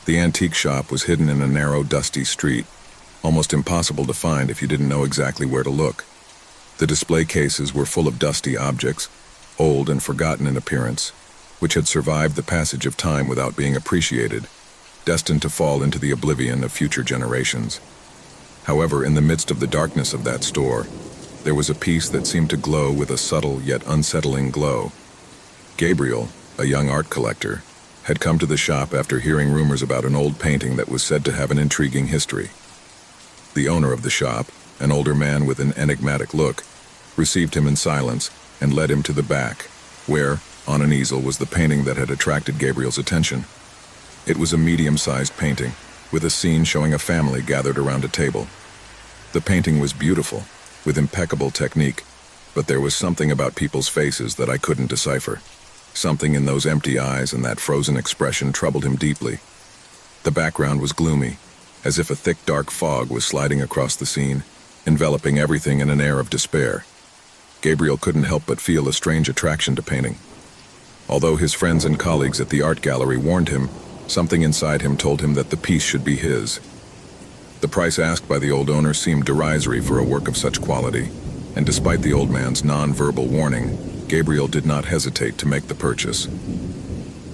The antique shop was hidden in a narrow, dusty street, almost impossible to find if you didn't know exactly where to look. The display cases were full of dusty objects, old and forgotten in appearance, which had survived the passage of time without being appreciated, destined to fall into the oblivion of future generations. However, in the midst of the darkness of that store, there was a piece that seemed to glow with a subtle yet unsettling glow. Gabriel, a young art collector, had come to the shop after hearing rumors about an old painting that was said to have an intriguing history. The owner of the shop, an older man with an enigmatic look, received him in silence and led him to the back, where, on an easel, was the painting that had attracted Gabriel's attention. It was a medium-sized painting, with a scene showing a family gathered around a table. The painting was beautiful, with impeccable technique, but there was something about people's faces that I couldn't decipher. Something in those empty eyes and that frozen expression troubled him deeply. The background was gloomy, as if a thick, dark fog was sliding across the scene, enveloping everything in an air of despair. Gabriel couldn't help but feel a strange attraction to painting. Although his friends and colleagues at the art gallery warned him, something inside him told him that the piece should be his. The price asked by the old owner seemed derisory for a work of such quality, and despite the old man's non-verbal warning, Gabriel did not hesitate to make the purchase.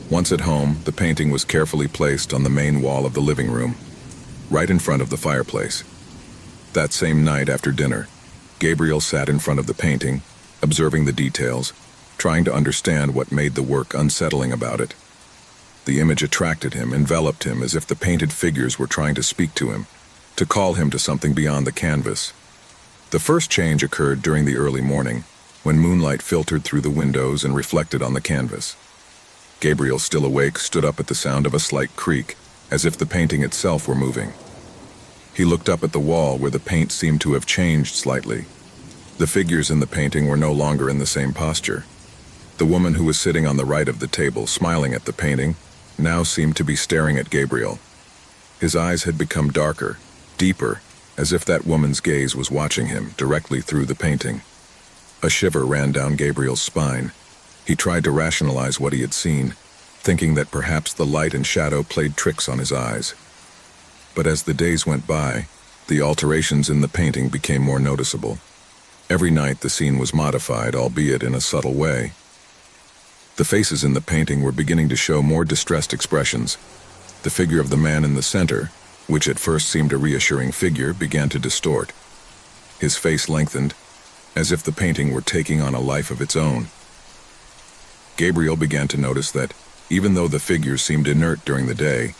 Once at home, the painting was carefully placed on the main wall of the living room, right in front of the fireplace. That same night after dinner, Gabriel sat in front of the painting, observing the details, trying to understand what made the work unsettling about it. The image attracted him, enveloped him, as if the painted figures were trying to speak to him, to call him to something beyond the canvas. The first change occurred during the early morning, when moonlight filtered through the windows and reflected on the canvas. Gabriel, still awake, stood up at the sound of a slight creak, as if the painting itself were moving. He looked up at the wall where the paint seemed to have changed slightly. The figures in the painting were no longer in the same posture. The woman who was sitting on the right of the table, smiling at the painting, now seemed to be staring at Gabriel. His eyes had become darker, deeper, as if that woman's gaze was watching him directly through the painting. A shiver ran down Gabriel's spine. He tried to rationalize what he had seen, thinking that perhaps the light and shadow played tricks on his eyes. But as the days went by, the alterations in the painting became more noticeable. Every night the scene was modified, albeit in a subtle way. The faces in the painting were beginning to show more distressed expressions. The figure of the man in the center, which at first seemed a reassuring figure, began to distort. His face lengthened, as if the painting were taking on a life of its own. Gabriel began to notice that, even though the figures seemed inert during the day,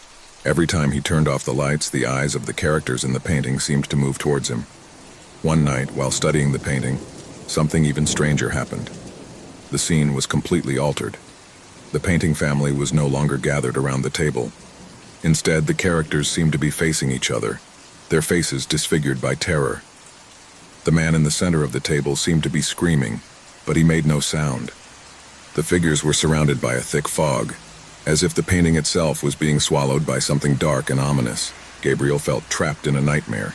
every time he turned off the lights, the eyes of the characters in the painting seemed to move towards him. One night, while studying the painting, something even stranger happened. The scene was completely altered. The painting family was no longer gathered around the table. Instead, the characters seemed to be facing each other, their faces disfigured by terror. The man in the center of the table seemed to be screaming, but he made no sound. The figures were surrounded by a thick fog, as if the painting itself was being swallowed by something dark and ominous. Gabriel felt trapped in a nightmare.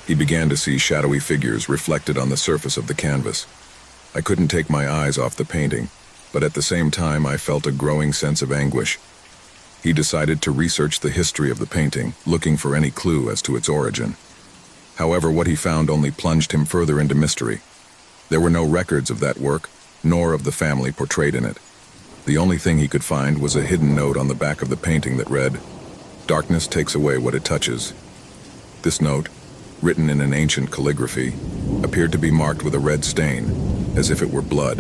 He began to see shadowy figures reflected on the surface of the canvas. I couldn't take my eyes off the painting, but at the same time I felt a growing sense of anguish. He decided to research the history of the painting, looking for any clue as to its origin. However, what he found only plunged him further into mystery. There were no records of that work, nor of the family portrayed in it. The only thing he could find was a hidden note on the back of the painting that read, "Darkness takes away what it touches." This note, written in an ancient calligraphy, appeared to be marked with a red stain, as if it were blood.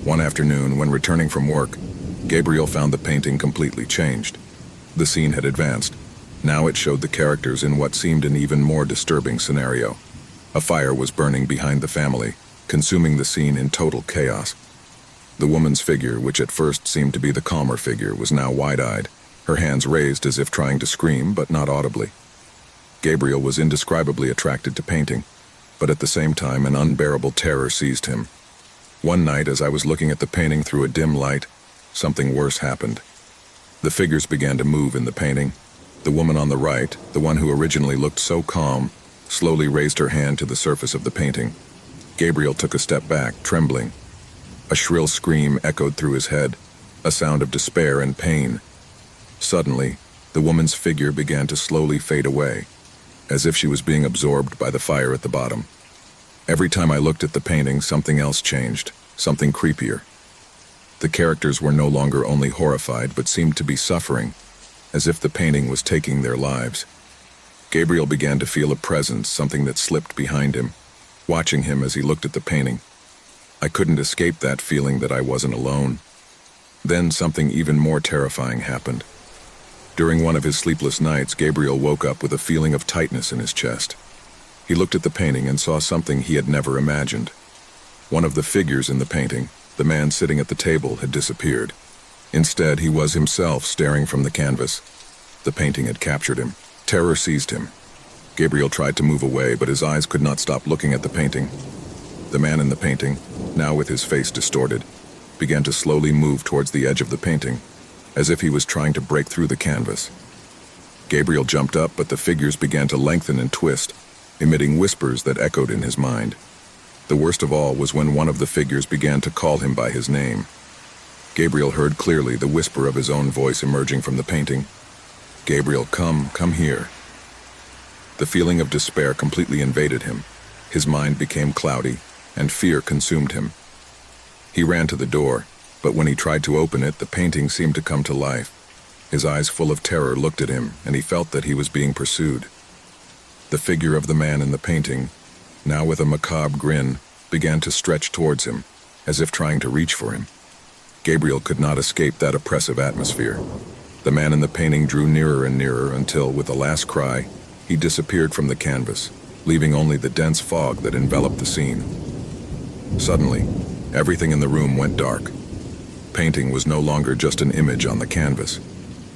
One afternoon, when returning from work, Gabriel found the painting completely changed. The scene had advanced. Now it showed the characters in what seemed an even more disturbing scenario. A fire was burning behind the family, consuming the scene in total chaos. The woman's figure, which at first seemed to be the calmer figure, was now wide-eyed, her hands raised as if trying to scream, but not audibly. Gabriel was indescribably attracted to painting, but at the same time an unbearable terror seized him. One night, as I was looking at the painting through a dim light, something worse happened. The figures began to move in the painting. The woman on the right, the one who originally looked so calm, slowly raised her hand to the surface of the painting. Gabriel took a step back, trembling. A shrill scream echoed through his head, a sound of despair and pain. Suddenly, The woman's figure began to slowly fade away, as if she was being absorbed by the fire at the bottom. Every time I looked at the painting, something else changed, something creepier. The characters were no longer only horrified, but seemed to be suffering, as if the painting was taking their lives. Gabriel began to feel a presence, something that slipped behind him, watching him as he looked at the painting. I couldn't escape that feeling that I wasn't alone. Then something even more terrifying happened. During one of his sleepless nights, Gabriel woke up with a feeling of tightness in his chest. He looked at the painting and saw something he had never imagined. One of the figures in the painting, the man sitting at the table, had disappeared. Instead, he was himself staring from the canvas. The painting had captured him. Terror seized him. Gabriel tried to move away, but his eyes could not stop looking at the painting. The man in the painting, now with his face distorted, began to slowly move towards the edge of the painting, as if he was trying to break through the canvas. Gabriel jumped up, but the figures began to lengthen and twist, emitting whispers that echoed in his mind. The worst of all was when one of the figures began to call him by his name. Gabriel heard clearly the whisper of his own voice emerging from the painting. "Gabriel, come here." The feeling of despair completely invaded him. His mind became cloudy, and fear consumed him. He ran to the door, but when he tried to open it, the painting seemed to come to life. His eyes full of terror looked at him, and he felt that he was being pursued. The figure of the man in the painting, now with a macabre grin, began to stretch towards him, as if trying to reach for him. Gabriel could not escape that oppressive atmosphere. The man in the painting drew nearer and nearer until, with a last cry, he disappeared from the canvas, leaving only the dense fog that enveloped the scene. Suddenly, everything in the room went dark. Painting was no longer just an image on the canvas.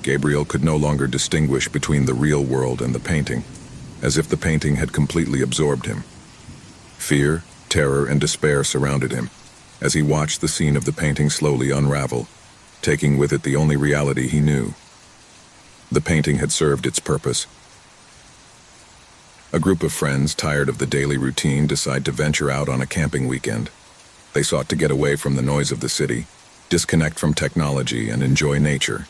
Gabriel could no longer distinguish between the real world and the painting, as if the painting had completely absorbed him. Fear, terror, and despair surrounded him, as he watched the scene of the painting slowly unravel, taking with it the only reality he knew. The painting had served its purpose. A group of friends, tired of the daily routine, decide to venture out on a camping weekend. They sought to get away from the noise of the city, disconnect from technology, and enjoy nature.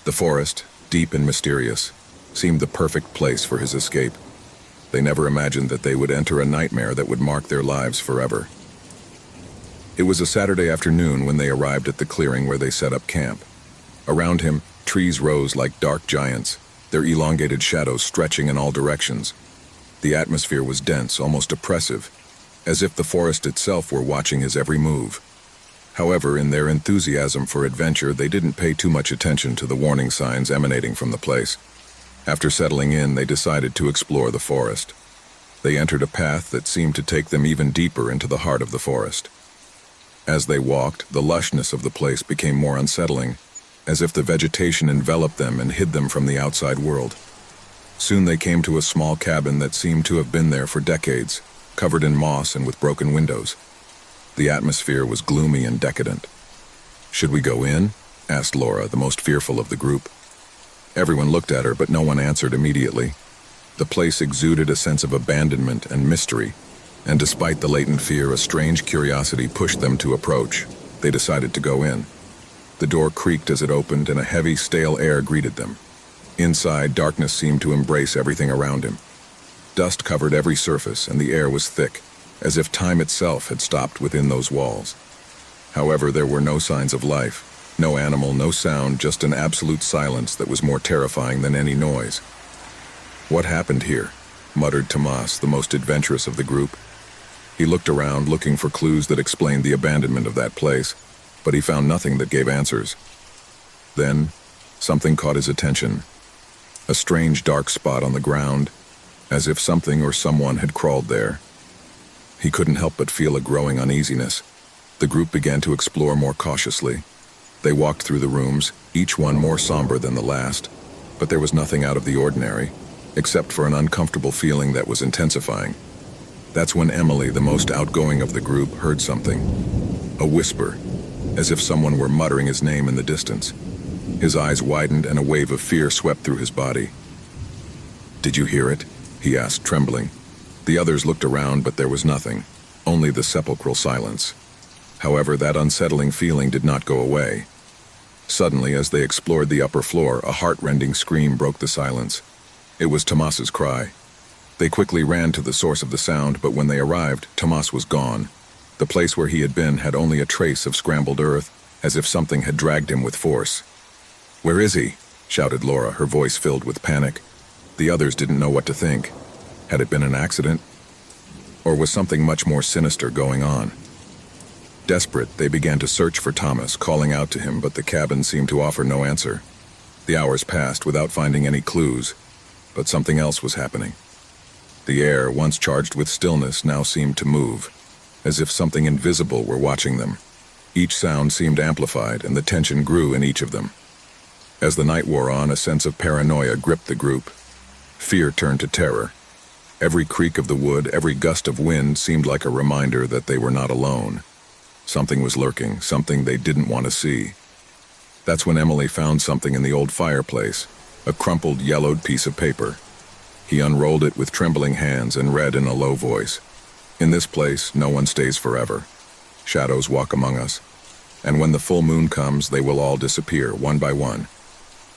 The forest, deep and mysterious, seemed the perfect place for his escape. They never imagined that they would enter a nightmare that would mark their lives forever. It was a Saturday afternoon when they arrived at the clearing where they set up camp. Around him, trees rose like dark giants, their elongated shadows stretching in all directions. The atmosphere was dense, almost oppressive, as if the forest itself were watching his every move. However, in their enthusiasm for adventure, they didn't pay too much attention to the warning signs emanating from the place. After settling in, they decided to explore the forest. They entered a path that seemed to take them even deeper into the heart of the forest. As they walked, the lushness of the place became more unsettling, as if the vegetation enveloped them and hid them from the outside world. Soon they came to a small cabin that seemed to have been there for decades, covered in moss and with broken windows. The atmosphere was gloomy and decadent. "Should we go in?" asked Laura, the most fearful of the group. Everyone looked at her, but no one answered immediately. The place exuded a sense of abandonment and mystery, and despite the latent fear, a strange curiosity pushed them to approach. They decided to go in. The door creaked as it opened, and a heavy, stale air greeted them. Inside, darkness seemed to embrace everything around him. Dust covered every surface, and the air was thick, as if time itself had stopped within those walls. However, there were no signs of life. No animal, no sound, just an absolute silence that was more terrifying than any noise. "What happened here?" muttered Tomas, the most adventurous of the group. He looked around, looking for clues that explained the abandonment of that place, but he found nothing that gave answers. Then, something caught his attention. A strange dark spot on the ground, as if something or someone had crawled there. He couldn't help but feel a growing uneasiness. The group began to explore more cautiously. They walked through the rooms, each one more somber than the last, but there was nothing out of the ordinary, except for an uncomfortable feeling that was intensifying. That's when Emily, the most outgoing of the group, heard something. A whisper, as if someone were muttering his name in the distance. His eyes widened and a wave of fear swept through his body. "Did you hear it?" he asked, trembling. The others looked around, but there was nothing, only the sepulchral silence. However, that unsettling feeling did not go away. Suddenly, as they explored the upper floor, a heart-rending scream broke the silence. It was Tomas's cry. They quickly ran to the source of the sound, but when they arrived, Tomas was gone. The place where he had been had only a trace of scrambled earth, as if something had dragged him with force. "Where is he?" shouted Laura, her voice filled with panic. The others didn't know what to think. Had it been an accident? Or was something much more sinister going on? Desperate, they began to search for Thomas, calling out to him, but the cabin seemed to offer no answer. The hours passed without finding any clues, but something else was happening. The air, once charged with stillness, now seemed to move, as if something invisible were watching them. Each sound seemed amplified, and the tension grew in each of them. As the night wore on, a sense of paranoia gripped the group. Fear turned to terror. Every creak of the wood, every gust of wind seemed like a reminder that they were not alone. Something was lurking, something they didn't want to see. That's when Emily found something in the old fireplace, a crumpled, yellowed piece of paper. He unrolled it with trembling hands and read in a low voice, "In this place, no one stays forever. Shadows walk among us, and when the full moon comes, they will all disappear, one by one."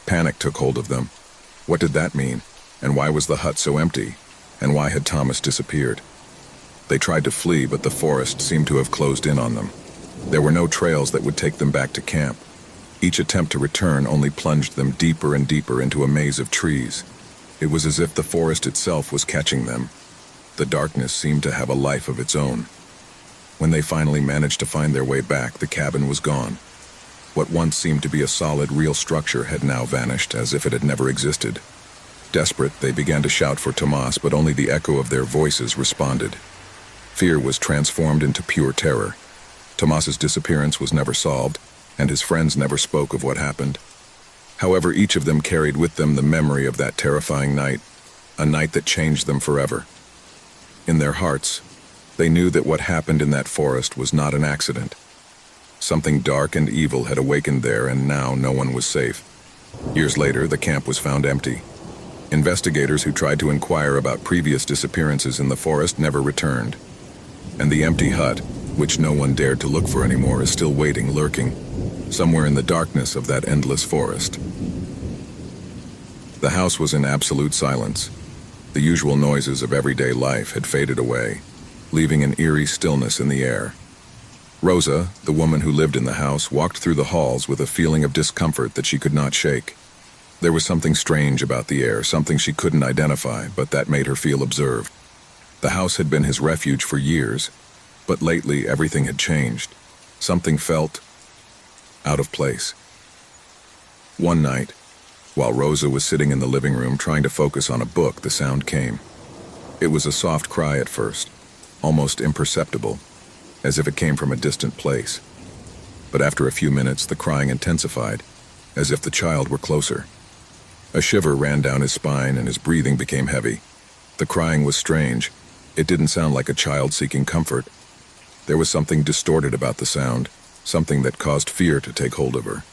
Panic took hold of them. What did that mean? And why was the hut so empty? And why had Thomas disappeared? They tried to flee, but the forest seemed to have closed in on them. There were no trails that would take them back to camp. Each attempt to return only plunged them deeper and deeper into a maze of trees. It was as if the forest itself was catching them. The darkness seemed to have a life of its own. When they finally managed to find their way back, the cabin was gone. What once seemed to be a solid, real structure had now vanished, as if it had never existed. Desperate, they began to shout for Tomas, but only the echo of their voices responded. Fear was transformed into pure terror. Tomas's disappearance was never solved, and his friends never spoke of what happened. However, each of them carried with them the memory of that terrifying night, a night that changed them forever. In their hearts, they knew that what happened in that forest was not an accident. Something dark and evil had awakened there, and now no one was safe. Years later, the camp was found empty. Investigators who tried to inquire about previous disappearances in the forest never returned. And the empty hut, which no one dared to look for anymore, is still waiting, lurking, somewhere in the darkness of that endless forest. The house was in absolute silence. The usual noises of everyday life had faded away, leaving an eerie stillness in the air. Rosa, the woman who lived in the house, walked through the halls with a feeling of discomfort that she could not shake. There was something strange about the air, something she couldn't identify, but that made her feel observed. The house had been his refuge for years, but lately everything had changed. Something felt out of place. One night, while Rosa was sitting in the living room trying to focus on a book, the sound came. It was a soft cry at first, almost imperceptible, as if it came from a distant place. But after a few minutes, the crying intensified, as if the child were closer. A shiver ran down his spine and his breathing became heavy. The crying was strange. It didn't sound like a child seeking comfort. There was something distorted about the sound, something that caused fear to take hold of her.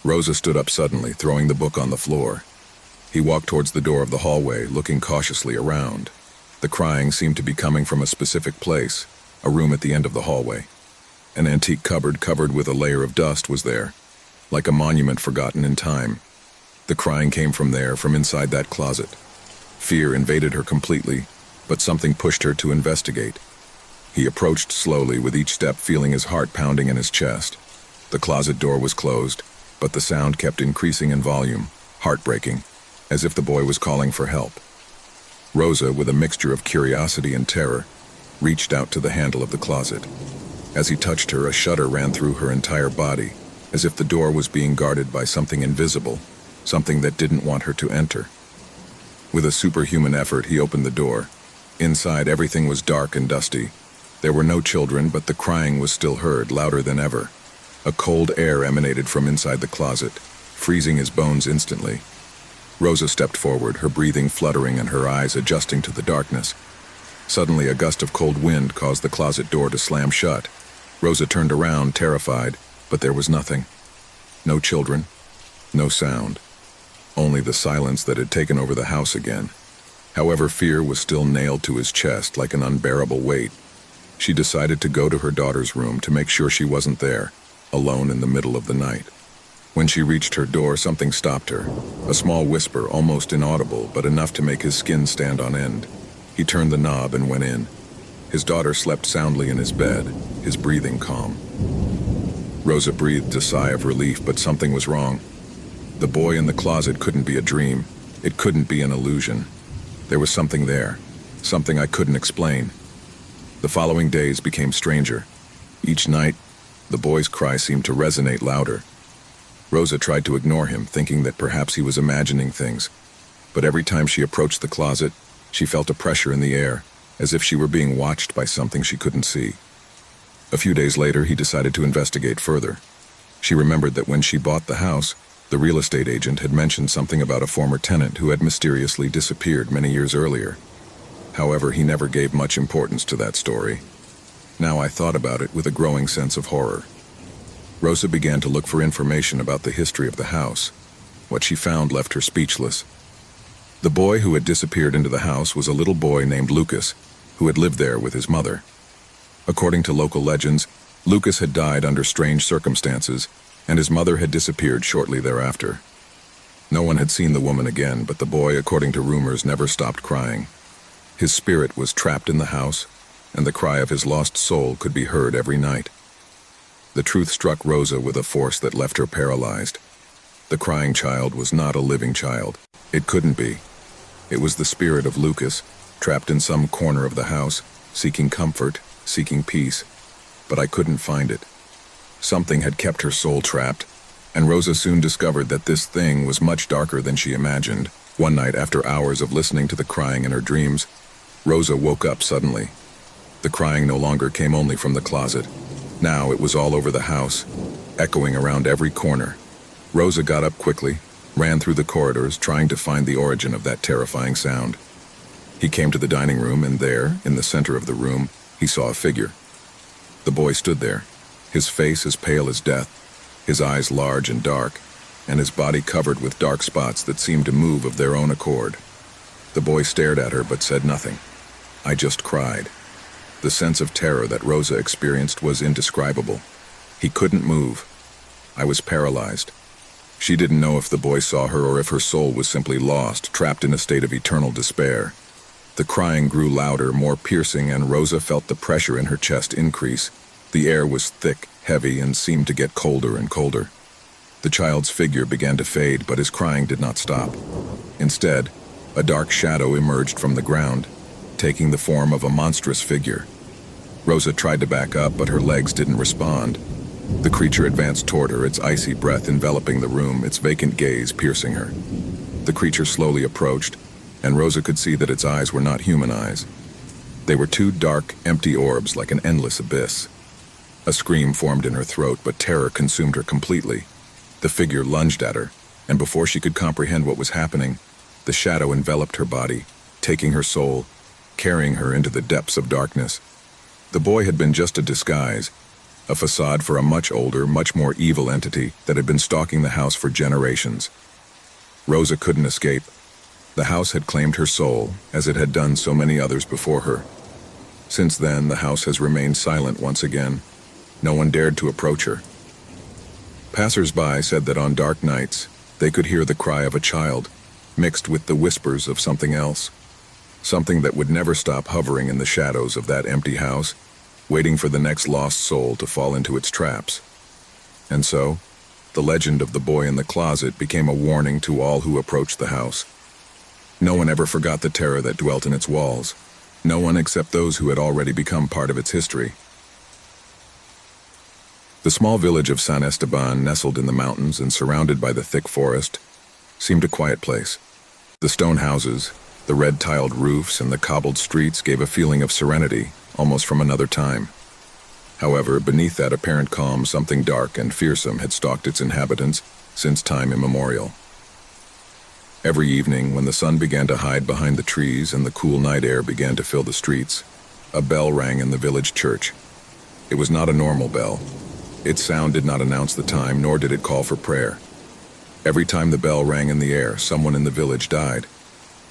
Rosa stood up suddenly, throwing the book on the floor. He walked towards the door of the hallway, looking cautiously around. The crying seemed to be coming from a specific place, a room at the end of the hallway. An antique cupboard covered with a layer of dust was there, like a monument forgotten in time. The crying came from there, from inside that closet. Fear invaded her completely, but something pushed her to investigate. He approached slowly, with each step feeling his heart pounding in his chest. The closet door was closed, but the sound kept increasing in volume, heartbreaking, as if the boy was calling for help. Rosa, with a mixture of curiosity and terror, reached out to the handle of the closet. As he touched her, a shudder ran through her entire body, as if the door was being guarded by something invisible, something that didn't want her to enter. With a superhuman effort, he opened the door. Inside, everything was dark and dusty. There were no children, but the crying was still heard, louder than ever. A cold air emanated from inside the closet, freezing his bones instantly. Rosa stepped forward, her breathing fluttering and her eyes adjusting to the darkness. Suddenly, a gust of cold wind caused the closet door to slam shut. Rosa turned around, terrified, but there was nothing. No children, no sound. Only the silence that had taken over the house again. However, fear was still nailed to his chest like an unbearable weight. She decided to go to her daughter's room to make sure she wasn't there, alone in the middle of the night. When she reached her door, something stopped her. A small whisper, almost inaudible, but enough to make his skin stand on end. He turned the knob and went in. His daughter slept soundly in his bed, his breathing calm. Rosa breathed a sigh of relief, but something was wrong. The boy in the closet couldn't be a dream. It couldn't be an illusion. There was something there, something I couldn't explain. The following days became stranger. Each night, the boy's cry seemed to resonate louder. Rosa tried to ignore him, thinking that perhaps he was imagining things. But every time she approached the closet, she felt a pressure in the air, as if she were being watched by something she couldn't see. A few days later, he decided to investigate further. She remembered that when she bought the house, the real estate agent had mentioned something about a former tenant who had mysteriously disappeared many years earlier. However, he never gave much importance to that story. Now I thought about it with a growing sense of horror. Rosa began to look for information about the history of the house. What she found left her speechless. The boy who had disappeared into the house was a little boy named Lucas, who had lived there with his mother. According to local legends, Lucas had died under strange circumstances, and his mother had disappeared shortly thereafter. No one had seen the woman again, but the boy, according to rumors, never stopped crying. His spirit was trapped in the house, and the cry of his lost soul could be heard every night. The truth struck Rosa with a force that left her paralyzed. The crying child was not a living child. It couldn't be. It was the spirit of Lucas, trapped in some corner of the house, seeking comfort, seeking peace. But I couldn't find it. Something had kept her soul trapped, and Rosa soon discovered that this thing was much darker than she imagined. One night, after hours of listening to the crying in her dreams, Rosa woke up suddenly. The crying no longer came only from the closet. Now it was all over the house, echoing around every corner. Rosa got up quickly, ran through the corridors, trying to find the origin of that terrifying sound. He came to the dining room, and there, in the center of the room, he saw a figure. The boy stood there, his face as pale as death, his eyes large and dark, and his body covered with dark spots that seemed to move of their own accord. The boy stared at her but said nothing. I just cried. The sense of terror that Rosa experienced was indescribable. He couldn't move. I was paralyzed. She didn't know if the boy saw her or if her soul was simply lost, trapped in a state of eternal despair. The crying grew louder, more piercing, and Rosa felt the pressure in her chest increase. The air was thick, heavy, and seemed to get colder and colder. The child's figure began to fade, but his crying did not stop. Instead, a dark shadow emerged from the ground, taking the form of a monstrous figure. Rosa tried to back up, but her legs didn't respond. The creature advanced toward her, its icy breath enveloping the room, its vacant gaze piercing her. The creature slowly approached, and Rosa could see that its eyes were not human eyes. They were two dark, empty orbs like an endless abyss. A scream formed in her throat, but terror consumed her completely. The figure lunged at her, and before she could comprehend what was happening, the shadow enveloped her body, taking her soul, carrying her into the depths of darkness. The boy had been just a disguise, a facade for a much older, much more evil entity that had been stalking the house for generations. Rosa couldn't escape. The house had claimed her soul, as it had done so many others before her. Since then, the house has remained silent once again. No one dared to approach her. Passers-by said that on dark nights, they could hear the cry of a child, mixed with the whispers of something else. Something that would never stop hovering in the shadows of that empty house, waiting for the next lost soul to fall into its traps. And so, the legend of the boy in the closet became a warning to all who approached the house. No one ever forgot the terror that dwelt in its walls. No one except those who had already become part of its history. The small village of San Esteban, nestled in the mountains and surrounded by the thick forest, seemed a quiet place. The stone houses, the red-tiled roofs, and the cobbled streets gave a feeling of serenity, almost from another time. However, beneath that apparent calm, something dark and fearsome had stalked its inhabitants since time immemorial. Every evening, when the sun began to hide behind the trees and the cool night air began to fill the streets, a bell rang in the village church. It was not a normal bell. Its sound did not announce the time, nor did it call for prayer. Every time the bell rang in the air, someone in the village died.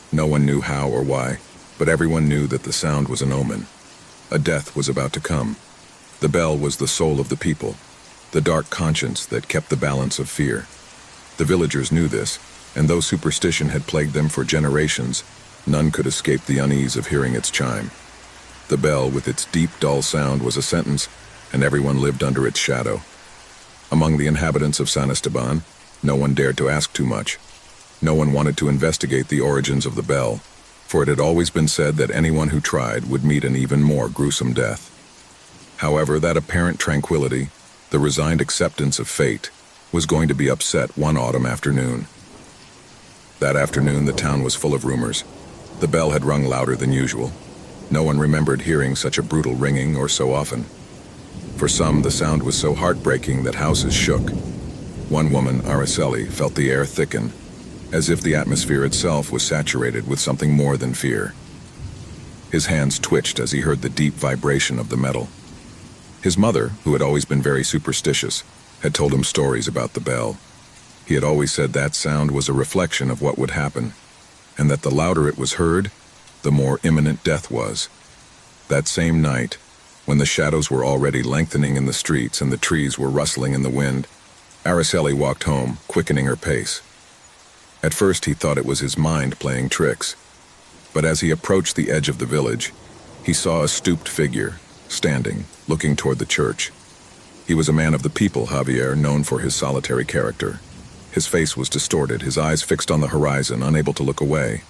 No one knew how or why, but everyone knew that the sound was an omen. A death was about to come. The bell was the soul of the people, the dark conscience that kept the balance of fear. The villagers knew this, and though superstition had plagued them for generations, none could escape the unease of hearing its chime. The bell, with its deep, dull sound, was a sentence, and everyone lived under its shadow. Among the inhabitants of San Esteban, no one dared to ask too much. No one wanted to investigate the origins of the bell, for it had always been said that anyone who tried would meet an even more gruesome death. However, that apparent tranquility, the resigned acceptance of fate, was going to be upset one autumn afternoon. That afternoon, the town was full of rumors. The bell had rung louder than usual. No one remembered hearing such a brutal ringing or so often. For some, the sound was so heartbreaking that houses shook. One woman, Araceli, felt the air thicken, as if the atmosphere itself was saturated with something more than fear. His hands twitched as he heard the deep vibration of the metal. His mother, who had always been very superstitious, had told him stories about the bell. He had always said that sound was a reflection of what would happen, and that the louder it was heard, the more imminent death was. That same night, when the shadows were already lengthening in the streets and the trees were rustling in the wind, Araceli walked home, quickening her pace. At first he thought it was his mind playing tricks, but as he approached the edge of the village, he saw a stooped figure, standing, looking toward the church. He was a man of the people, Javier, known for his solitary character. His face was distorted, his eyes fixed on the horizon, unable to look away.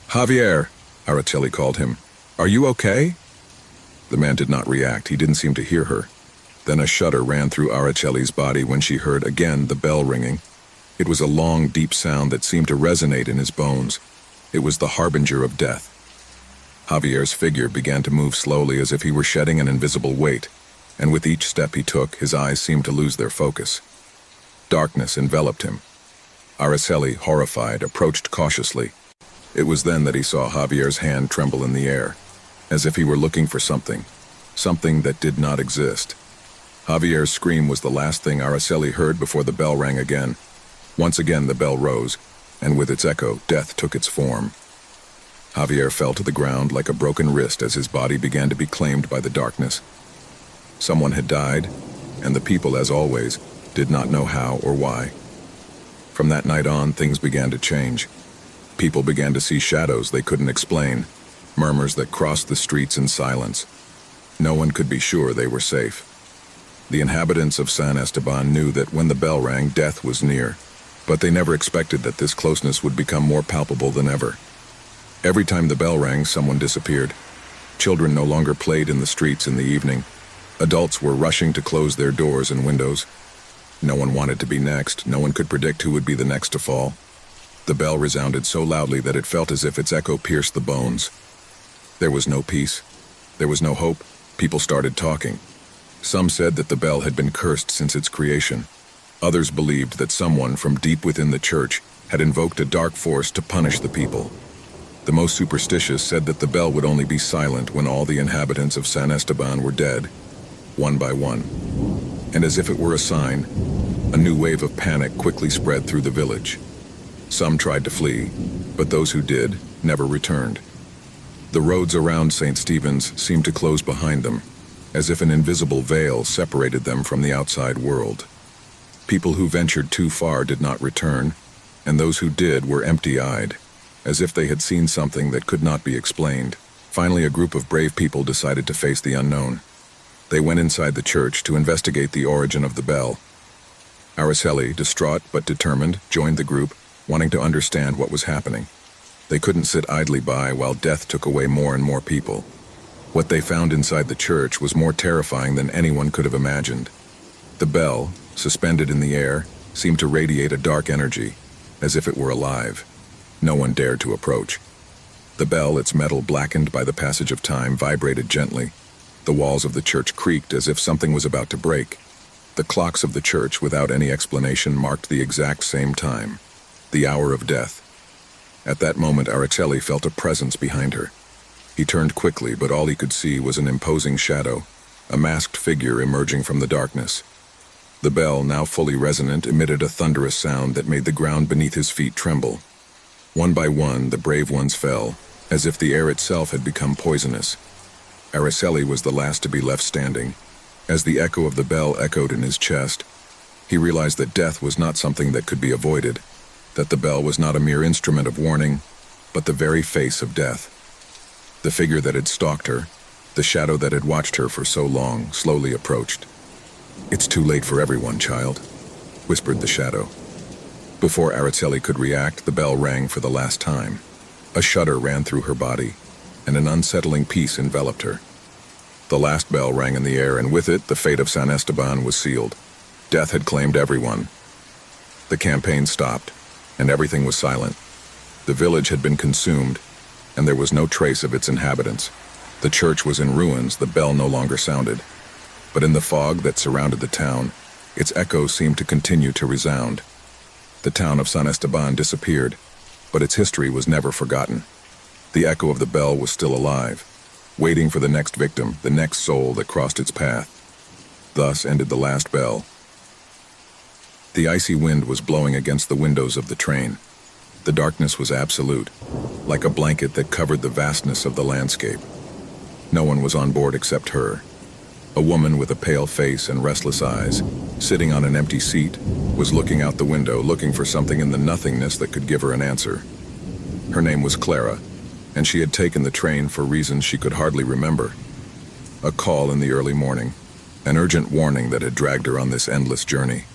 "Javier," Araceli called him. "Are you okay?" The man did not react. He didn't seem to hear her. Then a shudder ran through Araceli's body when she heard again the bell ringing. It was a long, deep sound that seemed to resonate in his bones. It was the harbinger of death. Javier's figure began to move slowly as if he were shedding an invisible weight, and with each step he took, his eyes seemed to lose their focus. Darkness enveloped him. Araceli, horrified, approached cautiously. It was then that he saw Javier's hand tremble in the air, as if he were looking for something that did not exist. Javier's scream was the last thing Araceli heard before the bell rang again. Once again the bell rose, and with its echo, death took its form. Javier fell to the ground like a broken wrist as his body began to be claimed by the darkness. Someone had died, and the people, as always, did not know how or why. From that night on, things began to change. People began to see shadows they couldn't explain, murmurs that crossed the streets in silence. No one could be sure they were safe. The inhabitants of San Esteban knew that when the bell rang, death was near, but they never expected that this closeness would become more palpable than ever. Every time the bell rang, someone disappeared. Children no longer played in the streets in the evening. Adults were rushing to close their doors and windows. No one wanted to be next. No one could predict who would be the next to fall. The bell resounded so loudly that it felt as if its echo pierced the bones. There was no peace. There was no hope. People started talking. Some said that the bell had been cursed since its creation. Others believed that someone from deep within the church had invoked a dark force to punish the people. The most superstitious said that the bell would only be silent when all the inhabitants of San Esteban were dead, one by one. And as if it were a sign, a new wave of panic quickly spread through the village. Some tried to flee, but those who did never returned. The roads around St. Stephen's seemed to close behind them, as if an invisible veil separated them from the outside world. People who ventured too far did not return, and those who did were empty-eyed, as if they had seen something that could not be explained. Finally, a group of brave people decided to face the unknown. They went inside the church to investigate the origin of the bell. Araceli, distraught but determined, joined the group, wanting to understand what was happening. They couldn't sit idly by while death took away more and more people. What they found inside the church was more terrifying than anyone could have imagined. The bell, suspended in the air, seemed to radiate a dark energy, as if it were alive. No one dared to approach. The bell, its metal blackened by the passage of time, vibrated gently. The walls of the church creaked as if something was about to break. The clocks of the church, without any explanation, marked the exact same time, the hour of death. At that moment, Araceli felt a presence behind her. He turned quickly, but all he could see was an imposing shadow, a masked figure emerging from the darkness. The bell, now fully resonant, emitted a thunderous sound that made the ground beneath his feet tremble. One by one, the brave ones fell, as if the air itself had become poisonous. Araceli was the last to be left standing. As the echo of the bell echoed in his chest, He realized that death was not something that could be avoided, that the bell was not a mere instrument of warning, but the very face of death. The figure that had stalked her, the shadow that had watched her for so long, slowly approached. "It's too late for everyone, child," whispered the shadow. Before Araceli could react, the bell rang for the last time. A shudder ran through her body, and an unsettling peace enveloped her. The last bell rang in the air, and with it, the fate of San Esteban was sealed. Death had claimed everyone. The campaign stopped, and everything was silent. The village had been consumed, and there was no trace of its inhabitants. The church was in ruins, the bell no longer sounded. But in the fog that surrounded the town, its echoes seemed to continue to resound. The town of San Esteban disappeared, but its history was never forgotten. The echo of the bell was still alive, waiting for the next victim, the next soul that crossed its path. Thus ended the last bell. The icy wind was blowing against the windows of the train. The darkness was absolute, like a blanket that covered the vastness of the landscape. No one was on board except her. A woman with a pale face and restless eyes, sitting on an empty seat, was looking out the window, looking for something in the nothingness that could give her an answer. Her name was Clara, and she had taken the train for reasons she could hardly remember. A call in the early morning, an urgent warning that had dragged her on this endless journey.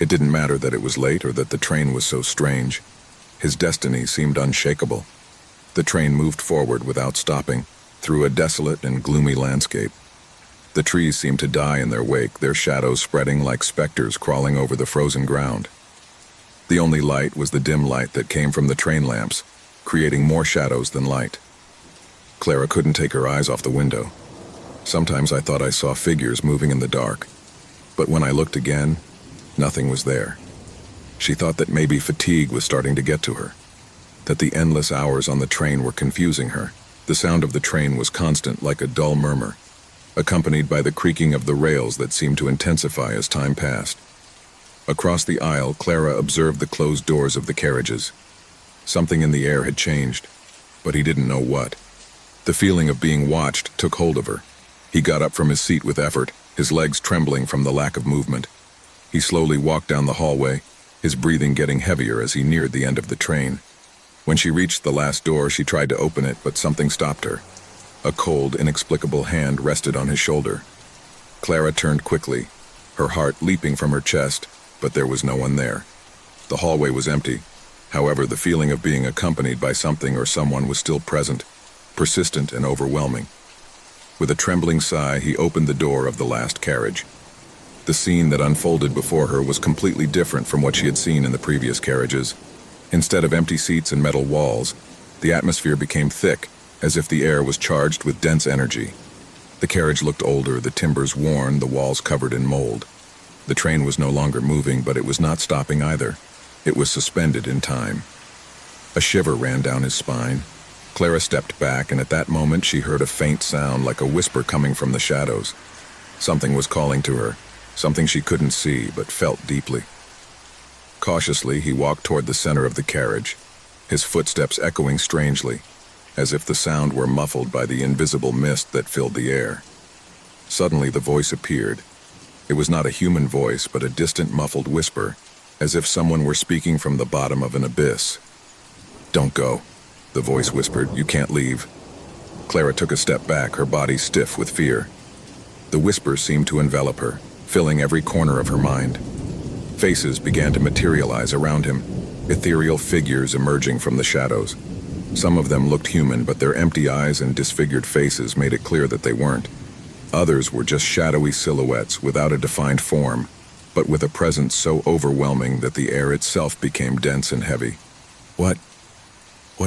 It didn't matter that it was late or that the train was so strange. His destiny seemed unshakable. The train moved forward without stopping, through a desolate and gloomy landscape. The trees seemed to die in their wake, their shadows spreading like specters crawling over the frozen ground. The only light was the dim light that came from the train lamps, creating more shadows than light. Clara couldn't take her eyes off the window. Sometimes I thought I saw figures moving in the dark, but when I looked again, nothing was there. She thought that maybe fatigue was starting to get to her, that the endless hours on the train were confusing her. The sound of the train was constant, like a dull murmur, accompanied by the creaking of the rails that seemed to intensify as time passed. Across the aisle, Clara observed the closed doors of the carriages. Something in the air had changed, but he didn't know what. The feeling of being watched took hold of her. He got up from his seat with effort, his legs trembling from the lack of movement. He slowly walked down the hallway, his breathing getting heavier as he neared the end of the train. When she reached the last door, she tried to open it, but something stopped her. A cold, inexplicable hand rested on his shoulder. Clara turned quickly, her heart leaping from her chest, but there was no one there. The hallway was empty. However, the feeling of being accompanied by something or someone was still present, persistent and overwhelming. With a trembling sigh, he opened the door of the last carriage. The scene that unfolded before her was completely different from what she had seen in the previous carriages. Instead of empty seats and metal walls, the atmosphere became thick, as if the air was charged with dense energy. The carriage looked older, the timbers worn, the walls covered in mold. The train was no longer moving, but it was not stopping either. It was suspended in time. A shiver ran down his spine. Clara stepped back, and at that moment she heard a faint sound like a whisper coming from the shadows. Something was calling to her, something she couldn't see but felt deeply. Cautiously, he walked toward the center of the carriage, his footsteps echoing strangely, as if the sound were muffled by the invisible mist that filled the air. Suddenly the voice appeared. It was not a human voice, but a distant muffled whisper, as if someone were speaking from the bottom of an abyss. "Don't go," the voice whispered. "You can't leave." Clara took a step back, her body stiff with fear. The whisper seemed to envelop her, filling every corner of her mind. Faces began to materialize around him, ethereal figures emerging from the shadows. Some of them looked human, but their empty eyes and disfigured faces made it clear that they weren't. Others were just shadowy silhouettes without a defined form, but with a presence so overwhelming that the air itself became dense and heavy. What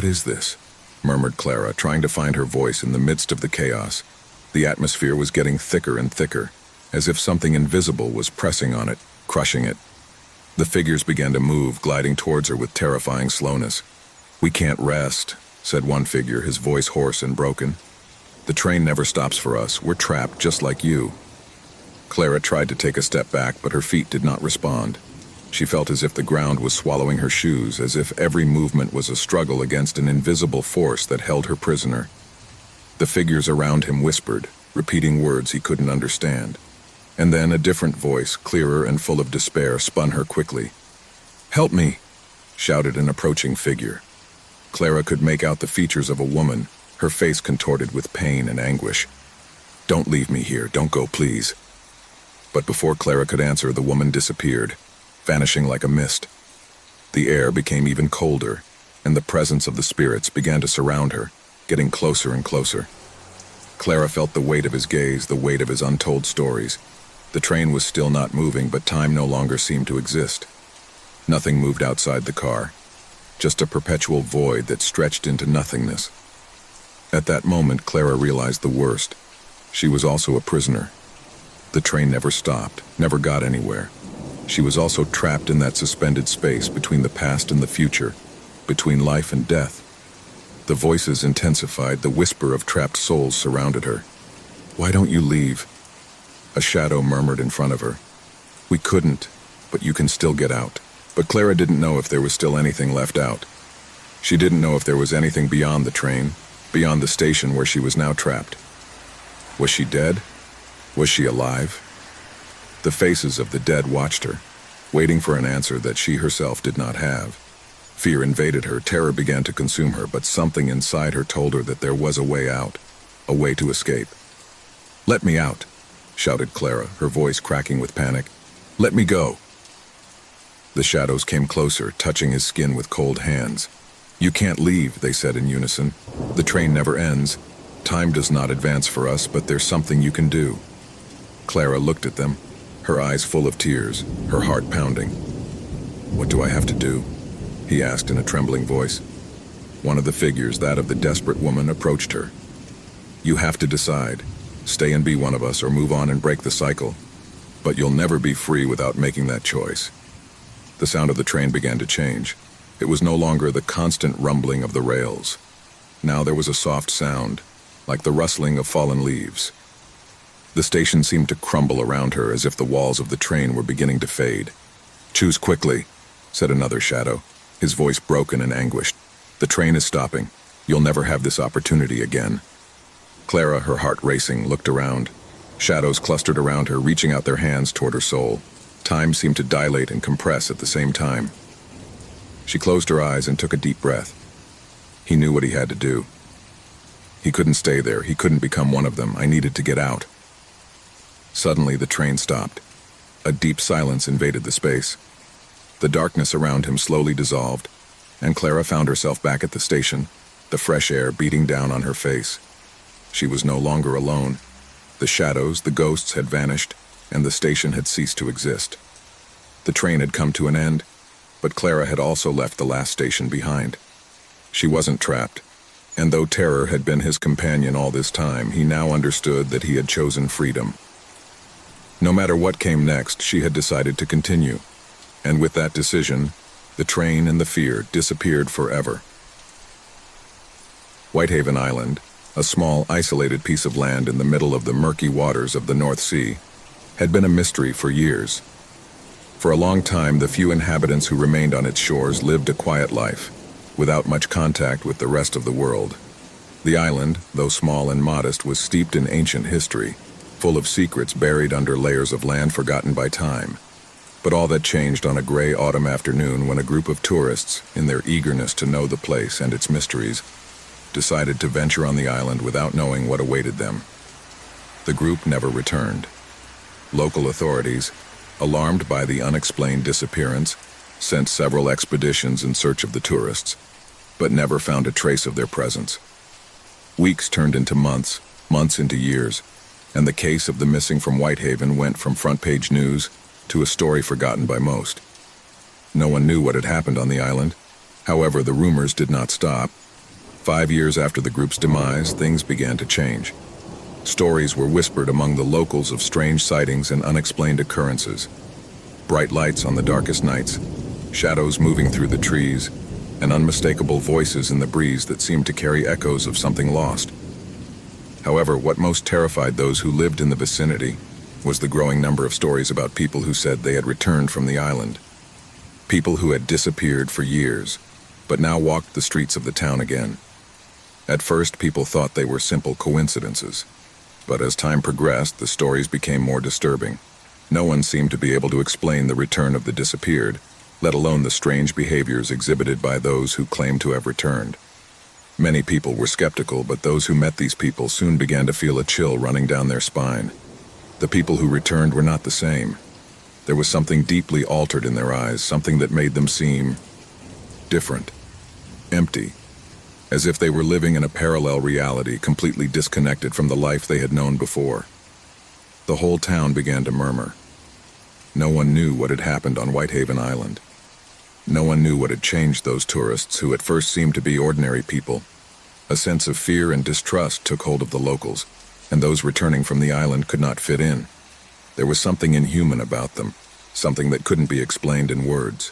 is this?" murmured Clara, trying to find her voice in the midst of the chaos. The atmosphere was getting thicker and thicker, as if something invisible was pressing on it, crushing it. The figures began to move, gliding towards her with terrifying slowness. "We can't rest," said one figure, his voice hoarse and broken. "The train never stops for us. We're trapped just like you." Clara tried to take a step back, but her feet did not respond. She felt as if the ground was swallowing her shoes, as if every movement was a struggle against an invisible force that held her prisoner. The figures around him whispered, repeating words he couldn't understand. And then a different voice, clearer and full of despair, spun her quickly. "Help me!" shouted an approaching figure. Clara could make out the features of a woman, her face contorted with pain and anguish. "Don't leave me here, don't go, please." But before Clara could answer, the woman disappeared, vanishing like a mist. The air became even colder, and the presence of the spirits began to surround her, getting closer and closer. Clara felt the weight of his gaze, the weight of his untold stories. The train was still not moving, but time no longer seemed to exist. Nothing moved outside the car, just a perpetual void that stretched into nothingness. At that moment, Clara realized the worst. She was also a prisoner. The train never stopped, never got anywhere. She was also trapped in that suspended space between the past and the future, between life and death. The voices intensified, the whisper of trapped souls surrounded her. "Why don't you leave?" A shadow murmured in front of her. "We couldn't, but you can still get out." But Clara didn't know if there was still anything left out. She didn't know if there was anything beyond the train, beyond the station where she was now trapped. Was she dead? Was she alive? The faces of the dead watched her, waiting for an answer that she herself did not have. Fear invaded her, terror began to consume her, but something inside her told her that there was a way out, a way to escape. "Let me out," shouted Clara, her voice cracking with panic. "Let me go." The shadows came closer, touching his skin with cold hands. "You can't leave," they said in unison. "The train never ends. Time does not advance for us, but there's something you can do." Clara looked at them, her eyes full of tears, her heart pounding. "What do I have to do?" he asked in a trembling voice. One of the figures, that of the desperate woman, approached her. "You have to decide. Stay and be one of us, or move on and break the cycle. But you'll never be free without making that choice." The sound of the train began to change. It was no longer the constant rumbling of the rails. Now there was a soft sound, like the rustling of fallen leaves. The station seemed to crumble around her as if the walls of the train were beginning to fade. "Choose quickly," said another shadow, his voice broken and anguished. "The train is stopping. You'll never have this opportunity again." Clara, her heart racing, looked around. Shadows clustered around her, reaching out their hands toward her soul. Time seemed to dilate and compress at the same time. She closed her eyes and took a deep breath. He knew what he had to do. He couldn't stay there. He couldn't become one of them. I needed to get out. Suddenly, the train stopped. A deep silence invaded the space. The darkness around him slowly dissolved, and Clara found herself back at the station, the fresh air beating down on her face. She was no longer alone. The shadows, the ghosts had vanished, and the station had ceased to exist. The train had come to an end, but Clara had also left the last station behind. She wasn't trapped, and though terror had been his companion all this time, he now understood that he had chosen freedom. No matter what came next, she had decided to continue, and with that decision, the train and the fear disappeared forever. Whitehaven Island, a small, isolated piece of land in the middle of the murky waters of the North Sea, had been a mystery for years. For a long time, the few inhabitants who remained on its shores lived a quiet life, without much contact with the rest of the world. The island, though small and modest, was steeped in ancient history, full of secrets buried under layers of land forgotten by time. But all that changed on a gray autumn afternoon when a group of tourists, in their eagerness to know the place and its mysteries, decided to venture on the island without knowing what awaited them. The group never returned. Local authorities, alarmed by the unexplained disappearance, sent several expeditions in search of the tourists, but never found a trace of their presence. Weeks turned into months, months into years, and the case of the missing from Whitehaven went from front-page news to a story forgotten by most. No one knew what had happened on the island. However, the rumors did not stop. 5 years after the group's demise, things began to change. Stories were whispered among the locals of strange sightings and unexplained occurrences. Bright lights on the darkest nights, shadows moving through the trees, and unmistakable voices in the breeze that seemed to carry echoes of something lost. However, what most terrified those who lived in the vicinity was the growing number of stories about people who said they had returned from the island. People who had disappeared for years, but now walked the streets of the town again. At first, people thought they were simple coincidences. But as time progressed, the stories became more disturbing. No one seemed to be able to explain the return of the disappeared, let alone the strange behaviors exhibited by those who claimed to have returned. Many people were skeptical, but those who met these people soon began to feel a chill running down their spine. The people who returned were not the same. There was something deeply altered in their eyes, something that made them seem different, empty, as if they were living in a parallel reality, completely disconnected from the life they had known before. The whole town began to murmur. No one knew what had happened on Whitehaven Island. No one knew what had changed those tourists who at first seemed to be ordinary people. A sense of fear and distrust took hold of the locals, and those returning from the island could not fit in. There was something inhuman about them, something that couldn't be explained in words.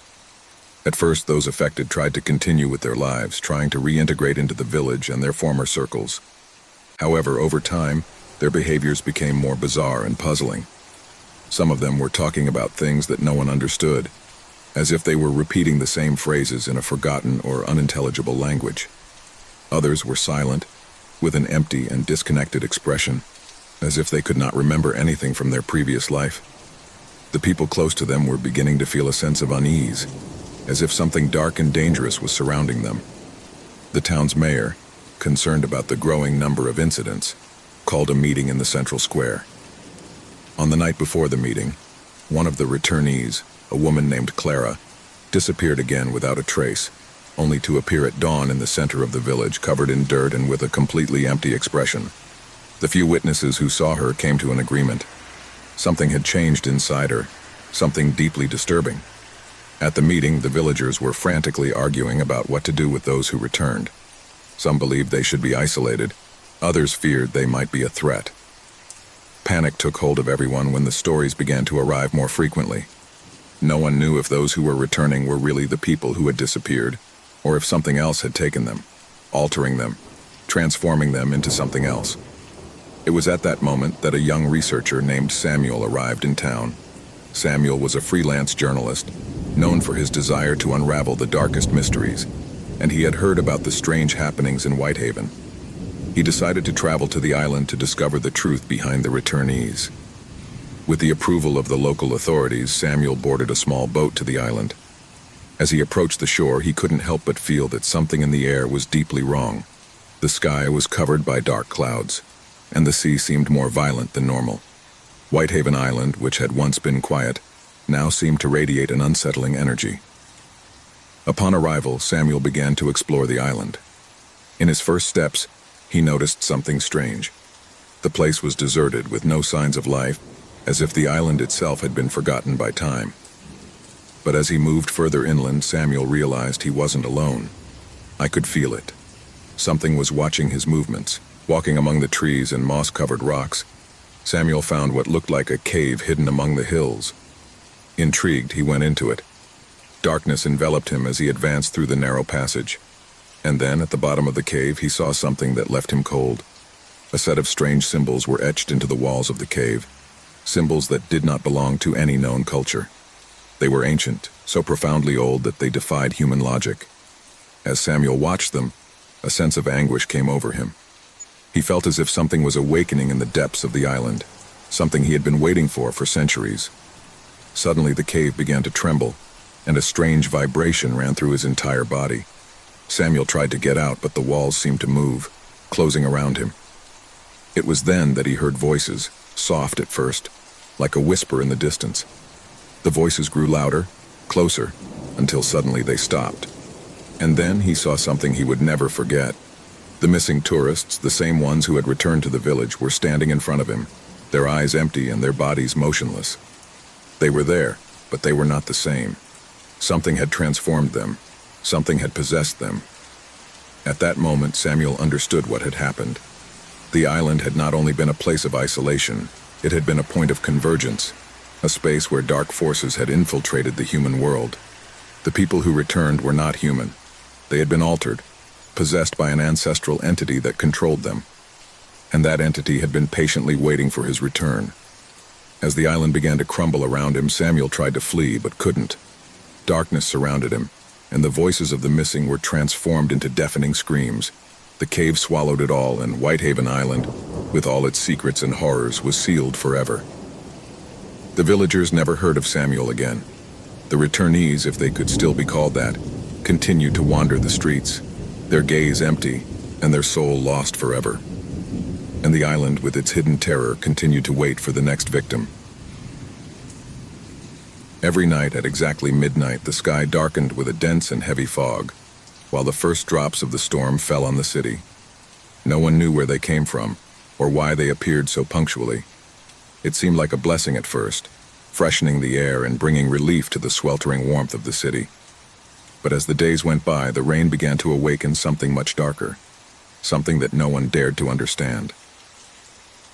At first, those affected tried to continue with their lives, trying to reintegrate into the village and their former circles. However, over time, their behaviors became more bizarre and puzzling. Some of them were talking about things that no one understood, as if they were repeating the same phrases in a forgotten or unintelligible language. Others were silent, with an empty and disconnected expression, as if they could not remember anything from their previous life. The people close to them were beginning to feel a sense of unease, as if something dark and dangerous was surrounding them. The town's mayor, concerned about the growing number of incidents, called a meeting in the central square. On the night before the meeting, one of the returnees, a woman named Clara, disappeared again without a trace, only to appear at dawn in the center of the village, covered in dirt and with a completely empty expression. The few witnesses who saw her came to an agreement. Something had changed inside her, something deeply disturbing. At the meeting, the villagers were frantically arguing about what to do with those who returned. Some believed they should be isolated, others feared they might be a threat. Panic took hold of everyone when the stories began to arrive more frequently. No one knew if those who were returning were really the people who had disappeared, or if something else had taken them, altering them, transforming them into something else. It was at that moment that a young researcher named Samuel arrived in town. Samuel was a freelance journalist, known for his desire to unravel the darkest mysteries, and he had heard about the strange happenings in Whitehaven. He decided to travel to the island to discover the truth behind the returnees. With the approval of the local authorities, Samuel boarded a small boat to the island. As he approached the shore, he couldn't help but feel that something in the air was deeply wrong. The sky was covered by dark clouds, and the sea seemed more violent than normal. Whitehaven Island, which had once been quiet, now seemed to radiate an unsettling energy. Upon arrival, Samuel began to explore the island. In his first steps, he noticed something strange. The place was deserted with no signs of life, as if the island itself had been forgotten by time. But as he moved further inland, Samuel realized he wasn't alone. I could feel it. Something was watching his movements, walking among the trees and moss-covered rocks. Samuel found what looked like a cave hidden among the hills. Intrigued, he went into it. Darkness enveloped him as he advanced through the narrow passage. And then, at the bottom of the cave, he saw something that left him cold. A set of strange symbols were etched into the walls of the cave, symbols that did not belong to any known culture. They were ancient, so profoundly old that they defied human logic. As Samuel watched them, a sense of anguish came over him. He felt as if something was awakening in the depths of the island, something he had been waiting for centuries. Suddenly the cave began to tremble, and a strange vibration ran through his entire body. Samuel tried to get out, but the walls seemed to move, closing around him. It was then that he heard voices, soft at first, like a whisper in the distance. The voices grew louder, closer, until suddenly they stopped. And then he saw something he would never forget. The missing tourists, the same ones who had returned to the village, were standing in front of him, their eyes empty and their bodies motionless. They were there, but they were not the same. Something had transformed them. Something had possessed them. At that moment, Samuel understood what had happened. The island had not only been a place of isolation, it had been a point of convergence, a space where dark forces had infiltrated the human world. The people who returned were not human. They had been altered, possessed by an ancestral entity that controlled them. And that entity had been patiently waiting for his return. As the island began to crumble around him, Samuel tried to flee, but couldn't. Darkness surrounded him, and the voices of the missing were transformed into deafening screams. The cave swallowed it all, and Whitehaven Island, with all its secrets and horrors, was sealed forever. The villagers never heard of Samuel again. The returnees, if they could still be called that, continued to wander the streets, their gaze empty and their soul lost forever. And the island with its hidden terror continued to wait for the next victim. Every night at exactly midnight, the sky darkened with a dense and heavy fog, while the first drops of the storm fell on the city. No one knew where they came from, or why they appeared so punctually. It seemed like a blessing at first, freshening the air and bringing relief to the sweltering warmth of the city. But as the days went by, the rain began to awaken something much darker, something that no one dared to understand.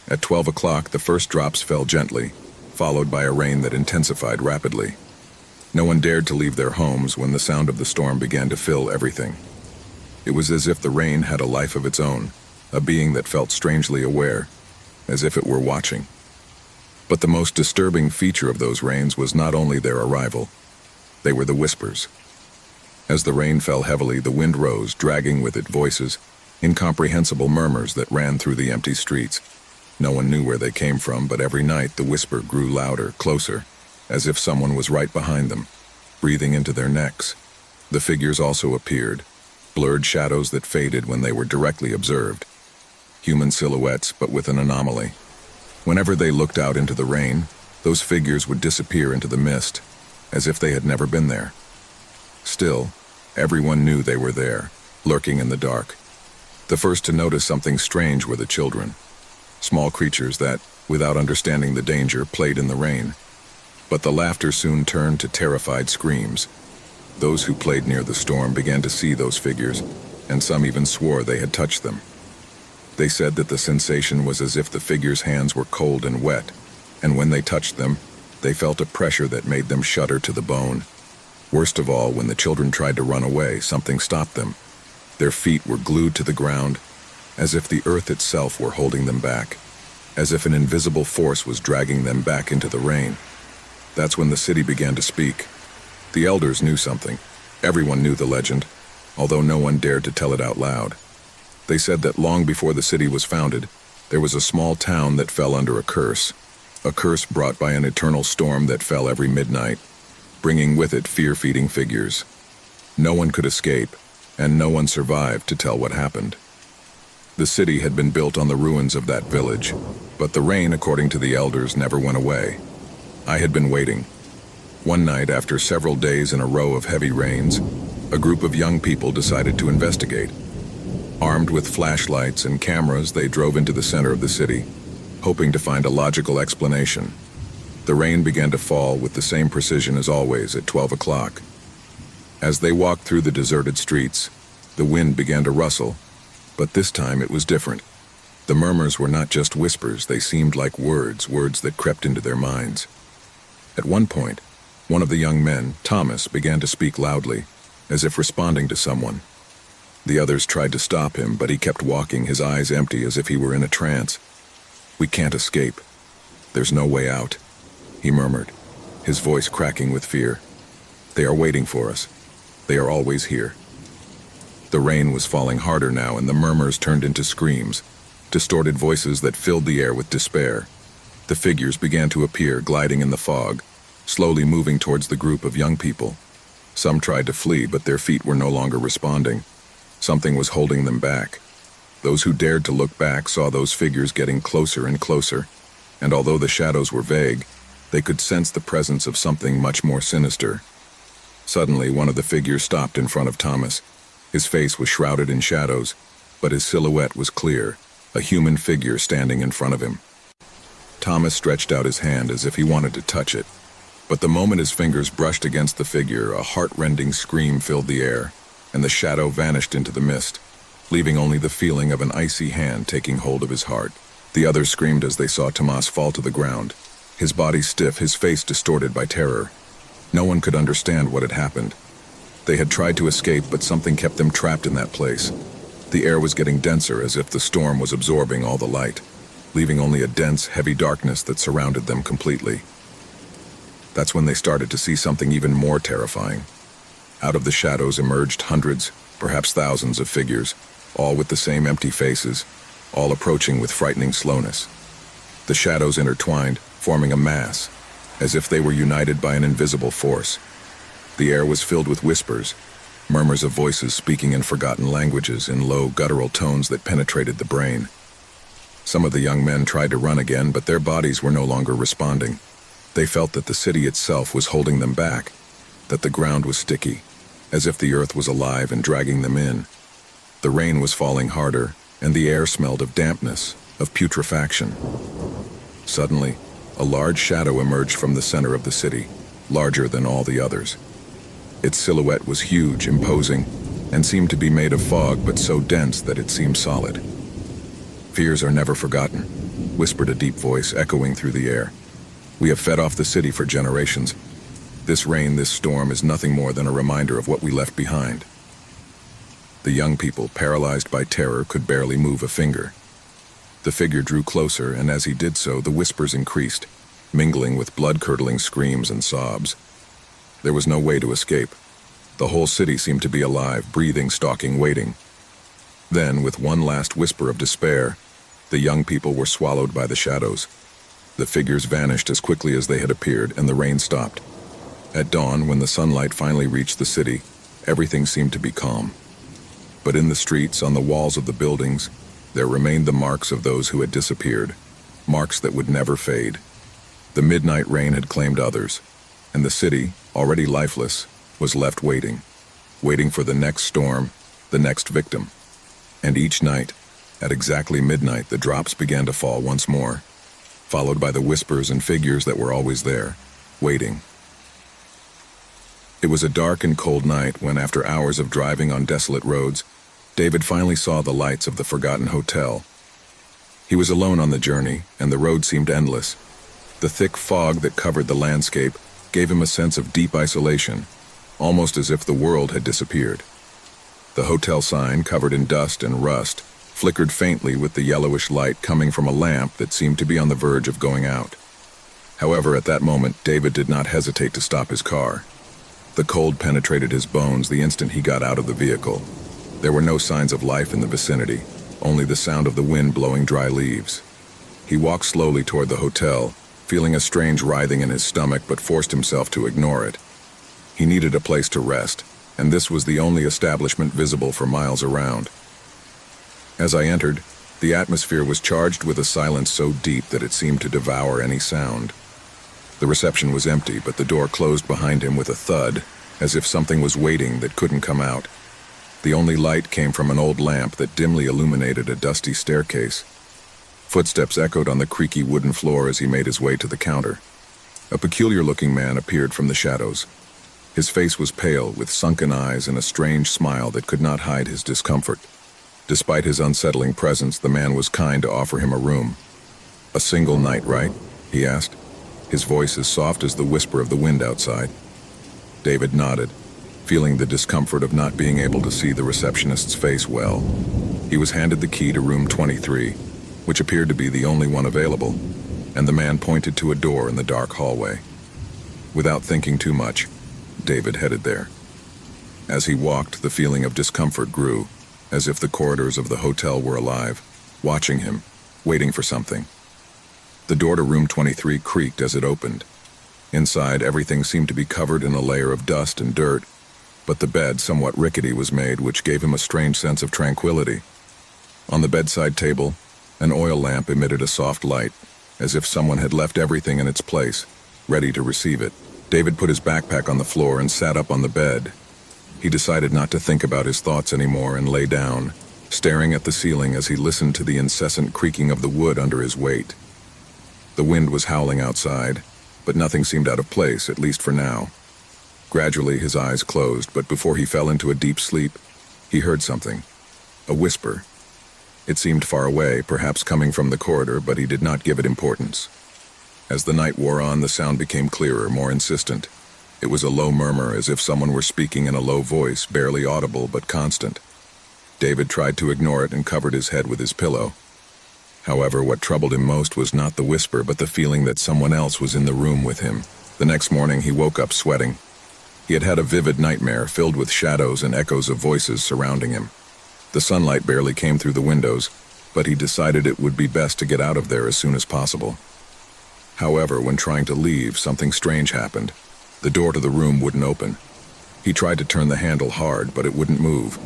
At 12 o'clock, the first drops fell gently, followed by a rain that intensified rapidly. No one dared to leave their homes when the sound of the storm began to fill everything. It was as if the rain had a life of its own, a being that felt strangely aware, as if it were watching. But the most disturbing feature of those rains was not only their arrival, they were the whispers. As the rain fell heavily, the wind rose, dragging with it voices, incomprehensible murmurs that ran through the empty streets. No one knew where they came from, but every night the whisper grew louder, closer, as if someone was right behind them, breathing into their necks. The figures also appeared, blurred shadows that faded when they were directly observed. Human silhouettes, but with an anomaly. Whenever they looked out into the rain, those figures would disappear into the mist, as if they had never been there. Still, everyone knew they were there, lurking in the dark. The first to notice something strange were the children, small creatures that, without understanding the danger, played in the rain. But the laughter soon turned to terrified screams. Those who played near the storm began to see those figures, and some even swore they had touched them. They said that the sensation was as if the figures' hands were cold and wet, and when they touched them, they felt a pressure that made them shudder to the bone. Worst of all, when the children tried to run away, something stopped them. Their feet were glued to the ground, as if the earth itself were holding them back, as if an invisible force was dragging them back into the rain. That's when the city began to speak. The elders knew something. Everyone knew the legend, although no one dared to tell it out loud. They said that long before the city was founded, there was a small town that fell under a curse brought by an eternal storm that fell every midnight, bringing with it fear-feeding figures. No one could escape, and no one survived to tell what happened. The city had been built on the ruins of that village, but the rain, according to the elders, never went away. I had been waiting. One night, after several days in a row of heavy rains, a group of young people decided to investigate. Armed with flashlights and cameras, they drove into the center of the city, hoping to find a logical explanation. The rain began to fall with the same precision as always at 12 o'clock. As they walked through the deserted streets, the wind began to rustle, but this time it was different. The murmurs were not just whispers, they seemed like words that crept into their minds. At one point, one of the young men, Thomas, began to speak loudly, as if responding to someone. The others tried to stop him, but he kept walking, his eyes empty as if he were in a trance. "We can't escape. There's no way out," he murmured, his voice cracking with fear. "They are waiting for us. They are always here." The rain was falling harder now, and the murmurs turned into screams, distorted voices that filled the air with despair. The figures began to appear, gliding in the fog, slowly moving towards the group of young people. Some tried to flee, but their feet were no longer responding. Something was holding them back. Those who dared to look back saw those figures getting closer and closer, and although the shadows were vague, they could sense the presence of something much more sinister. Suddenly, one of the figures stopped in front of Thomas. His face was shrouded in shadows, but his silhouette was clear, a human figure standing in front of him. Thomas stretched out his hand as if he wanted to touch it, but the moment his fingers brushed against the figure, a heart-rending scream filled the air, and the shadow vanished into the mist, leaving only the feeling of an icy hand taking hold of his heart. The others screamed as they saw Tomas fall to the ground, his body stiff, his face distorted by terror. No one could understand what had happened. They had tried to escape, but something kept them trapped in that place. The air was getting denser, as if the storm was absorbing all the light, leaving only a dense, heavy darkness that surrounded them completely. That's when they started to see something even more terrifying. Out of the shadows emerged hundreds, perhaps thousands of figures, all with the same empty faces, all approaching with frightening slowness. The shadows intertwined, forming a mass, as if they were united by an invisible force. The air was filled with whispers, murmurs of voices speaking in forgotten languages in low, guttural tones that penetrated the brain. Some of the young men tried to run again, but their bodies were no longer responding. They felt that the city itself was holding them back, that the ground was sticky, as if the earth was alive and dragging them in. The rain was falling harder, and the air smelled of dampness, of putrefaction. Suddenly, a large shadow emerged from the center of the city, larger than all the others. Its silhouette was huge, imposing, and seemed to be made of fog, but so dense that it seemed solid. "Fears are never forgotten," whispered a deep voice echoing through the air. "We have fed off the city for generations. This rain, this storm, is nothing more than a reminder of what we left behind." The young people, paralyzed by terror, could barely move a finger. The figure drew closer, and as he did so, the whispers increased, mingling with blood-curdling screams and sobs. There was no way to escape. The whole city seemed to be alive, breathing, stalking, waiting. Then, with one last whisper of despair, the young people were swallowed by the shadows. The figures vanished as quickly as they had appeared, and the rain stopped. At dawn, when the sunlight finally reached the city, everything seemed to be calm. But in the streets, on the walls of the buildings, there remained the marks of those who had disappeared, marks that would never fade. The midnight rain had claimed others, and the city, already lifeless, was left waiting for the next storm, the next victim. And each night, at exactly midnight, the drops began to fall once more, followed by the whispers and figures that were always there, waiting. It was a dark and cold night when, after hours of driving on desolate roads, David finally saw the lights of the forgotten hotel. He was alone on the journey, and the road seemed endless. The thick fog that covered the landscape gave him a sense of deep isolation, almost as if the world had disappeared. The hotel sign, covered in dust and rust, flickered faintly with the yellowish light coming from a lamp that seemed to be on the verge of going out. However, at that moment, David did not hesitate to stop his car. The cold penetrated his bones the instant he got out of the vehicle. There were no signs of life in the vicinity, only the sound of the wind blowing dry leaves. He walked slowly toward the hotel, feeling a strange writhing in his stomach, but forced himself to ignore it. He needed a place to rest, and this was the only establishment visible for miles around. As I entered, the atmosphere was charged with a silence so deep that it seemed to devour any sound. The reception was empty, but the door closed behind him with a thud, as if something was waiting that couldn't come out. The only light came from an old lamp that dimly illuminated a dusty staircase. Footsteps echoed on the creaky wooden floor as he made his way to the counter. A peculiar-looking man appeared from the shadows. His face was pale, with sunken eyes and a strange smile that could not hide his discomfort. Despite his unsettling presence, the man was kind to offer him a room. "A single night, right?" he asked, his voice as soft as the whisper of the wind outside. David nodded, feeling the discomfort of not being able to see the receptionist's face well. He was handed the key to room 23, which appeared to be the only one available, and the man pointed to a door in the dark hallway. Without thinking too much, David headed there. As he walked, the feeling of discomfort grew, as if the corridors of the hotel were alive, watching him, waiting for something. The door to room 23 creaked as it opened. Inside, everything seemed to be covered in a layer of dust and dirt, but the bed, somewhat rickety, was made, which gave him a strange sense of tranquility. On the bedside table, an oil lamp emitted a soft light, as if someone had left everything in its place, ready to receive it. David put his backpack on the floor and sat up on the bed. He decided not to think about his thoughts anymore and lay down, staring at the ceiling as he listened to the incessant creaking of the wood under his weight. The wind was howling outside, but nothing seemed out of place, at least for now. Gradually, his eyes closed, but before he fell into a deep sleep, he heard something. A whisper. It seemed far away, perhaps coming from the corridor, but he did not give it importance. As the night wore on, the sound became clearer, more insistent. It was a low murmur, as if someone were speaking in a low voice, barely audible but constant. David tried to ignore it and covered his head with his pillow. However, what troubled him most was not the whisper, but the feeling that someone else was in the room with him. The next morning, he woke up sweating. He had had a vivid nightmare filled with shadows and echoes of voices surrounding him. The sunlight barely came through the windows, but he decided it would be best to get out of there as soon as possible. However, when trying to leave, something strange happened. The door to the room wouldn't open. He tried to turn the handle hard, but it wouldn't move.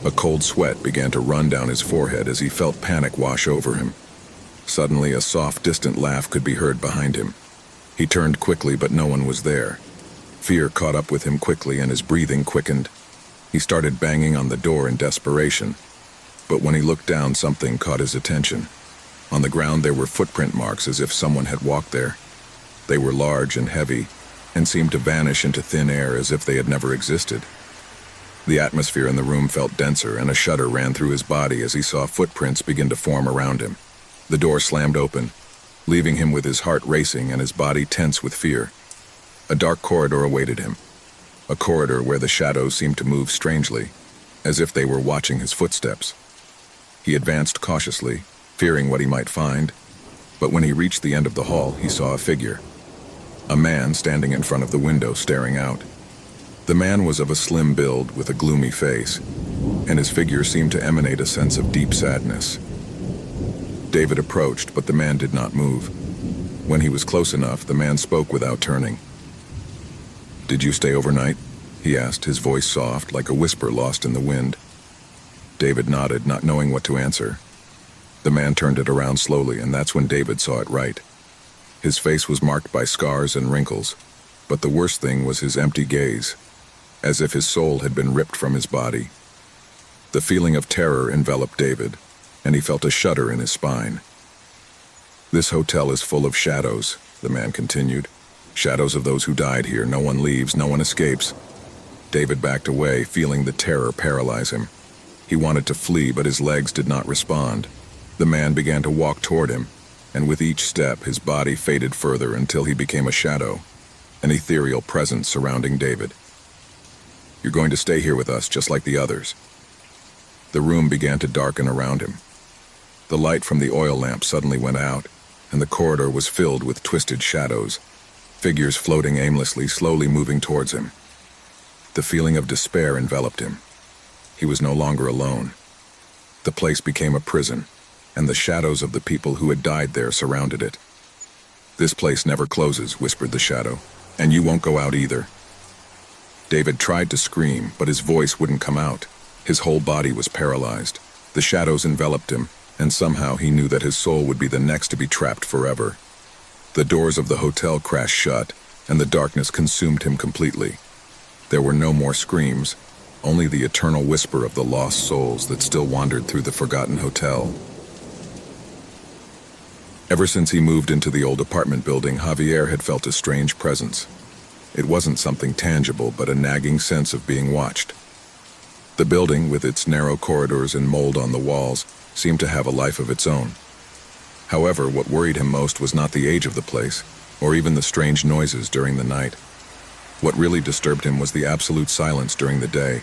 A cold sweat began to run down his forehead as he felt panic wash over him. Suddenly, a soft, distant laugh could be heard behind him. He turned quickly, but no one was there. Fear caught up with him quickly and his breathing quickened. He started banging on the door in desperation. But when he looked down, something caught his attention. On the ground there were footprint marks as if someone had walked there. They were large and heavy, and seemed to vanish into thin air as if they had never existed. The atmosphere in the room felt denser, and a shudder ran through his body as he saw footprints begin to form around him. The door slammed open, leaving him with his heart racing and his body tense with fear. A dark corridor awaited him. A corridor where the shadows seemed to move strangely, as if they were watching his footsteps. He advanced cautiously, fearing what he might find, but when he reached the end of the hall, he saw a figure. A man standing in front of the window, staring out. The man was of a slim build with a gloomy face, and his figure seemed to emanate a sense of deep sadness. David approached, but the man did not move. When he was close enough, the man spoke without turning. "Did you stay overnight?" he asked, his voice soft, like a whisper lost in the wind. David nodded, not knowing what to answer. The man turned it around slowly, and that's when David saw it right. His face was marked by scars and wrinkles, but the worst thing was his empty gaze, as if his soul had been ripped from his body. The feeling of terror enveloped David, and he felt a shudder in his spine. "This hotel is full of shadows," the man continued. "Shadows of those who died here. No one leaves, no one escapes." David backed away, feeling the terror paralyze him. He wanted to flee, but his legs did not respond. The man began to walk toward him, and with each step his body faded further until he became a shadow, an ethereal presence surrounding David. "You're going to stay here with us, just like the others." The room began to darken around him. The light from the oil lamp suddenly went out, and the corridor was filled with twisted shadows, figures floating aimlessly, slowly moving towards him. The feeling of despair enveloped him. He was no longer alone. The place became a prison, and the shadows of the people who had died there surrounded it. "This place never closes," whispered the shadow, "and you won't go out either." David tried to scream, but his voice wouldn't come out. His whole body was paralyzed. The shadows enveloped him, and somehow he knew that his soul would be the next to be trapped forever. The doors of the hotel crashed shut, and the darkness consumed him completely. There were no more screams, only the eternal whisper of the lost souls that still wandered through the forgotten hotel. Ever since he moved into the old apartment building, Javier had felt a strange presence. It wasn't something tangible, but a nagging sense of being watched. The building, with its narrow corridors and mold on the walls, seemed to have a life of its own. However, what worried him most was not the age of the place, or even the strange noises during the night. What really disturbed him was the absolute silence during the day,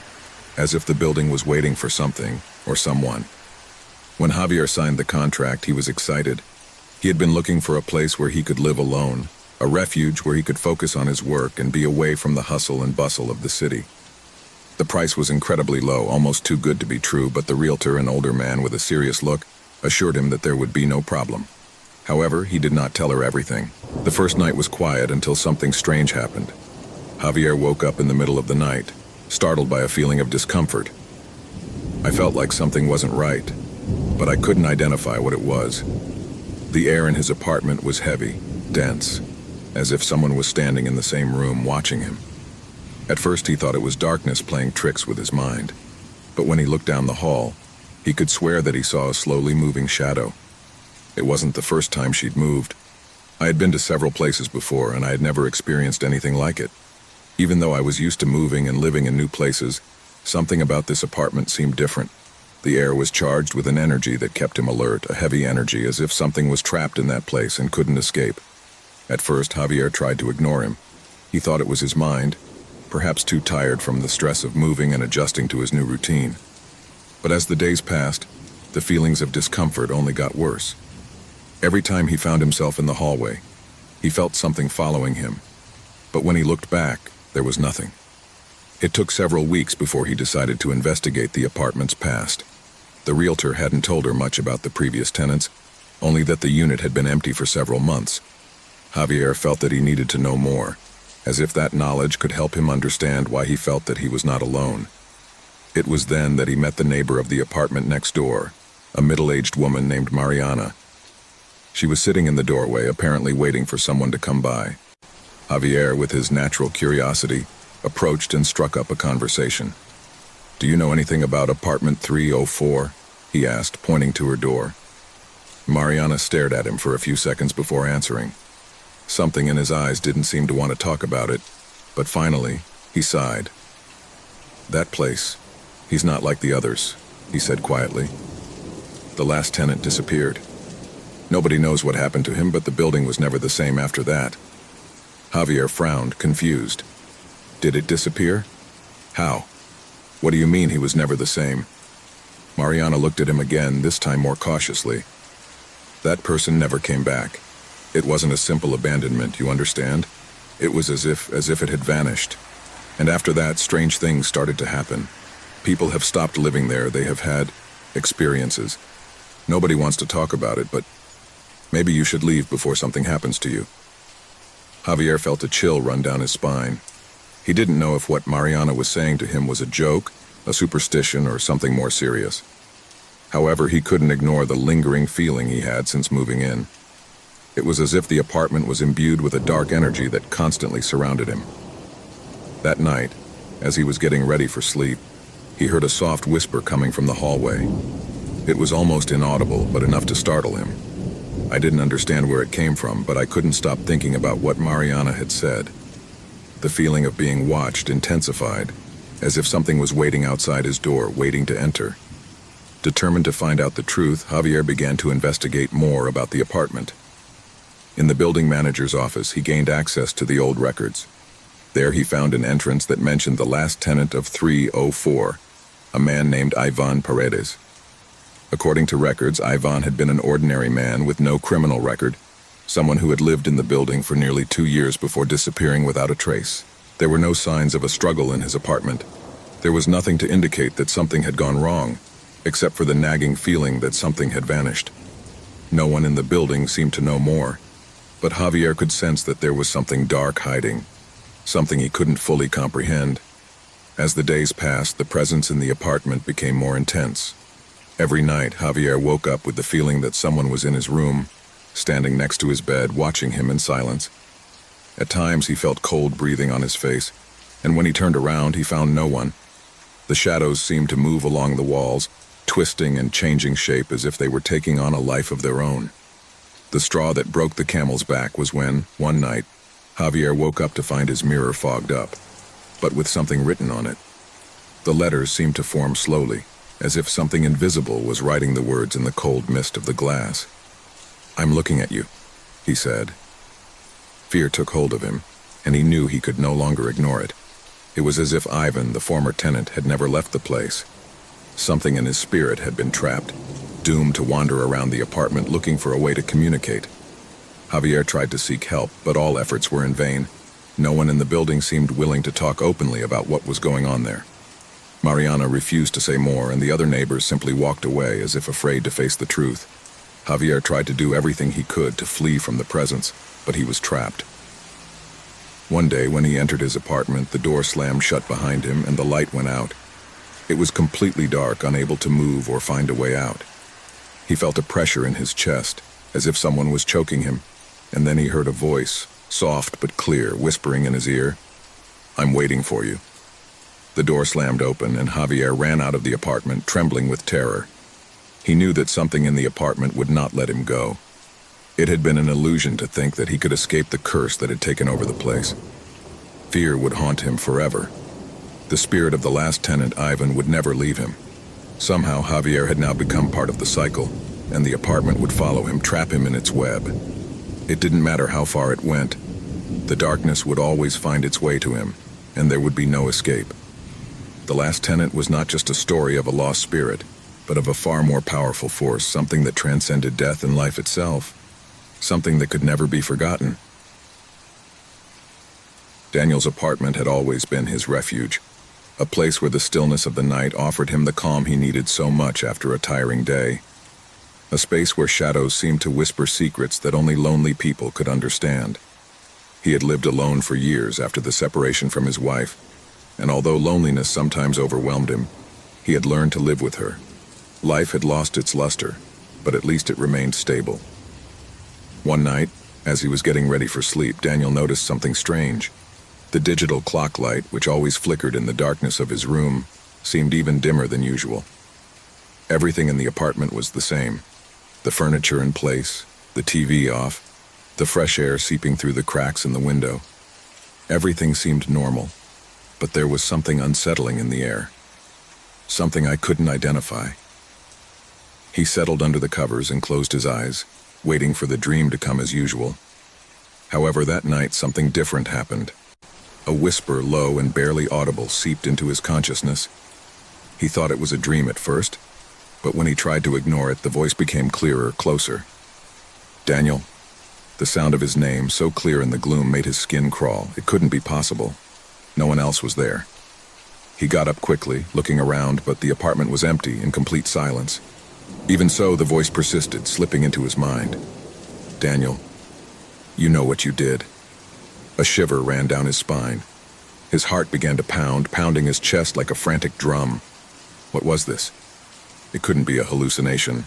as if the building was waiting for something or someone. When Javier signed the contract, he was excited. He had been looking for a place where he could live alone, a refuge where he could focus on his work and be away from the hustle and bustle of the city. The price was incredibly low, almost too good to be true, but the realtor, an older man with a serious look, assured him that there would be no problem. However, he did not tell her everything. The first night was quiet until something strange happened. Javier woke up in the middle of the night, startled by a feeling of discomfort. "I felt like something wasn't right, but I couldn't identify what it was." The air in his apartment was heavy, dense, as if someone was standing in the same room watching him. At first he thought it was darkness playing tricks with his mind, but when he looked down the hall, he could swear that he saw a slowly moving shadow. It wasn't the first time she'd moved. I had been to several places before, and I had never experienced anything like it. Even though I was used to moving and living in new places, something about this apartment seemed different. The air was charged with an energy that kept him alert, a heavy energy, as if something was trapped in that place and couldn't escape. At first, Javier tried to ignore him. He thought it was his mind, perhaps too tired from the stress of moving and adjusting to his new routine. But as the days passed, the feelings of discomfort only got worse. Every time he found himself in the hallway, he felt something following him. But when he looked back, there was nothing. It took several weeks before he decided to investigate the apartment's past. The realtor hadn't told her much about the previous tenants, only that the unit had been empty for several months. Javier felt that he needed to know more, as if that knowledge could help him understand why he felt that he was not alone. It was then that he met the neighbor of the apartment next door, a middle-aged woman named Mariana. She was sitting in the doorway, apparently waiting for someone to come by. Javier, with his natural curiosity, approached and struck up a conversation. "Do you know anything about apartment 304? He asked, pointing to her door. Mariana stared at him for a few seconds before answering. Something in his eyes didn't seem to want to talk about it, but finally, he sighed. "That place, he's not like the others," he said quietly. "The last tenant disappeared. Nobody knows what happened to him, but the building was never the same after that." Javier frowned, confused. "Did it disappear? How? What do you mean he was never the same?" Mariana looked at him again, this time more cautiously. "That person never came back. It wasn't a simple abandonment, you understand? It was as if it had vanished. And after that, strange things started to happen. People have stopped living there. They have had experiences. Nobody wants to talk about it, but maybe you should leave before something happens to you." Javier felt a chill run down his spine. He didn't know if what Mariana was saying to him was a joke, a superstition, or something more serious. However, he couldn't ignore the lingering feeling he had since moving in. It was as if the apartment was imbued with a dark energy that constantly surrounded him. That night, as he was getting ready for sleep, he heard a soft whisper coming from the hallway. It was almost inaudible, but enough to startle him. I didn't understand where it came from, but I couldn't stop thinking about what Mariana had said. The feeling of being watched intensified, as if something was waiting outside his door, waiting to enter. Determined to find out the truth, Javier began to investigate more about the apartment. In the building manager's office, he gained access to the old records. There he found an entrance that mentioned the last tenant of 304, a man named Ivan Paredes. According to records, Ivan had been an ordinary man with no criminal record, someone who had lived in the building for nearly 2 years before disappearing without a trace. There were no signs of a struggle in his apartment. There was nothing to indicate that something had gone wrong, except for the nagging feeling that something had vanished. No one in the building seemed to know more, but Javier could sense that there was something dark hiding, something he couldn't fully comprehend. As the days passed, the presence in the apartment became more intense. Every night, Javier woke up with the feeling that someone was in his room, standing next to his bed, watching him in silence. At times, he felt cold breathing on his face, and when he turned around, he found no one. The shadows seemed to move along the walls, twisting and changing shape as if they were taking on a life of their own. The straw that broke the camel's back was when, one night, Javier woke up to find his mirror fogged up, but with something written on it. The letters seemed to form slowly, as if something invisible was writing the words in the cold mist of the glass. "I'm looking at you," he said. Fear took hold of him, and he knew he could no longer ignore it. It was as if Ivan, the former tenant, had never left the place. Something in his spirit had been trapped, doomed to wander around the apartment looking for a way to communicate. Javier tried to seek help, but all efforts were in vain. No one in the building seemed willing to talk openly about what was going on there. Mariana refused to say more, and the other neighbors simply walked away as if afraid to face the truth. Javier tried to do everything he could to flee from the presence, but he was trapped. One day, when he entered his apartment, the door slammed shut behind him and the light went out. It was completely dark, unable to move or find a way out. He felt a pressure in his chest, as if someone was choking him, and then he heard a voice, soft but clear, whispering in his ear, "I'm waiting for you." The door slammed open, and Javier ran out of the apartment, trembling with terror. He knew that something in the apartment would not let him go. It had been an illusion to think that he could escape the curse that had taken over the place. Fear would haunt him forever. The spirit of the last tenant, Ivan, would never leave him. Somehow, Javier had now become part of the cycle, and the apartment would follow him, trap him in its web. It didn't matter how far it went. The darkness would always find its way to him, and there would be no escape. The last tenant was not just a story of a lost spirit, but of a far more powerful force, something that transcended death and life itself, something that could never be forgotten. Daniel's apartment had always been his refuge. a place where the stillness of the night offered him the calm he needed so much after a tiring day. A space where shadows seemed to whisper secrets that only lonely people could understand. He had lived alone for years after the separation from his wife, and although loneliness sometimes overwhelmed him, he had learned to live with her. Life had lost its luster, but at least it remained stable. One night, as he was getting ready for sleep, Daniel noticed something strange. The digital clock light, which always flickered in the darkness of his room, seemed even dimmer than usual. Everything in the apartment was the same. The furniture in place, the TV off, the fresh air seeping through the cracks in the window. Everything seemed normal, but there was something unsettling in the air. Something I couldn't identify. He settled under the covers and closed his eyes, waiting for the dream to come as usual. However, that night something different happened. A whisper, low and barely audible, seeped into his consciousness. He thought it was a dream at first, but when he tried to ignore it, the voice became clearer, closer. Daniel. The sound of his name, so clear in the gloom, made his skin crawl. It couldn't be possible. No one else was there. He got up quickly, looking around, but the apartment was empty, in complete silence. Even so, the voice persisted, slipping into his mind. Daniel, you know what you did. A shiver ran down his spine. His heart began to pound, pounding his chest like a frantic drum. What was this? It couldn't be a hallucination.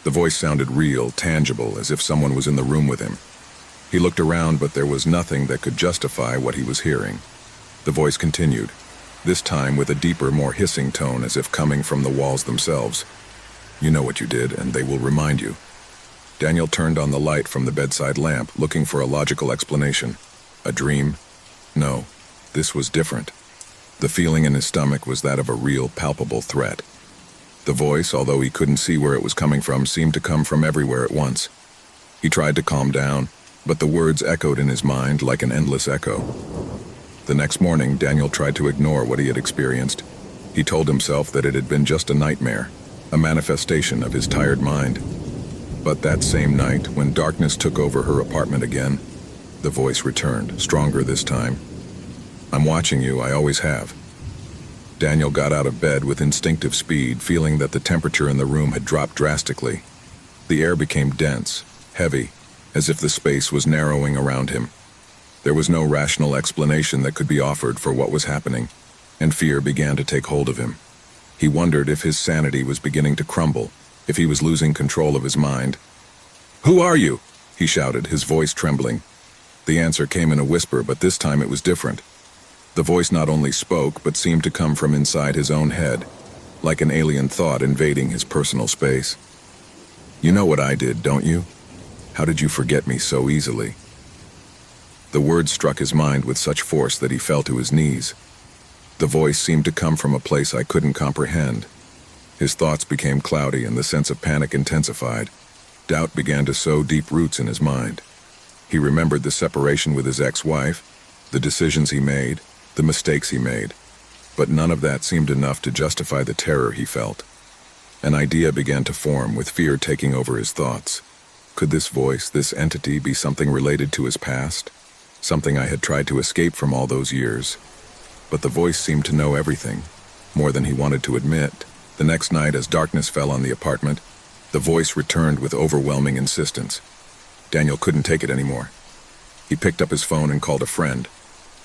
The voice sounded real, tangible, as if someone was in the room with him. He looked around, but there was nothing that could justify what he was hearing. The voice continued, this time with a deeper, more hissing tone, as if coming from the walls themselves. You know what you did, and they will remind you. Daniel turned on the light from the bedside lamp, looking for a logical explanation. A dream? No, this was different. The feeling in his stomach was that of a real, palpable threat. The voice, although he couldn't see where it was coming from, seemed to come from everywhere at once. He tried to calm down, but the words echoed in his mind like an endless echo. The next morning, Daniel tried to ignore what he had experienced. He told himself that it had been just a nightmare, a manifestation of his tired mind. But that same night, when darkness took over her apartment again, the voice returned, stronger this time. I'm watching you, I always have. Daniel got out of bed with instinctive speed, feeling that the temperature in the room had dropped drastically. The air became dense, heavy, as if the space was narrowing around him. There was no rational explanation that could be offered for what was happening, and fear began to take hold of him. He wondered if his sanity was beginning to crumble, if he was losing control of his mind. Who are you? He shouted, his voice trembling. The answer came in a whisper, but this time it was different. The voice not only spoke, but seemed to come from inside his own head, like an alien thought invading his personal space. You know what I did, don't you? How did you forget me so easily? The words struck his mind with such force that he fell to his knees. The voice seemed to come from a place I couldn't comprehend. His thoughts became cloudy and the sense of panic intensified. Doubt began to sow deep roots in his mind. He remembered the separation with his ex-wife, the decisions he made, the mistakes he made, but none of that seemed enough to justify the terror he felt. An idea began to form, with fear taking over his thoughts. Could this voice, this entity, be something related to his past? Something I had tried to escape from all those years? But the voice seemed to know everything, more than he wanted to admit. The next night, as darkness fell on the apartment, the voice returned with overwhelming insistence. Daniel couldn't take it anymore. He picked up his phone and called a friend,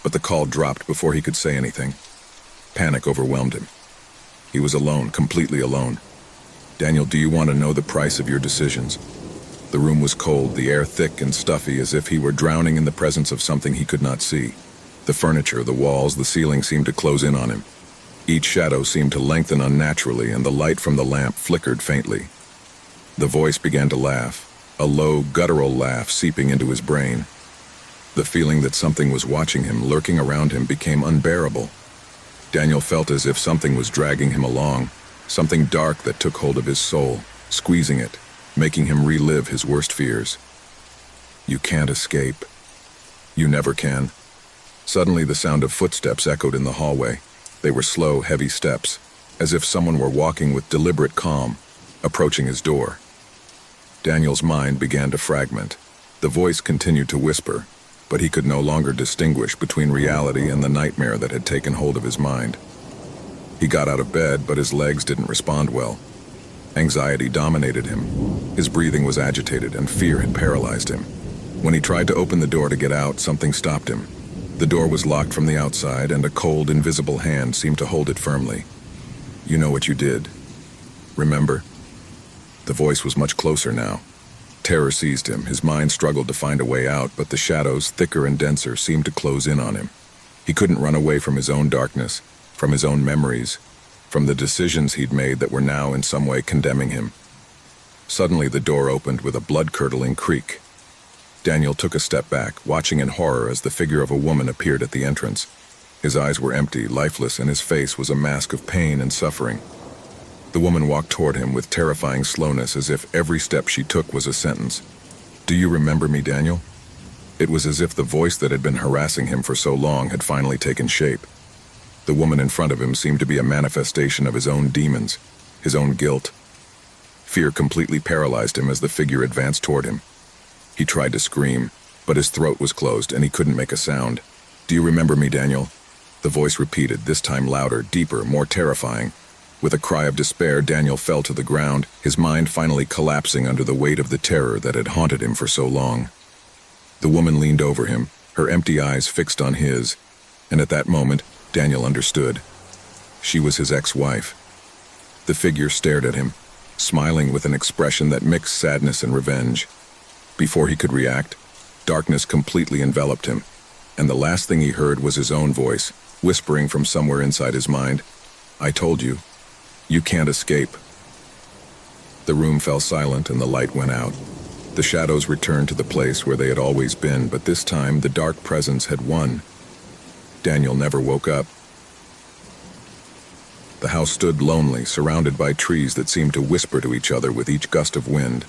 but the call dropped before he could say anything. Panic overwhelmed him. He was alone, completely alone. Daniel, do you want to know the price of your decisions? The room was cold, the air thick and stuffy, as if he were drowning in the presence of something he could not see. The furniture, the walls, the ceiling seemed to close in on him. Each shadow seemed to lengthen unnaturally, and the light from the lamp flickered faintly. The voice began to laugh, a low, guttural laugh seeping into his brain. The feeling that something was watching him, lurking around him, became unbearable. Daniel felt as if something was dragging him along, something dark that took hold of his soul, squeezing it, making him relive his worst fears. You can't escape. You never can. Suddenly the sound of footsteps echoed in the hallway. They were slow, heavy steps, as if someone were walking with deliberate calm, approaching his door. Daniel's mind began to fragment. The voice continued to whisper, but he could no longer distinguish between reality and the nightmare that had taken hold of his mind. He got out of bed, but his legs didn't respond well. Anxiety dominated him. His breathing was agitated, and fear had paralyzed him. When he tried to open the door to get out, something stopped him. The door was locked from the outside, and a cold, invisible hand seemed to hold it firmly. "You know what you did. Remember?" The voice was much closer now. Terror seized him. His mind struggled to find a way out, but the shadows, thicker and denser, seemed to close in on him. He couldn't run away from his own darkness, from his own memories, from the decisions he'd made that were now in some way condemning him. Suddenly the door opened with a blood-curdling creak. Daniel took a step back, watching in horror as the figure of a woman appeared at the entrance. His eyes were empty, lifeless, and his face was a mask of pain and suffering. The woman walked toward him with terrifying slowness, as if every step she took was a sentence. "Do you remember me, Daniel?" It was as if the voice that had been harassing him for so long had finally taken shape. The woman in front of him seemed to be a manifestation of his own demons, his own guilt. Fear completely paralyzed him as the figure advanced toward him. He tried to scream, but his throat was closed and he couldn't make a sound. "Do you remember me, Daniel?" The voice repeated, this time louder, deeper, more terrifying. With a cry of despair, Daniel fell to the ground, his mind finally collapsing under the weight of the terror that had haunted him for so long. The woman leaned over him, her empty eyes fixed on his, and at that moment, Daniel understood. She was his ex-wife. The figure stared at him, smiling with an expression that mixed sadness and revenge. Before he could react, darkness completely enveloped him, and the last thing he heard was his own voice, whispering from somewhere inside his mind, "I told you. You can't escape." The room fell silent and the light went out. The shadows returned to the place where they had always been, but this time the dark presence had won. Daniel never woke up. The house stood lonely, surrounded by trees that seemed to whisper to each other with each gust of wind.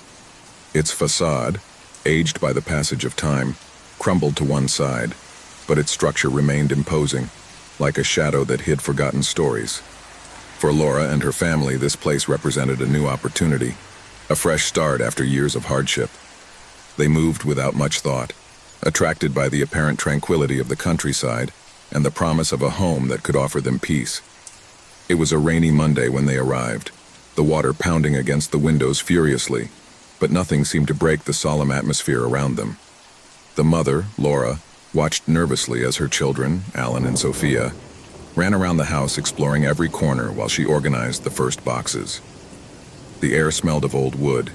Its facade, aged by the passage of time, crumbled to one side, but its structure remained imposing, like a shadow that hid forgotten stories. For Laura and her family, this place represented a new opportunity, a fresh start after years of hardship. They moved without much thought, attracted by the apparent tranquility of the countryside and the promise of a home that could offer them peace. It was a rainy Monday when they arrived, the water pounding against the windows furiously, but nothing seemed to break the solemn atmosphere around them. The mother, Laura, watched nervously as her children, Alan and Sophia, ran around the house exploring every corner while she organized the first boxes. The air smelled of old wood,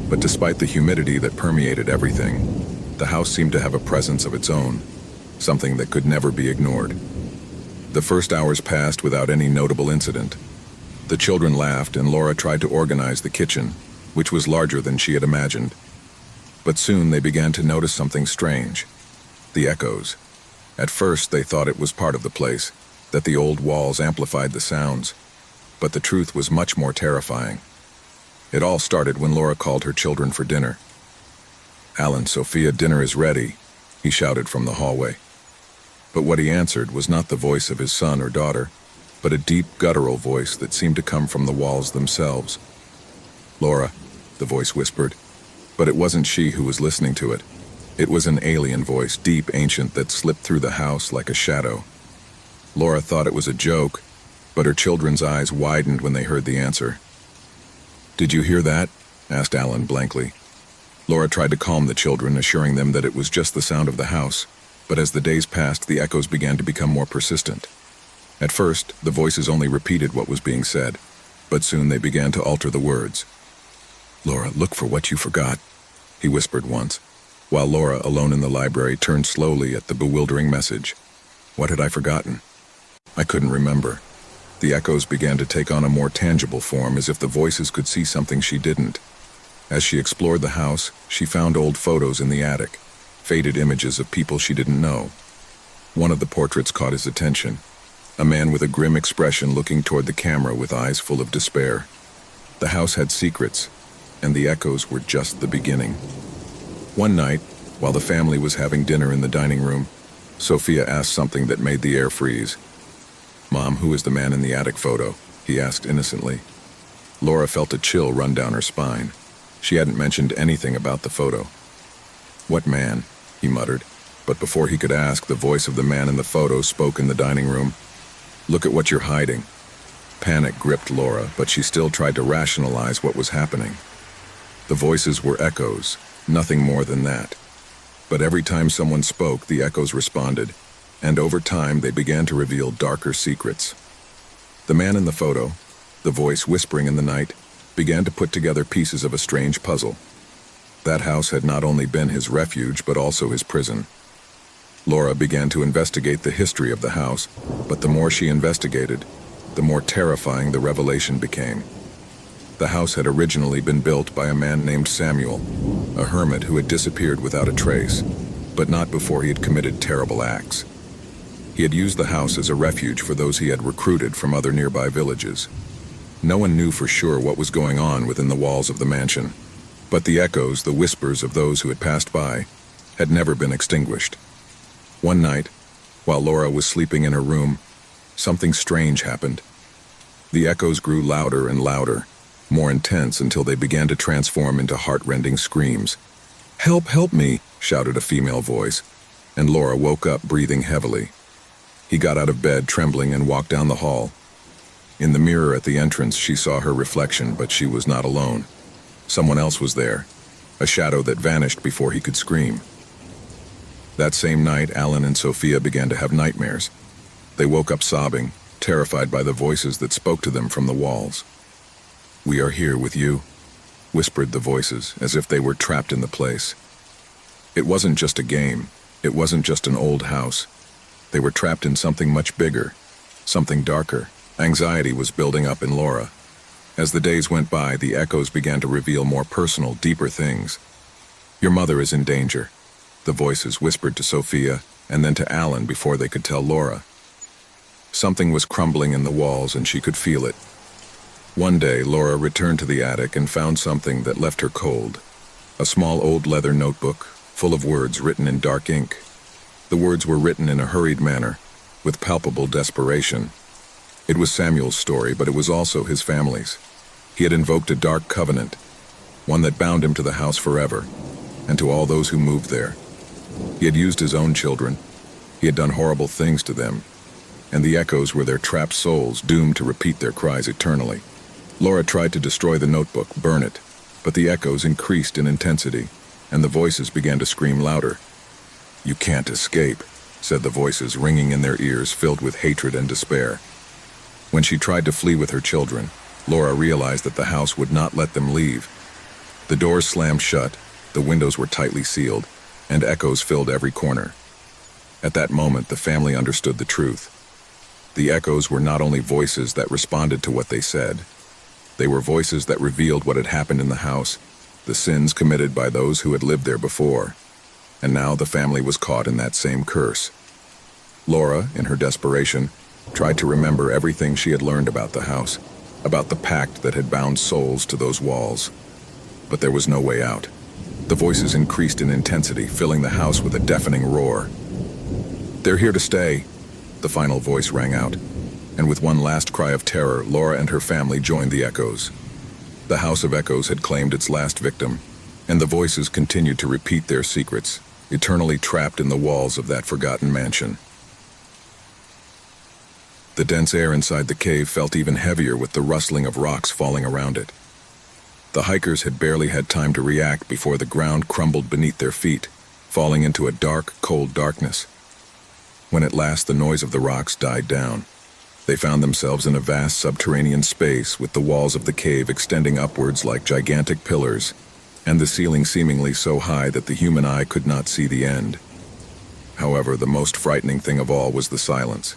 but despite the humidity that permeated everything, the house seemed to have a presence of its own, something that could never be ignored. The first hours passed without any notable incident. The children laughed and Laura tried to organize the kitchen, which was larger than she had imagined. But soon they began to notice something strange. The echoes. At first they thought it was part of the place, that the old walls amplified the sounds, but the truth was much more terrifying. It all started when Laura called her children for dinner. "Alan, Sophia, dinner is ready," he shouted from the hallway. But what he answered was not the voice of his son or daughter, but a deep, guttural voice that seemed to come from the walls themselves. "Laura," the voice whispered, but it wasn't she who was listening to it. It was an alien voice, deep, ancient, that slipped through the house like a shadow. Laura thought it was a joke, but her children's eyes widened when they heard the answer. "Did you hear that?" asked Alan blankly. Laura tried to calm the children, assuring them that it was just the sound of the house, but as the days passed, the echoes began to become more persistent. At first, the voices only repeated what was being said, but soon they began to alter the words. "Laura, look for what you forgot," he whispered once, while Laura, alone in the library, turned slowly at the bewildering message. What had I forgotten? I couldn't remember. The echoes began to take on a more tangible form, as if the voices could see something she didn't. As she explored the house, she found old photos in the attic, faded images of people she didn't know. One of the portraits caught his attention, a man with a grim expression looking toward the camera with eyes full of despair. The house had secrets, and the echoes were just the beginning. One night, while the family was having dinner in the dining room, Sophia asked something that made the air freeze. "Mom, who is the man in the attic photo?" he asked innocently. Laura felt a chill run down her spine. She hadn't mentioned anything about the photo. "What man?" he muttered, but before he could ask, the voice of the man in the photo spoke in the dining room. "Look at what you're hiding." Panic gripped Laura, but she still tried to rationalize what was happening. The voices were echoes, nothing more than that. But every time someone spoke, the echoes responded, and over time they began to reveal darker secrets. The man in the photo, the voice whispering in the night, began to put together pieces of a strange puzzle. That house had not only been his refuge, but also his prison. Laura began to investigate the history of the house, but the more she investigated, the more terrifying the revelation became. The house had originally been built by a man named Samuel, a hermit who had disappeared without a trace, but not before he had committed terrible acts. He had used the house as a refuge for those he had recruited from other nearby villages. No one knew for sure what was going on within the walls of the mansion, but the echoes, the whispers of those who had passed by, had never been extinguished. One night, while Laura was sleeping in her room, something strange happened. The echoes grew louder and louder, more intense until they began to transform into heart-rending screams. "Help, help me!" shouted a female voice, and Laura woke up breathing heavily. He got out of bed trembling and walked down the hall. In the mirror at the entrance, she saw her reflection, but she was not alone. Someone else was there, a shadow that vanished before he could scream. That same night, Alan and Sophia began to have nightmares. They woke up sobbing, terrified by the voices that spoke to them from the walls. "We are here with you," whispered the voices, as if they were trapped in the place. It wasn't just a game. It wasn't just an old house. They were trapped in something much bigger, something darker. Anxiety was building up in Laura. As the days went by, the echoes began to reveal more personal, deeper things. "Your mother is in danger," the voices whispered to Sophia, and then to Alan before they could tell Laura. Something was crumbling in the walls, and she could feel it. One day, Laura returned to the attic and found something that left her cold. A small old leather notebook, full of words written in dark ink. The words were written in a hurried manner, with palpable desperation. It was Samuel's story, but it was also his family's. He had invoked a dark covenant, one that bound him to the house forever, and to all those who moved there. He had used his own children. He had done horrible things to them, and the echoes were their trapped souls, doomed to repeat their cries eternally. Laura tried to destroy the notebook, burn it, but the echoes increased in intensity, and the voices began to scream louder. "You can't escape," said the voices, ringing in their ears, filled with hatred and despair. When she tried to flee with her children, Laura realized that the house would not let them leave. The doors slammed shut, the windows were tightly sealed, and echoes filled every corner. At that moment, the family understood the truth. The echoes were not only voices that responded to what they said. They were voices that revealed what had happened in the house, the sins committed by those who had lived there before. And now the family was caught in that same curse. Laura, in her desperation, tried to remember everything she had learned about the house, about the pact that had bound souls to those walls. But there was no way out. The voices increased in intensity, filling the house with a deafening roar. "They're here to stay," the final voice rang out, and with one last cry of terror, Laura and her family joined the echoes. The House of Echoes had claimed its last victim, and the voices continued to repeat their secrets, eternally trapped in the walls of that forgotten mansion. The dense air inside the cave felt even heavier with the rustling of rocks falling around it. The hikers had barely had time to react before the ground crumbled beneath their feet, falling into a dark, cold darkness. When at last the noise of the rocks died down, they found themselves in a vast subterranean space with the walls of the cave extending upwards like gigantic pillars, and the ceiling seemingly so high that the human eye could not see the end. However, the most frightening thing of all was the silence.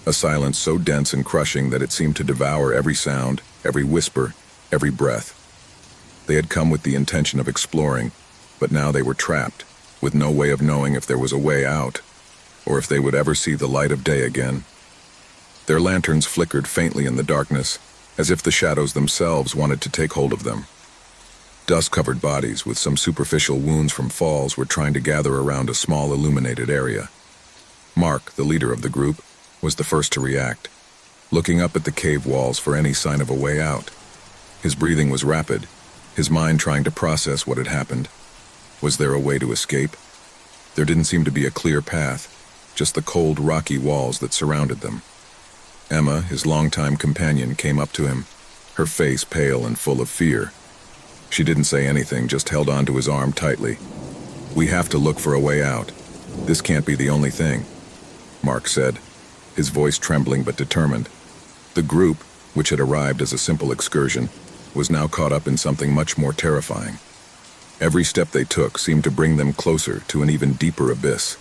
A silence so dense and crushing that it seemed to devour every sound, every whisper, every breath. They had come with the intention of exploring, but now they were trapped, with no way of knowing if there was a way out, or if they would ever see the light of day again. Their lanterns flickered faintly in the darkness, as if the shadows themselves wanted to take hold of them. Dust-covered bodies with some superficial wounds from falls were trying to gather around a small illuminated area. Mark, the leader of the group, was the first to react, looking up at the cave walls for any sign of a way out. His breathing was rapid, his mind trying to process what had happened. Was there a way to escape? There didn't seem to be a clear path, just the cold, rocky walls that surrounded them. Emma, his longtime companion, came up to him, her face pale and full of fear. She didn't say anything, just held onto his arm tightly. "We have to look for a way out. This can't be the only thing," Mark said, his voice trembling but determined. The group, which had arrived as a simple excursion, was now caught up in something much more terrifying. Every step they took seemed to bring them closer to an even deeper abyss,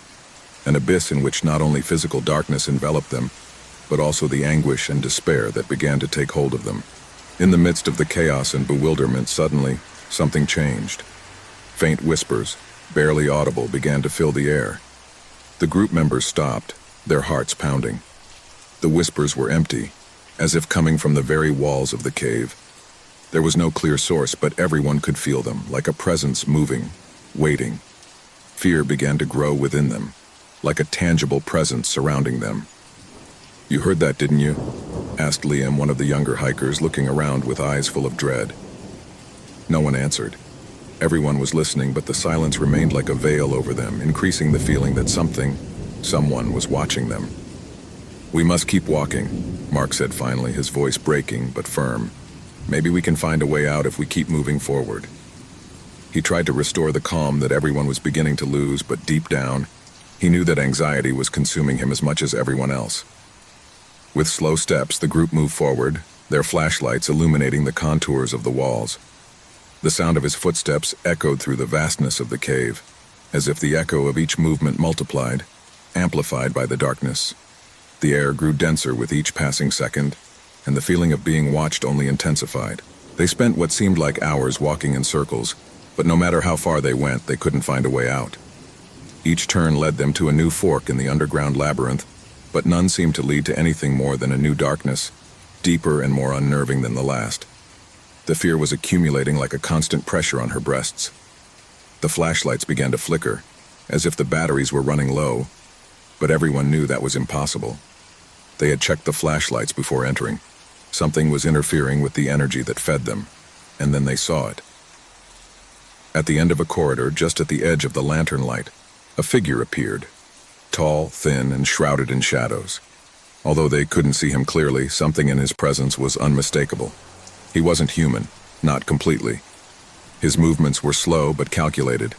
an abyss in which not only physical darkness enveloped them, but also the anguish and despair that began to take hold of them. In the midst of the chaos and bewilderment, suddenly, something changed. Faint whispers, barely audible, began to fill the air. The group members stopped, their hearts pounding. The whispers were empty, as if coming from the very walls of the cave. There was no clear source, but everyone could feel them, like a presence moving, waiting. Fear began to grow within them, like a tangible presence surrounding them. "You heard that, didn't you?" asked Liam, one of the younger hikers, looking around with eyes full of dread. No one answered. Everyone was listening, but the silence remained like a veil over them, increasing the feeling that someone was watching them. "We must keep walking," Mark said finally, his voice breaking but firm. "Maybe we can find a way out if we keep moving forward." He tried to restore the calm that everyone was beginning to lose, but deep down, he knew that anxiety was consuming him as much as everyone else. With slow steps, the group moved forward, their flashlights illuminating the contours of the walls. The sound of his footsteps echoed through the vastness of the cave, as if the echo of each movement multiplied, amplified by the darkness. The air grew denser with each passing second, and the feeling of being watched only intensified. They spent what seemed like hours walking in circles, but no matter how far they went, they couldn't find a way out. Each turn led them to a new fork in the underground labyrinth, but none seemed to lead to anything more than a new darkness, deeper and more unnerving than the last. The fear was accumulating like a constant pressure on her breasts. The flashlights began to flicker, as if the batteries were running low, but everyone knew that was impossible. They had checked the flashlights before entering. Something was interfering with the energy that fed them, and then they saw it. At the end of a corridor, just at the edge of the lantern light, a figure appeared, tall, thin, and shrouded in shadows. Although they couldn't see him clearly, something in his presence was unmistakable. He wasn't human, not completely. His movements were slow but calculated,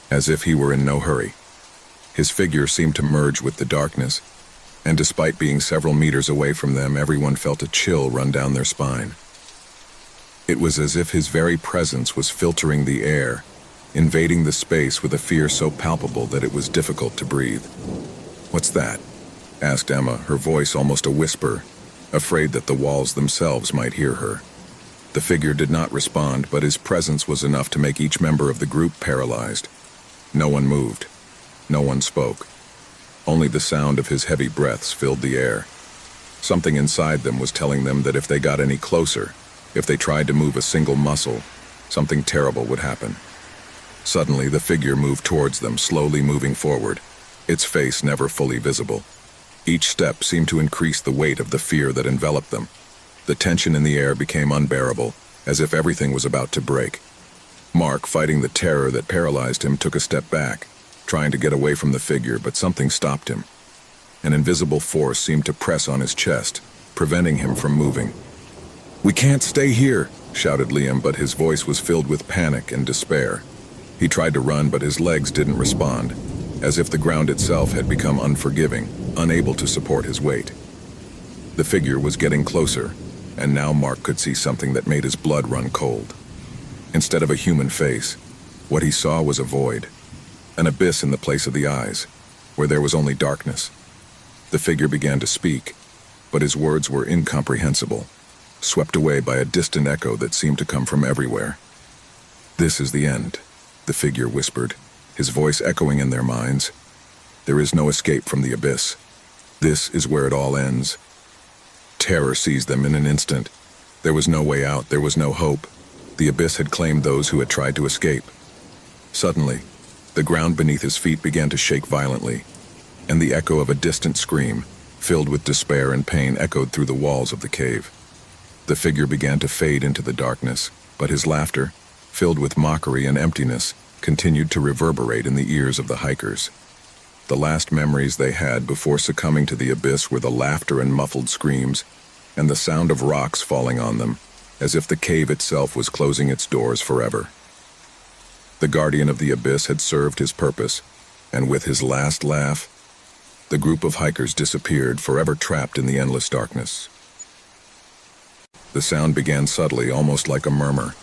as if he were in no hurry. His figure seemed to merge with the darkness, and despite being several meters away from them, everyone felt a chill run down their spine. It was as if his very presence was filtering the air, invading the space with a fear so palpable that it was difficult to breathe. "What's that?" asked Emma, her voice almost a whisper, afraid that the walls themselves might hear her. The figure did not respond, but his presence was enough to make each member of the group paralyzed. No one moved. No one spoke. Only the sound of his heavy breaths filled the air. Something inside them was telling them that if they got any closer, if they tried to move a single muscle, something terrible would happen. Suddenly, the figure moved towards them, slowly moving forward, its face never fully visible. Each step seemed to increase the weight of the fear that enveloped them. The tension in the air became unbearable, as if everything was about to break. Mark, fighting the terror that paralyzed him, took a step back, trying to get away from the figure, but something stopped him. An invisible force seemed to press on his chest, preventing him from moving. "We can't stay here," shouted Liam, but his voice was filled with panic and despair. He tried to run, but his legs didn't respond, as if the ground itself had become unforgiving, unable to support his weight. The figure was getting closer, and now Mark could see something that made his blood run cold. Instead of a human face, what he saw was a void, an abyss in the place of the eyes, where there was only darkness. The figure began to speak, but his words were incomprehensible, swept away by a distant echo that seemed to come from everywhere. "This is the end," the figure whispered, his voice echoing in their minds. "There is no escape from the abyss. This is where it all ends." Terror seized them in an instant. There was no way out, there was no hope. The abyss had claimed those who had tried to escape. Suddenly, the ground beneath his feet began to shake violently, and the echo of a distant scream, filled with despair and pain, echoed through the walls of the cave. The figure began to fade into the darkness, but his laughter, filled with mockery and emptiness, continued to reverberate in the ears of the hikers. The last memories they had before succumbing to the abyss were the laughter and muffled screams, and the sound of rocks falling on them, as if the cave itself was closing its doors forever. The guardian of the abyss had served his purpose, and with his last laugh, the group of hikers disappeared, forever trapped in the endless darkness. The sound began subtly, almost like a murmur.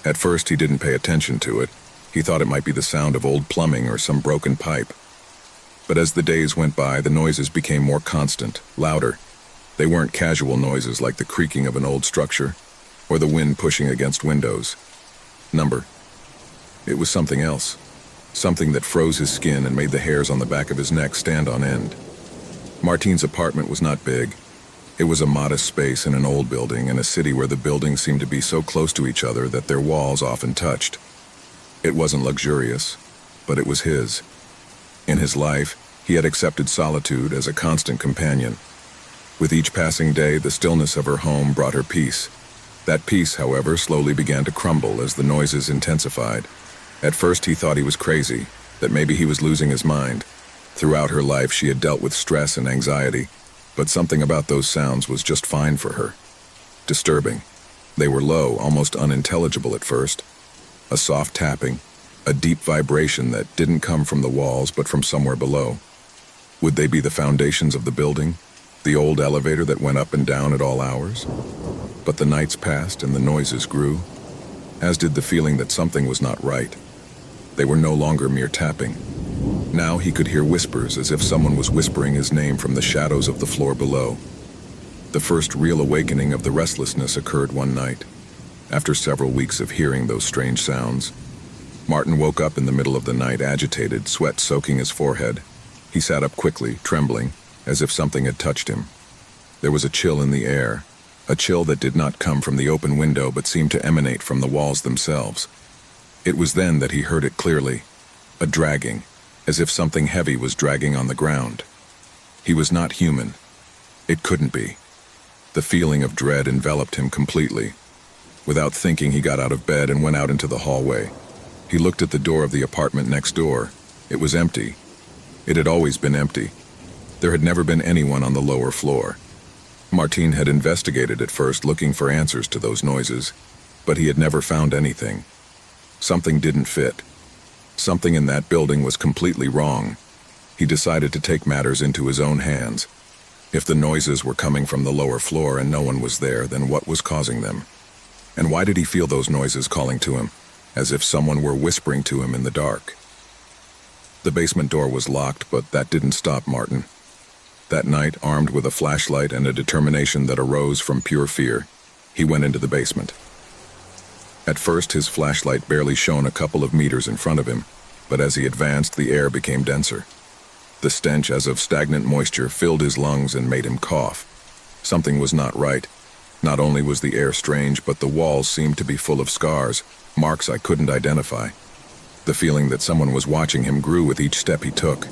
At first he didn't pay attention to it. He thought it might be the sound of old plumbing or some broken pipe. But as the days went by, the noises became more constant, louder. They weren't casual noises like the creaking of an old structure or the wind pushing against windows. It was something else. Something that froze his skin and made the hairs on the back of his neck stand on end. Martin's apartment was not big. It was a modest space in an old building in a city where the buildings seemed to be so close to each other that their walls often touched. It wasn't luxurious, but it was his. In his life, he had accepted solitude as a constant companion. With each passing day, the stillness of her home brought her peace. That peace, however, slowly began to crumble as the noises intensified. At first he thought he was crazy, that maybe he was losing his mind. Throughout her life she had dealt with stress and anxiety, but something about those sounds was just fine for her. Disturbing. They were low, almost unintelligible at first. A soft tapping, a deep vibration that didn't come from the walls but from somewhere below. Would they be the foundations of the building? The old elevator that went up and down at all hours? But the nights passed and the noises grew, as did the feeling that something was not right. They were no longer mere tapping. Now he could hear whispers, as if someone was whispering his name from the shadows of the floor below. The first real awakening of the restlessness occurred one night. After several weeks of hearing those strange sounds, Martin woke up in the middle of the night, agitated, sweat soaking his forehead. He sat up quickly, trembling, as if something had touched him. There was a chill in the air, a chill that did not come from the open window but seemed to emanate from the walls themselves. It was then that he heard it clearly, a dragging, as if something heavy was dragging on the ground. He was not human. It couldn't be. The feeling of dread enveloped him completely. Without thinking, he got out of bed and went out into the hallway. He looked at the door of the apartment next door. It was empty. It had always been empty. There had never been anyone on the lower floor. Martin had investigated at first, looking for answers to those noises, but he had never found anything. Something didn't fit. Something in that building was completely wrong. He decided to take matters into his own hands. If the noises were coming from the lower floor and no one was there, then what was causing them? And why did he feel those noises calling to him, as if someone were whispering to him in the dark? The basement door was locked, but that didn't stop Martin. That night, armed with a flashlight and a determination that arose from pure fear, he went into the basement. At first, his flashlight barely shone a couple of meters in front of him, but as he advanced, the air became denser. The stench, as of stagnant moisture, filled his lungs and made him cough. Something was not right. Not only was the air strange, but the walls seemed to be full of scars, marks I couldn't identify. The feeling that someone was watching him grew with each step he took.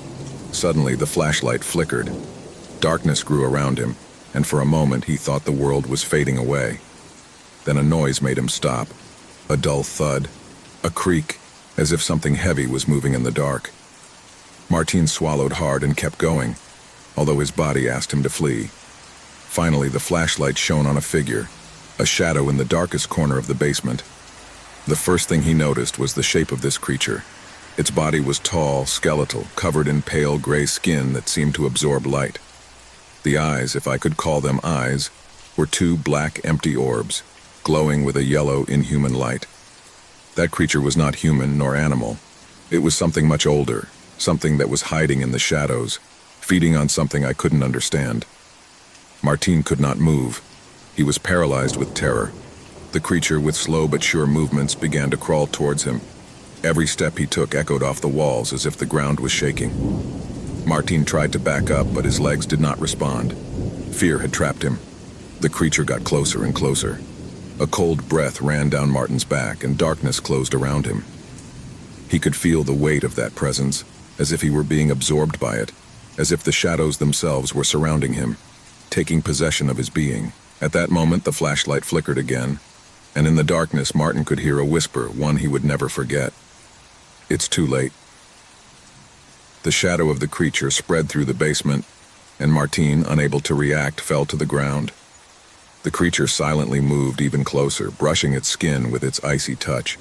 Suddenly, the flashlight flickered. Darkness grew around him, and for a moment he thought the world was fading away. Then a noise made him stop. A dull thud, a creak, as if something heavy was moving in the dark. Martin swallowed hard and kept going, although his body asked him to flee. Finally, the flashlight shone on a figure, a shadow in the darkest corner of the basement. The first thing he noticed was the shape of this creature. Its body was tall, skeletal, covered in pale gray skin that seemed to absorb light. The eyes, if I could call them eyes, were two black, empty orbs, glowing with a yellow, inhuman light. That creature was not human nor animal. It was something much older, something that was hiding in the shadows, feeding on something I couldn't understand. Martin could not move. He was paralyzed with terror. The creature, with slow but sure movements, began to crawl towards him. Every step he took echoed off the walls as if the ground was shaking. Martin tried to back up, but his legs did not respond. Fear had trapped him. The creature got closer and closer. A cold breath ran down Martin's back, and darkness closed around him. He could feel the weight of that presence, as if he were being absorbed by it, as if the shadows themselves were surrounding him, taking possession of his being. At that moment, the flashlight flickered again, and in the darkness, Martin could hear a whisper, one he would never forget. "It's too late." The shadow of the creature spread through the basement, and Martine, unable to react, fell to the ground. The creature silently moved even closer, brushing its skin with its icy touch.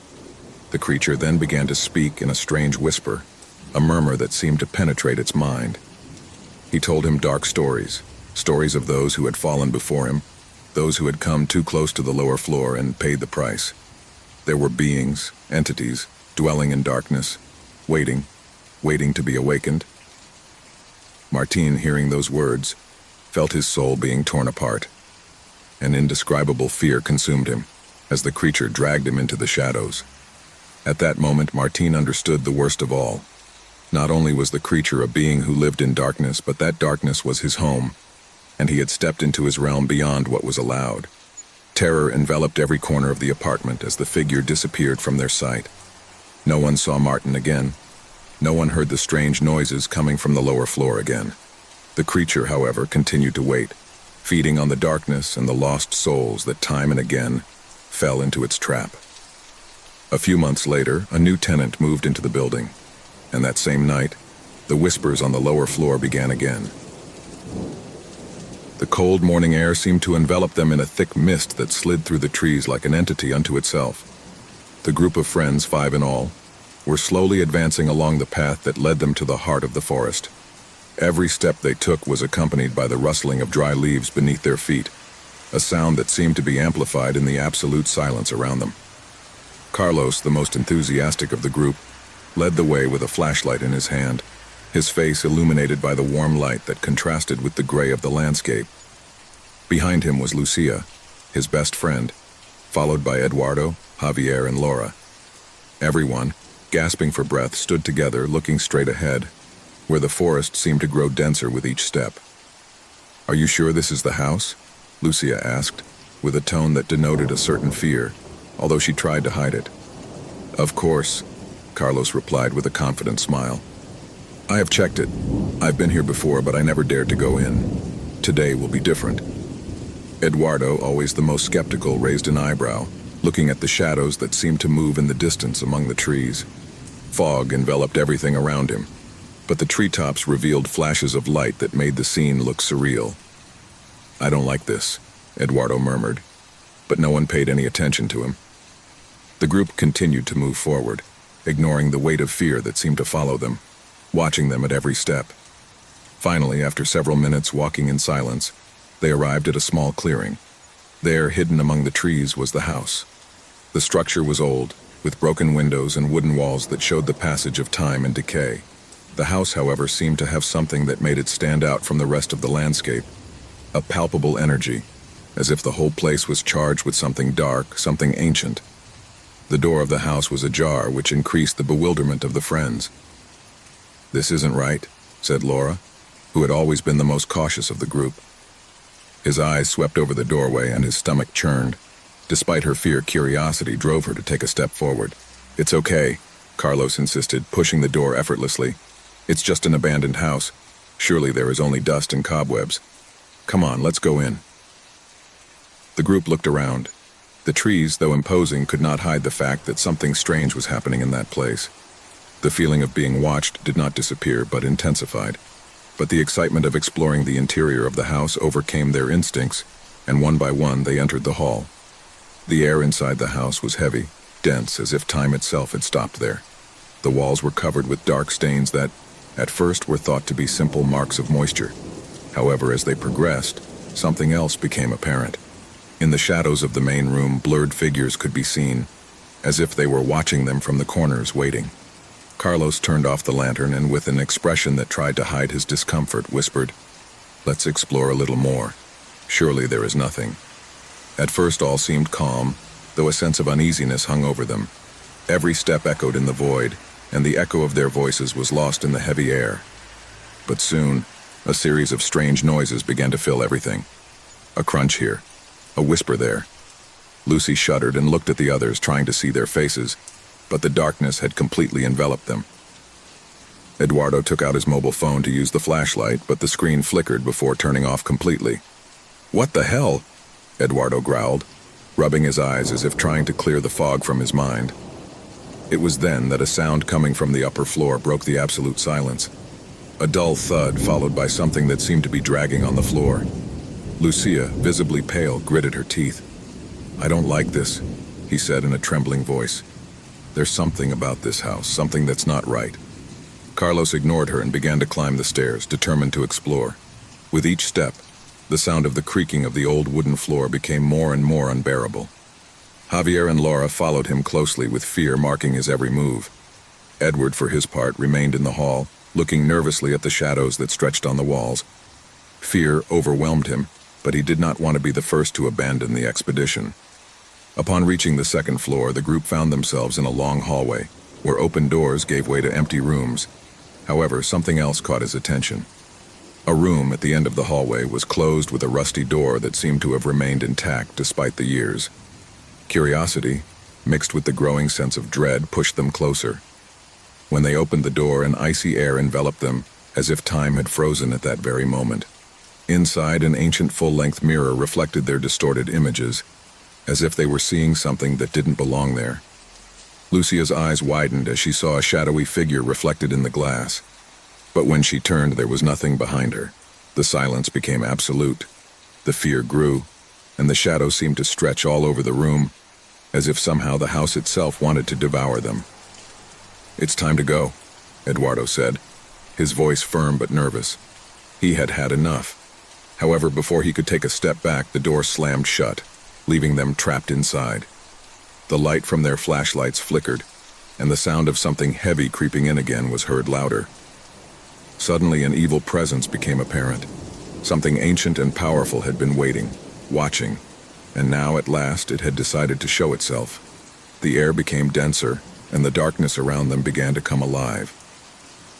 The creature then began to speak in a strange whisper, a murmur that seemed to penetrate its mind. He told him dark stories, stories of those who had fallen before him, those who had come too close to the lower floor and paid the price. There were beings, entities, dwelling in darkness, waiting to be awakened. Martine, hearing those words, felt his soul being torn apart. An indescribable fear consumed him, as the creature dragged him into the shadows. At that moment, Martine understood the worst of all. Not only was the creature a being who lived in darkness, but that darkness was his home, and he had stepped into his realm beyond what was allowed. Terror enveloped every corner of the apartment as the figure disappeared from their sight. No one saw Martin again. No one heard the strange noises coming from the lower floor again. The creature, however, continued to wait, feeding on the darkness and the lost souls that time and again fell into its trap. A few months later, a new tenant moved into the building, and that same night, the whispers on the lower floor began again. The cold morning air seemed to envelop them in a thick mist that slid through the trees like an entity unto itself. The group of friends, 5 in all, were slowly advancing along the path that led them to the heart of the forest. Every step they took was accompanied by the rustling of dry leaves beneath their feet, a sound that seemed to be amplified in the absolute silence around them. Carlos, the most enthusiastic of the group, led the way with a flashlight in his hand, his face illuminated by the warm light that contrasted with the gray of the landscape. Behind him was Lucia, his best friend, followed by Eduardo, Javier, and Laura. Everyone, gasping for breath, stood together, looking straight ahead, where the forest seemed to grow denser with each step. "Are you sure this is the house?" Lucia asked, with a tone that denoted a certain fear, although she tried to hide it. "Of course," Carlos replied with a confident smile. "I have checked it. I've been here before, but I never dared to go in. Today will be different." Eduardo, always the most skeptical, raised an eyebrow, looking at the shadows that seemed to move in the distance among the trees. Fog enveloped everything around him, but the treetops revealed flashes of light that made the scene look surreal. "I don't like this," Eduardo murmured, but no one paid any attention to him. The group continued to move forward, ignoring the weight of fear that seemed to follow them, watching them at every step. Finally, after several minutes walking in silence, they arrived at a small clearing. There, hidden among the trees, was the house. The structure was old, with broken windows and wooden walls that showed the passage of time and decay. The house, however, seemed to have something that made it stand out from the rest of the landscape, a palpable energy, as if the whole place was charged with something dark, something ancient. The door of the house was ajar, which increased the bewilderment of the friends. "This isn't right," said Laura, who had always been the most cautious of the group. His eyes swept over the doorway and his stomach churned. Despite her fear, curiosity drove her to take a step forward. "It's okay," Carlos insisted, pushing the door effortlessly. "It's just an abandoned house. Surely there is only dust and cobwebs. Come on, let's go in." The group looked around. The trees, though imposing, could not hide the fact that something strange was happening in that place. The feeling of being watched did not disappear, but intensified. But the excitement of exploring the interior of the house overcame their instincts, and one by one they entered the hall. The air inside the house was heavy, dense, as if time itself had stopped there. The walls were covered with dark stains that, at first, were thought to be simple marks of moisture. However, as they progressed, something else became apparent. In the shadows of the main room, blurred figures could be seen, as if they were watching them from the corners, waiting. Carlos turned off the lantern and, with an expression that tried to hide his discomfort, whispered, "Let's explore a little more. Surely there is nothing." At first all seemed calm, though a sense of uneasiness hung over them. Every step echoed in the void, and the echo of their voices was lost in the heavy air. But soon, a series of strange noises began to fill everything. A crunch here, a whisper there. Lucy shuddered and looked at the others, trying to see their faces, but the darkness had completely enveloped them. Eduardo took out his mobile phone to use the flashlight, but the screen flickered before turning off completely. "What the hell?" Eduardo growled, rubbing his eyes as if trying to clear the fog from his mind. It was then that a sound coming from the upper floor broke the absolute silence. A dull thud followed by something that seemed to be dragging on the floor. Lucia, visibly pale, gritted her teeth. "I don't like this," he said in a trembling voice. "There's something about this house, something that's not right." Carlos ignored her and began to climb the stairs, determined to explore. With each step, the sound of the creaking of the old wooden floor became more and more unbearable. Javier and Laura followed him closely, with fear marking his every move. Edward, for his part, remained in the hall, looking nervously at the shadows that stretched on the walls. Fear overwhelmed him, but he did not want to be the first to abandon the expedition. Upon reaching the second floor, the group found themselves in a long hallway, where open doors gave way to empty rooms. However, something else caught his attention. A room at the end of the hallway was closed with a rusty door that seemed to have remained intact despite the years. Curiosity, mixed with the growing sense of dread, pushed them closer. When they opened the door, an icy air enveloped them, as if time had frozen at that very moment. Inside, an ancient full-length mirror reflected their distorted images, as if they were seeing something that didn't belong there. Lucia's eyes widened as she saw a shadowy figure reflected in the glass. But when she turned, there was nothing behind her. The silence became absolute. The fear grew, and the shadow seemed to stretch all over the room, as if somehow the house itself wanted to devour them. "It's time to go," Eduardo said, his voice firm but nervous. He had had enough. However, before he could take a step back, the door slammed shut, leaving them trapped inside. The light from their flashlights flickered, and the sound of something heavy creeping in again was heard louder. Suddenly, an evil presence became apparent. Something ancient and powerful had been waiting, watching, and now at last it had decided to show itself. The air became denser, and the darkness around them began to come alive.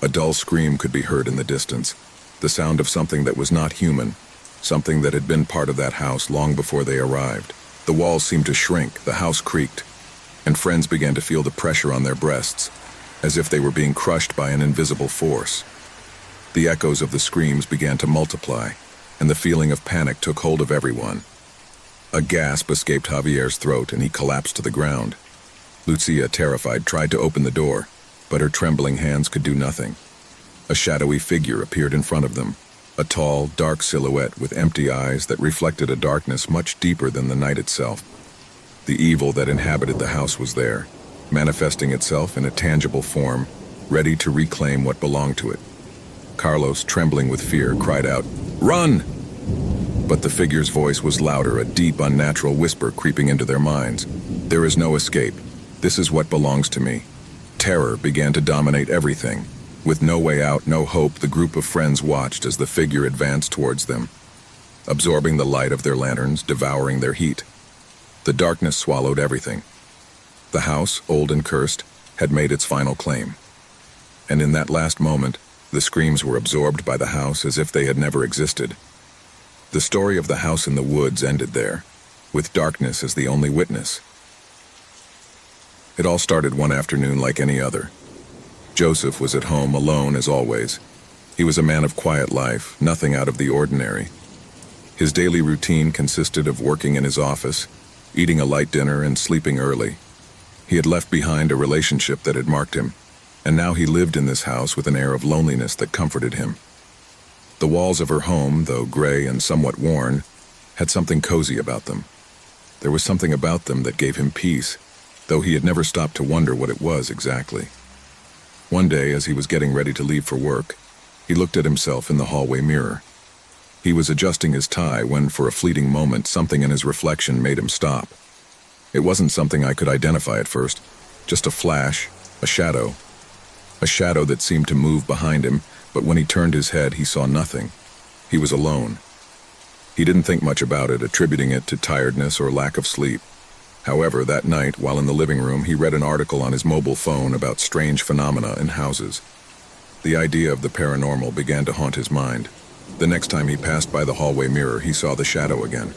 A dull scream could be heard in the distance, the sound of something that was not human, something that had been part of that house long before they arrived. The walls seemed to shrink, the house creaked, and friends began to feel the pressure on their breasts, as if they were being crushed by an invisible force. The echoes of the screams began to multiply, and the feeling of panic took hold of everyone. A gasp escaped Javier's throat, and he collapsed to the ground. Lucia, terrified, tried to open the door, but her trembling hands could do nothing. A shadowy figure appeared in front of them, a tall, dark silhouette with empty eyes that reflected a darkness much deeper than the night itself. The evil that inhabited the house was there, manifesting itself in a tangible form, ready to reclaim what belonged to it. Carlos, trembling with fear, cried out, "Run!" But the figure's voice was louder, a deep, unnatural whisper creeping into their minds. "There is no escape. This is what belongs to me." Terror began to dominate everything. With no way out, no hope, the group of friends watched as the figure advanced towards them, absorbing the light of their lanterns, devouring their heat. The darkness swallowed everything. The house, old and cursed, had made its final claim. And in that last moment, the screams were absorbed by the house as if they had never existed. The story of the house in the woods ended there, with darkness as the only witness. It all started one afternoon like any other. Joseph was at home, alone as always. He was a man of quiet life, nothing out of the ordinary. His daily routine consisted of working in his office, eating a light dinner, and sleeping early. He had left behind a relationship that had marked him, and now he lived in this house with an air of loneliness that comforted him. The walls of her home, though gray and somewhat worn, had something cozy about them. There was something about them that gave him peace, though he had never stopped to wonder what it was exactly. One day, as he was getting ready to leave for work, he looked at himself in the hallway mirror. He was adjusting his tie when, for a fleeting moment, something in his reflection made him stop. It wasn't something I could identify at first, just a flash, a shadow that seemed to move behind him, but when he turned his head, he saw nothing. He was alone. He didn't think much about it, attributing it to tiredness or lack of sleep. However, that night, while in the living room, he read an article on his mobile phone about strange phenomena in houses. The idea of the paranormal began to haunt his mind. The next time he passed by the hallway mirror, he saw the shadow again.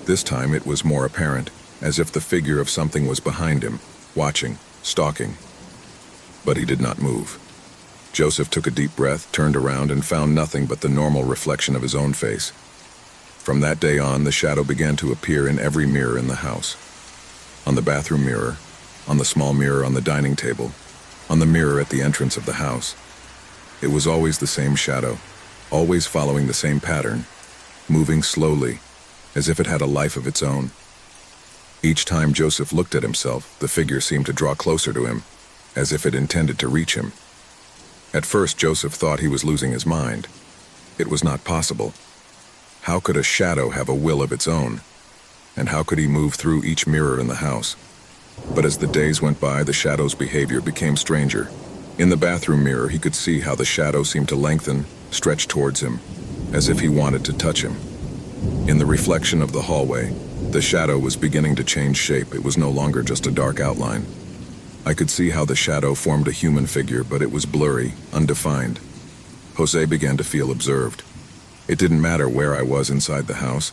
This time it was more apparent, as if the figure of something was behind him, watching, stalking. But he did not move. Joseph took a deep breath, turned around, and found nothing but the normal reflection of his own face. From that day on, the shadow began to appear in every mirror in the house. On the bathroom mirror, on the small mirror on the dining table, on the mirror at the entrance of the house. It was always the same shadow, always following the same pattern, moving slowly, as if it had a life of its own. Each time Joseph looked at himself, the figure seemed to draw closer to him, as if it intended to reach him. At first, Joseph thought he was losing his mind. It was not possible. How could a shadow have a will of its own? And how could he move through each mirror in the house? But as the days went by, the shadow's behavior became stranger. In the bathroom mirror, he could see how the shadow seemed to lengthen, stretch towards him, as if he wanted to touch him. In the reflection of the hallway, the shadow was beginning to change shape. It was no longer just a dark outline. I could see how the shadow formed a human figure, but it was blurry, undefined. Jose began to feel observed. It didn't matter where I was inside the house.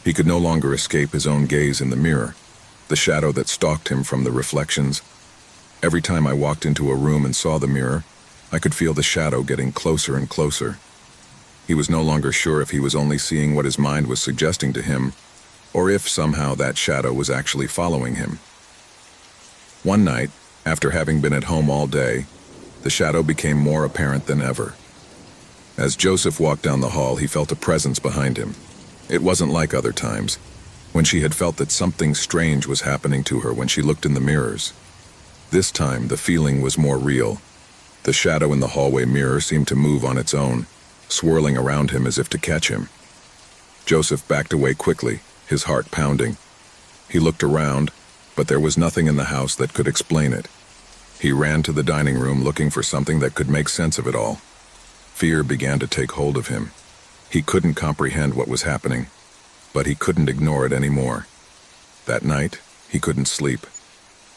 He could no longer escape his own gaze in the mirror, the shadow that stalked him from the reflections. Every time I walked into a room and saw the mirror, I could feel the shadow getting closer and closer. He was no longer sure if he was only seeing what his mind was suggesting to him, or if somehow that shadow was actually following him. One night, after having been at home all day, the shadow became more apparent than ever. As Joseph walked down the hall, he felt a presence behind him. It wasn't like other times, when she had felt that something strange was happening to her when she looked in the mirrors. This time, the feeling was more real. The shadow in the hallway mirror seemed to move on its own, swirling around him as if to catch him. Joseph backed away quickly, his heart pounding. He looked around, but there was nothing in the house that could explain it. He ran to the dining room looking for something that could make sense of it all. Fear began to take hold of him. He couldn't comprehend what was happening, but he couldn't ignore it anymore. That night, he couldn't sleep.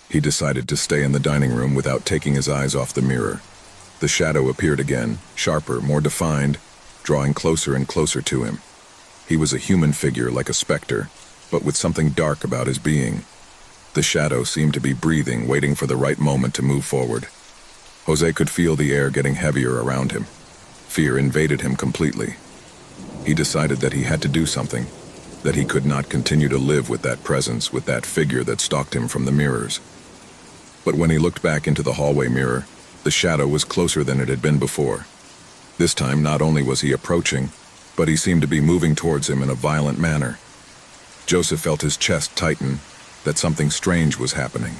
He decided to stay in the dining room without taking his eyes off the mirror. The shadow appeared again, sharper, more defined, drawing closer and closer to him. He was a human figure like a specter, but with something dark about his being. The shadow seemed to be breathing, waiting for the right moment to move forward. Jose could feel the air getting heavier around him. Fear invaded him completely. He decided that he had to do something, that he could not continue to live with that presence, with that figure that stalked him from the mirrors. But when he looked back into the hallway mirror, the shadow was closer than it had been before. This time, not only was he approaching, but he seemed to be moving towards him in a violent manner. Joseph felt his chest tighten, that something strange was happening.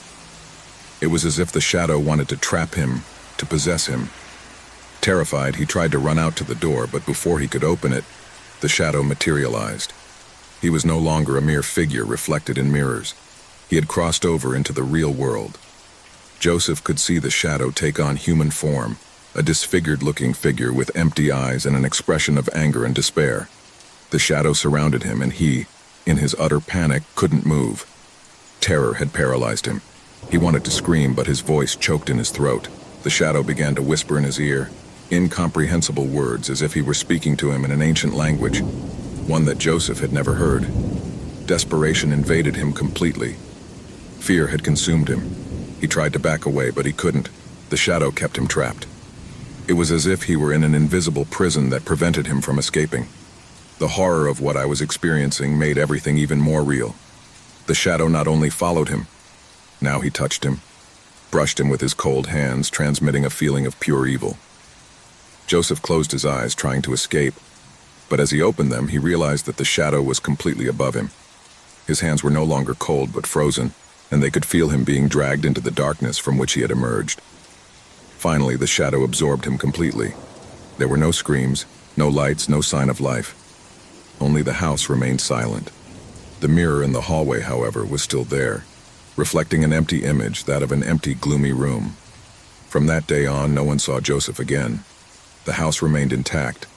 It was as if the shadow wanted to trap him, to possess him. Terrified, he tried to run out to the door, but before he could open it, the shadow materialized. He was no longer a mere figure reflected in mirrors. He had crossed over into the real world. Joseph could see the shadow take on human form, a disfigured-looking figure with empty eyes and an expression of anger and despair. The shadow surrounded him, and he, in his utter panic, couldn't move. Terror had paralyzed him. He wanted to scream, but his voice choked in his throat. The shadow began to whisper in his ear, incomprehensible words as if he were speaking to him in an ancient language, one that Joseph had never heard. Desperation invaded him completely. Fear had consumed him. He tried to back away, but he couldn't. The shadow kept him trapped. It was as if he were in an invisible prison that prevented him from escaping. The horror of what I was experiencing made everything even more real. The shadow not only followed him, now he touched him, brushed him with his cold hands, transmitting a feeling of pure evil. Joseph closed his eyes, trying to escape, but as he opened them, he realized that the shadow was completely above him. His hands were no longer cold but frozen, and they could feel him being dragged into the darkness from which he had emerged. Finally, the shadow absorbed him completely. There were no screams, no lights, no sign of life. Only the house remained silent. The mirror in the hallway, however, was still there, reflecting an empty image, that of an empty, gloomy room. From that day on, no one saw Joseph again. The house remained intact,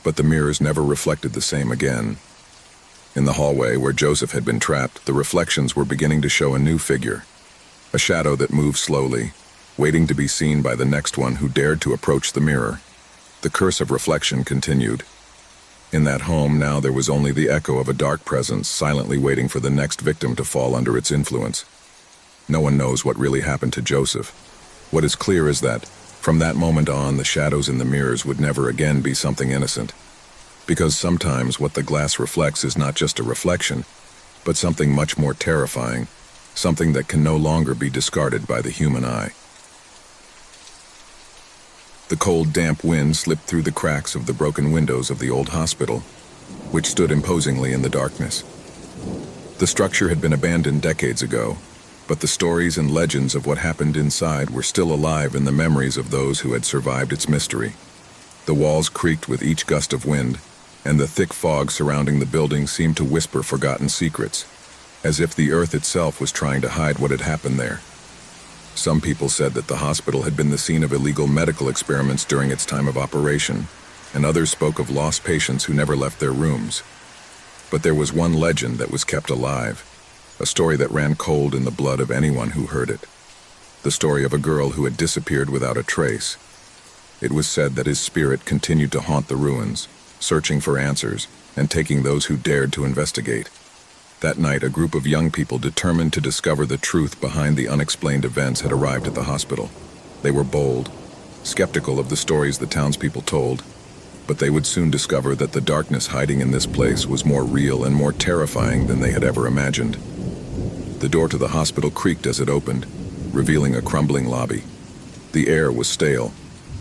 but the mirrors never reflected the same again. In the hallway where Joseph had been trapped, the reflections were beginning to show a new figure, a shadow that moved slowly, waiting to be seen by the next one who dared to approach the mirror. The curse of reflection continued. In that home now there was only the echo of a dark presence silently waiting for the next victim to fall under its influence. No one knows what really happened to Joseph. What is clear is that, from that moment on, the shadows in the mirrors would never again be something innocent. Because sometimes what the glass reflects is not just a reflection, but something much more terrifying, something that can no longer be discarded by the human eye. The cold, damp wind slipped through the cracks of the broken windows of the old hospital, which stood imposingly in the darkness. The structure had been abandoned decades ago, but the stories and legends of what happened inside were still alive in the memories of those who had survived its mystery. The walls creaked with each gust of wind, and the thick fog surrounding the building seemed to whisper forgotten secrets, as if the earth itself was trying to hide what had happened there. Some people said that the hospital had been the scene of illegal medical experiments during its time of operation, and others spoke of lost patients who never left their rooms. But there was one legend that was kept alive, a story that ran cold in the blood of anyone who heard it. The story of a girl who had disappeared without a trace. It was said that his spirit continued to haunt the ruins, searching for answers and taking those who dared to investigate. That night, a group of young people determined to discover the truth behind the unexplained events had arrived at the hospital. They were bold, skeptical of the stories the townspeople told, but they would soon discover that the darkness hiding in this place was more real and more terrifying than they had ever imagined. The door to the hospital creaked as it opened, revealing a crumbling lobby. The air was stale,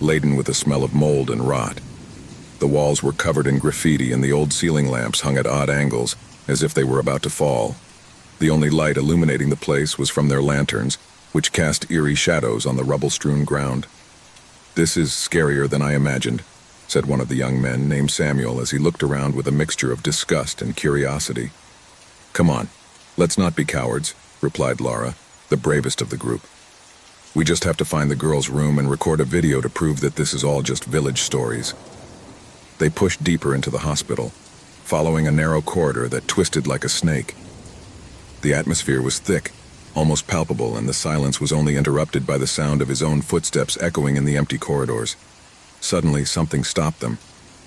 laden with a smell of mold and rot. The walls were covered in graffiti and the old ceiling lamps hung at odd angles, as if they were about to fall. The only light illuminating the place was from their lanterns, which cast eerie shadows on the rubble-strewn ground. "This is scarier than I imagined," said one of the young men named Samuel as he looked around with a mixture of disgust and curiosity. "Come on, let's not be cowards," replied Laura, the bravest of the group. "We just have to find the girl's room and record a video to prove that this is all just village stories." They pushed deeper into the hospital, following a narrow corridor that twisted like a snake. The atmosphere was thick, almost palpable, and the silence was only interrupted by the sound of his own footsteps echoing in the empty corridors. Suddenly, something stopped them.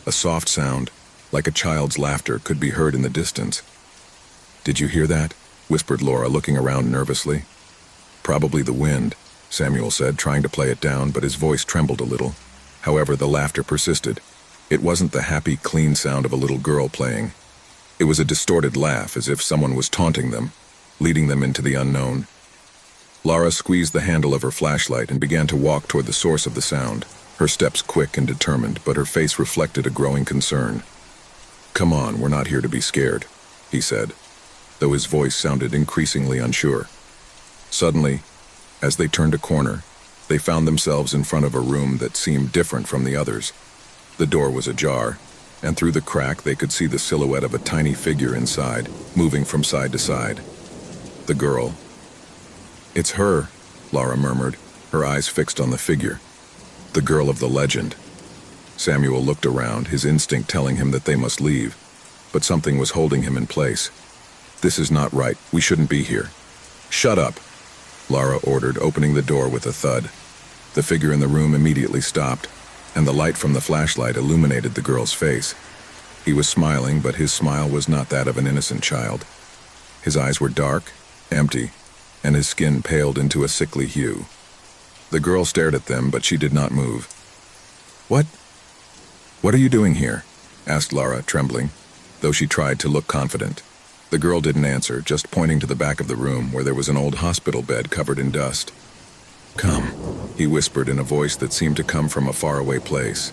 A soft sound, like a child's laughter, could be heard in the distance. "Did you hear that?" whispered Laura, looking around nervously. "Probably the wind," Samuel said, trying to play it down, but his voice trembled a little. However, the laughter persisted. It wasn't the happy, clean sound of a little girl playing. It was a distorted laugh, as if someone was taunting them, leading them into the unknown. Laura squeezed the handle of her flashlight and began to walk toward the source of the sound, her steps quick and determined, but her face reflected a growing concern. "Come on, we're not here to be scared," he said, though his voice sounded increasingly unsure. Suddenly, as they turned a corner, they found themselves in front of a room that seemed different from the others. The door was ajar, and through the crack they could see the silhouette of a tiny figure inside, moving from side to side. The girl. "It's her," Laura murmured, her eyes fixed on the figure. "The girl of the legend." Samuel looked around, his instinct telling him that they must leave, but something was holding him in place. "This is not right. We shouldn't be here." "Shut up," Laura ordered, opening the door with a thud. The figure in the room immediately stopped, and the light from the flashlight illuminated the girl's face. He was smiling, but his smile was not that of an innocent child. His eyes were dark, empty, and his skin paled into a sickly hue. The girl stared at them, but she did not move. What are you doing here?" asked Laura, trembling, though she tried to look confident. The girl didn't answer, just pointing to the back of the room where there was an old hospital bed covered in dust. "Come," he whispered in a voice that seemed to come from a faraway place.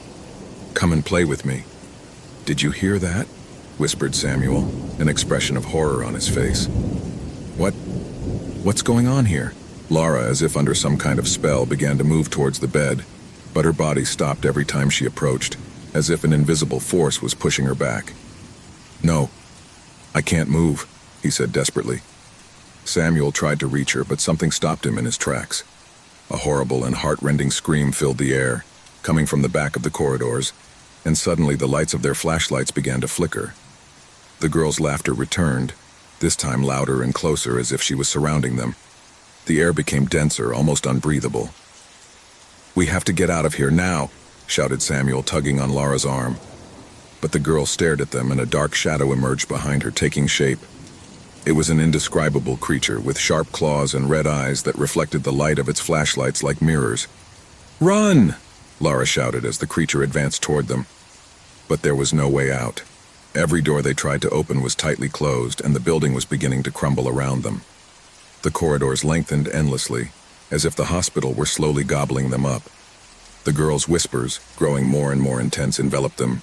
"Come and play with me." "Did you hear that?" whispered Samuel, an expression of horror on his face. What's going on here?" Laura, as if under some kind of spell, began to move towards the bed, but her body stopped every time she approached, as if an invisible force was pushing her back. "No, I can't move," he said desperately. Samuel tried to reach her, but something stopped him in his tracks. A horrible and heart-rending scream filled the air, coming from the back of the corridors, and suddenly the lights of their flashlights began to flicker. The girl's laughter returned, this time louder and closer, as if she was surrounding them. The air became denser, almost unbreathable. "We have to get out of here now," shouted Samuel, tugging on Laura's arm. But the girl stared at them, and a dark shadow emerged behind her, taking shape. It was an indescribable creature with sharp claws and red eyes that reflected the light of its flashlights like mirrors. "Run!" Laura shouted as the creature advanced toward them. But there was no way out. Every door they tried to open was tightly closed, and the building was beginning to crumble around them. The corridors lengthened endlessly, as if the hospital were slowly gobbling them up. The girl's whispers, growing more and more intense, enveloped them.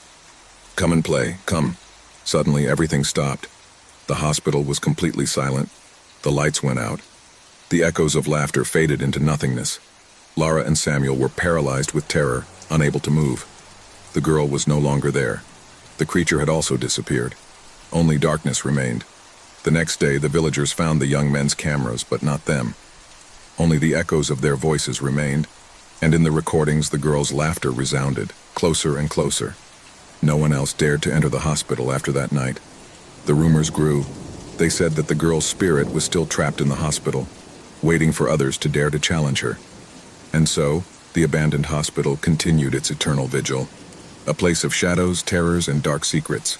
"Come and play, come." Suddenly, everything stopped. The hospital was completely silent. The lights went out. The echoes of laughter faded into nothingness. Lara and Samuel were paralyzed with terror, unable to move. The girl was no longer there. The creature had also disappeared. Only darkness remained. The next day, the villagers found the young men's cameras, but not them. Only the echoes of their voices remained, and in the recordings the girl's laughter resounded, closer and closer. No one else dared to enter the hospital after that night. The rumors grew. They said that the girl's spirit was still trapped in the hospital, waiting for others to dare to challenge her. And so, the abandoned hospital continued its eternal vigil, a place of shadows, terrors, and dark secrets.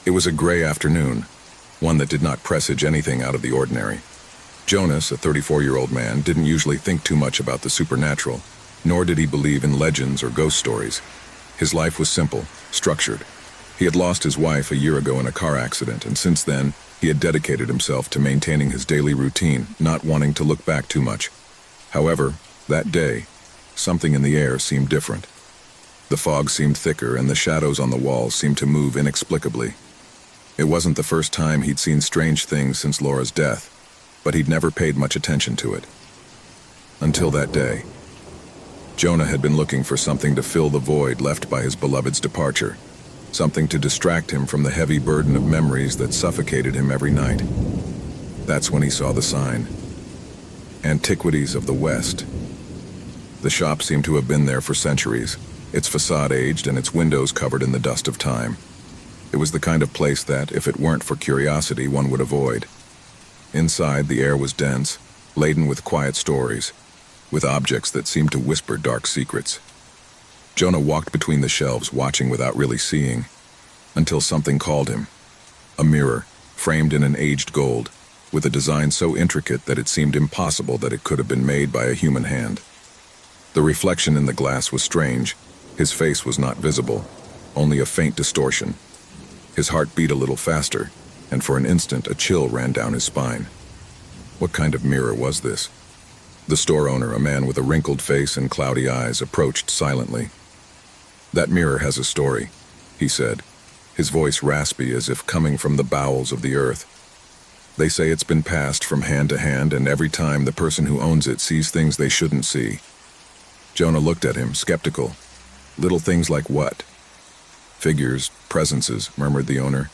It was a gray afternoon, one that did not presage anything out of the ordinary. Jonas, a 34-year-old man, didn't usually think too much about the supernatural, nor did he believe in legends or ghost stories. His life was simple, structured. He had lost his wife a year ago in a car accident, and since then, he had dedicated himself to maintaining his daily routine, not wanting to look back too much. However, that day, something in the air seemed different. The fog seemed thicker, and the shadows on the walls seemed to move inexplicably. It wasn't the first time he'd seen strange things since Laura's death, but he'd never paid much attention to it. Until that day. Jonah had been looking for something to fill the void left by his beloved's departure, something to distract him from the heavy burden of memories that suffocated him every night. That's when he saw the sign. Antiquities of the West. The shop seemed to have been there for centuries, its facade aged and its windows covered in the dust of time. It was the kind of place that, if it weren't for curiosity, one would avoid. Inside, the air was dense, laden with quiet stories, with objects that seemed to whisper dark secrets. Jonah walked between the shelves, watching without really seeing, until something called him. A mirror, framed in an aged gold, with a design so intricate that it seemed impossible that it could have been made by a human hand. The reflection in the glass was strange. His face was not visible, only a faint distortion. His heart beat a little faster, and for an instant a chill ran down his spine. What kind of mirror was this? The store owner, a man with a wrinkled face and cloudy eyes, approached silently. "That mirror has a story," he said, his voice raspy as if coming from the bowels of the earth. "They say it's been passed from hand to hand, and every time the person who owns it sees things they shouldn't see." Jonah looked at him, skeptical. "Little things like what?" "Figures, presences," murmured the owner.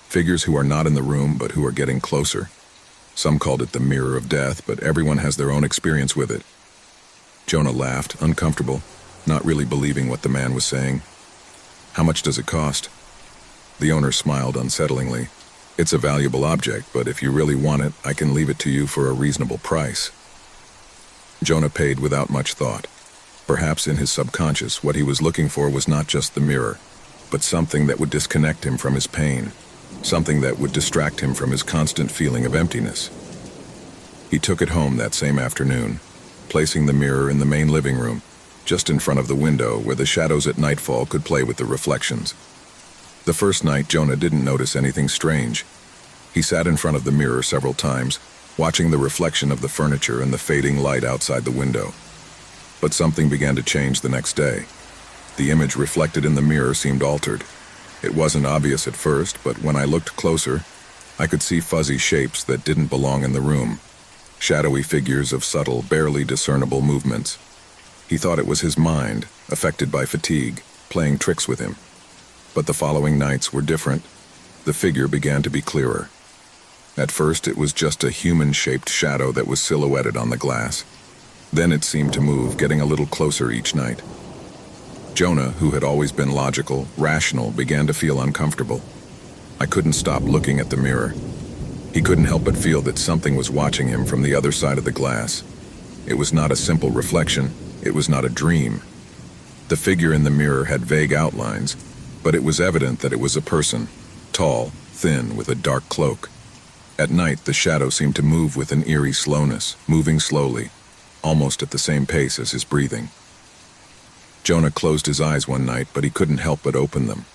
"Figures who are not in the room, but who are getting closer. Some called it the mirror of death, but everyone has their own experience with it." Jonah laughed, uncomfortable, not really believing what the man was saying. "How much does it cost?" The owner smiled unsettlingly. "It's a valuable object, but if you really want it, I can leave it to you for a reasonable price." Jonah paid without much thought. Perhaps in his subconscious, what he was looking for was not just the mirror, but something that would disconnect him from his pain, something that would distract him from his constant feeling of emptiness. He took it home that same afternoon, placing the mirror in the main living room, just in front of the window where the shadows at nightfall could play with the reflections. The first night, Jonah didn't notice anything strange. He sat in front of the mirror several times, watching the reflection of the furniture and the fading light outside the window. But something began to change the next day. The image reflected in the mirror seemed altered. It wasn't obvious at first, but when I looked closer, I could see fuzzy shapes that didn't belong in the room, shadowy figures of subtle, barely discernible movements. He thought it was his mind, affected by fatigue, playing tricks with him. But the following nights were different. The figure began to be clearer. At first, it was just a human-shaped shadow that was silhouetted on the glass. Then it seemed to move, getting a little closer each night. Jonah, who had always been logical, rational, began to feel uncomfortable. I couldn't stop looking at the mirror. He couldn't help but feel that something was watching him from the other side of the glass. It was not a simple reflection. It was not a dream. The figure in the mirror had vague outlines, but it was evident that it was a person, tall, thin, with a dark cloak. At night, the shadow seemed to move with an eerie slowness, moving slowly, almost at the same pace as his breathing. Jonah closed his eyes one night, but he couldn't help but open them.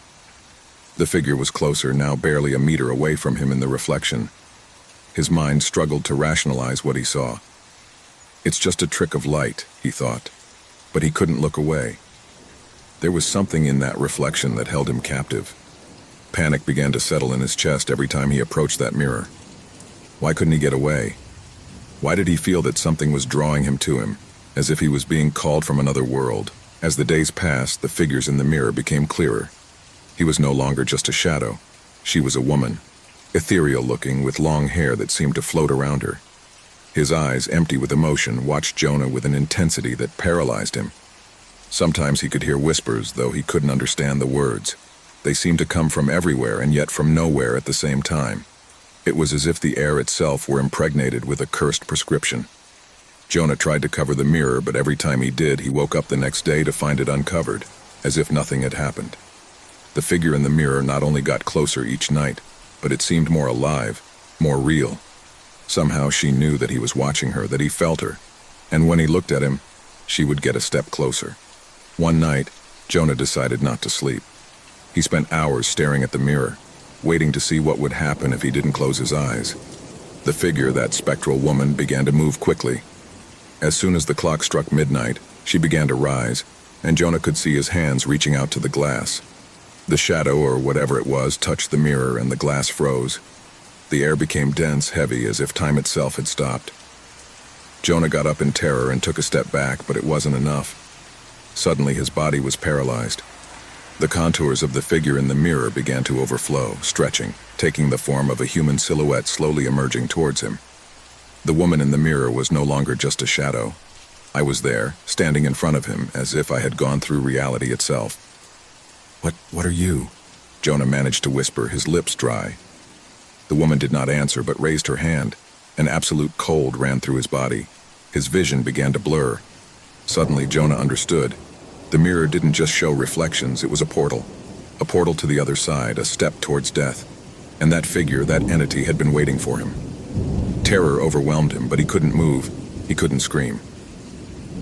The figure was closer, now barely a meter away from him in the reflection. His mind struggled to rationalize what he saw. "It's just a trick of light," he thought. but he couldn't look away. There was something in that reflection that held him captive. Panic began to settle in his chest every time he approached that mirror. Why couldn't he get away? Why did he feel that something was drawing him to him, as if he was being called from another world? As the days passed, the figures in the mirror became clearer. He was no longer just a shadow. She was a woman, ethereal-looking, with long hair that seemed to float around her. His eyes, empty with emotion, watched Jonah with an intensity that paralyzed him. Sometimes he could hear whispers, though he couldn't understand the words. They seemed to come from everywhere and yet from nowhere at the same time. It was as if the air itself were impregnated with a cursed prescription. Jonah tried to cover the mirror, but every time he did, he woke up the next day to find it uncovered, as if nothing had happened. The figure in the mirror not only got closer each night, but it seemed more alive, more real. Somehow she knew that he was watching her, that he felt her, and when he looked at him, she would get a step closer. One night, Jonah decided not to sleep. He spent hours staring at the mirror, waiting to see what would happen if he didn't close his eyes. The figure, that spectral woman, began to move quickly. As soon as the clock struck midnight, she began to rise, and Jonah could see his hands reaching out to the glass. The shadow, or whatever it was, touched the mirror and the glass froze. The air became dense, heavy, as if time itself had stopped. Jonah got up in terror and took a step back, but it wasn't enough. Suddenly his body was paralyzed. The contours of the figure in the mirror began to overflow, stretching, taking the form of a human silhouette slowly emerging towards him. The woman in the mirror was no longer just a shadow. I was there, standing in front of him, as if I had gone through reality itself. What are you?" Jonah managed to whisper, his lips dry. The woman did not answer, but raised her hand. An absolute cold ran through his body. His vision began to blur. Suddenly, Jonah understood. The mirror didn't just show reflections, it was a portal. A portal to the other side, a step towards death. And that figure, that entity, had been waiting for him. Terror overwhelmed him, but he couldn't move. He couldn't scream.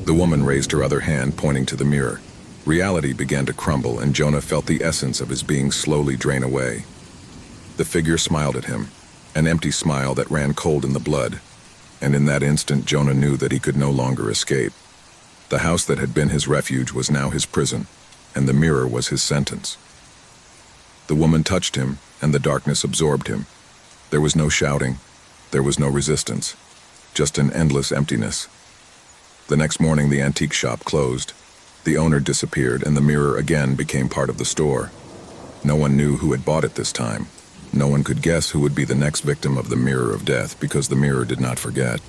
The woman raised her other hand, pointing to the mirror. Reality began to crumble, and Jonah felt the essence of his being slowly drain away. The figure smiled at him, an empty smile that ran cold in the blood. And in that instant, Jonah knew that he could no longer escape. The house that had been his refuge was now his prison, and the mirror was his sentence. The woman touched him, and the darkness absorbed him. There was no shouting. There was no resistance. Just an endless emptiness. The next morning, the antique shop closed. The owner disappeared, and the mirror again became part of the store. No one knew who had bought it this time. No one could guess who would be the next victim of the mirror of death, because the mirror did not forget.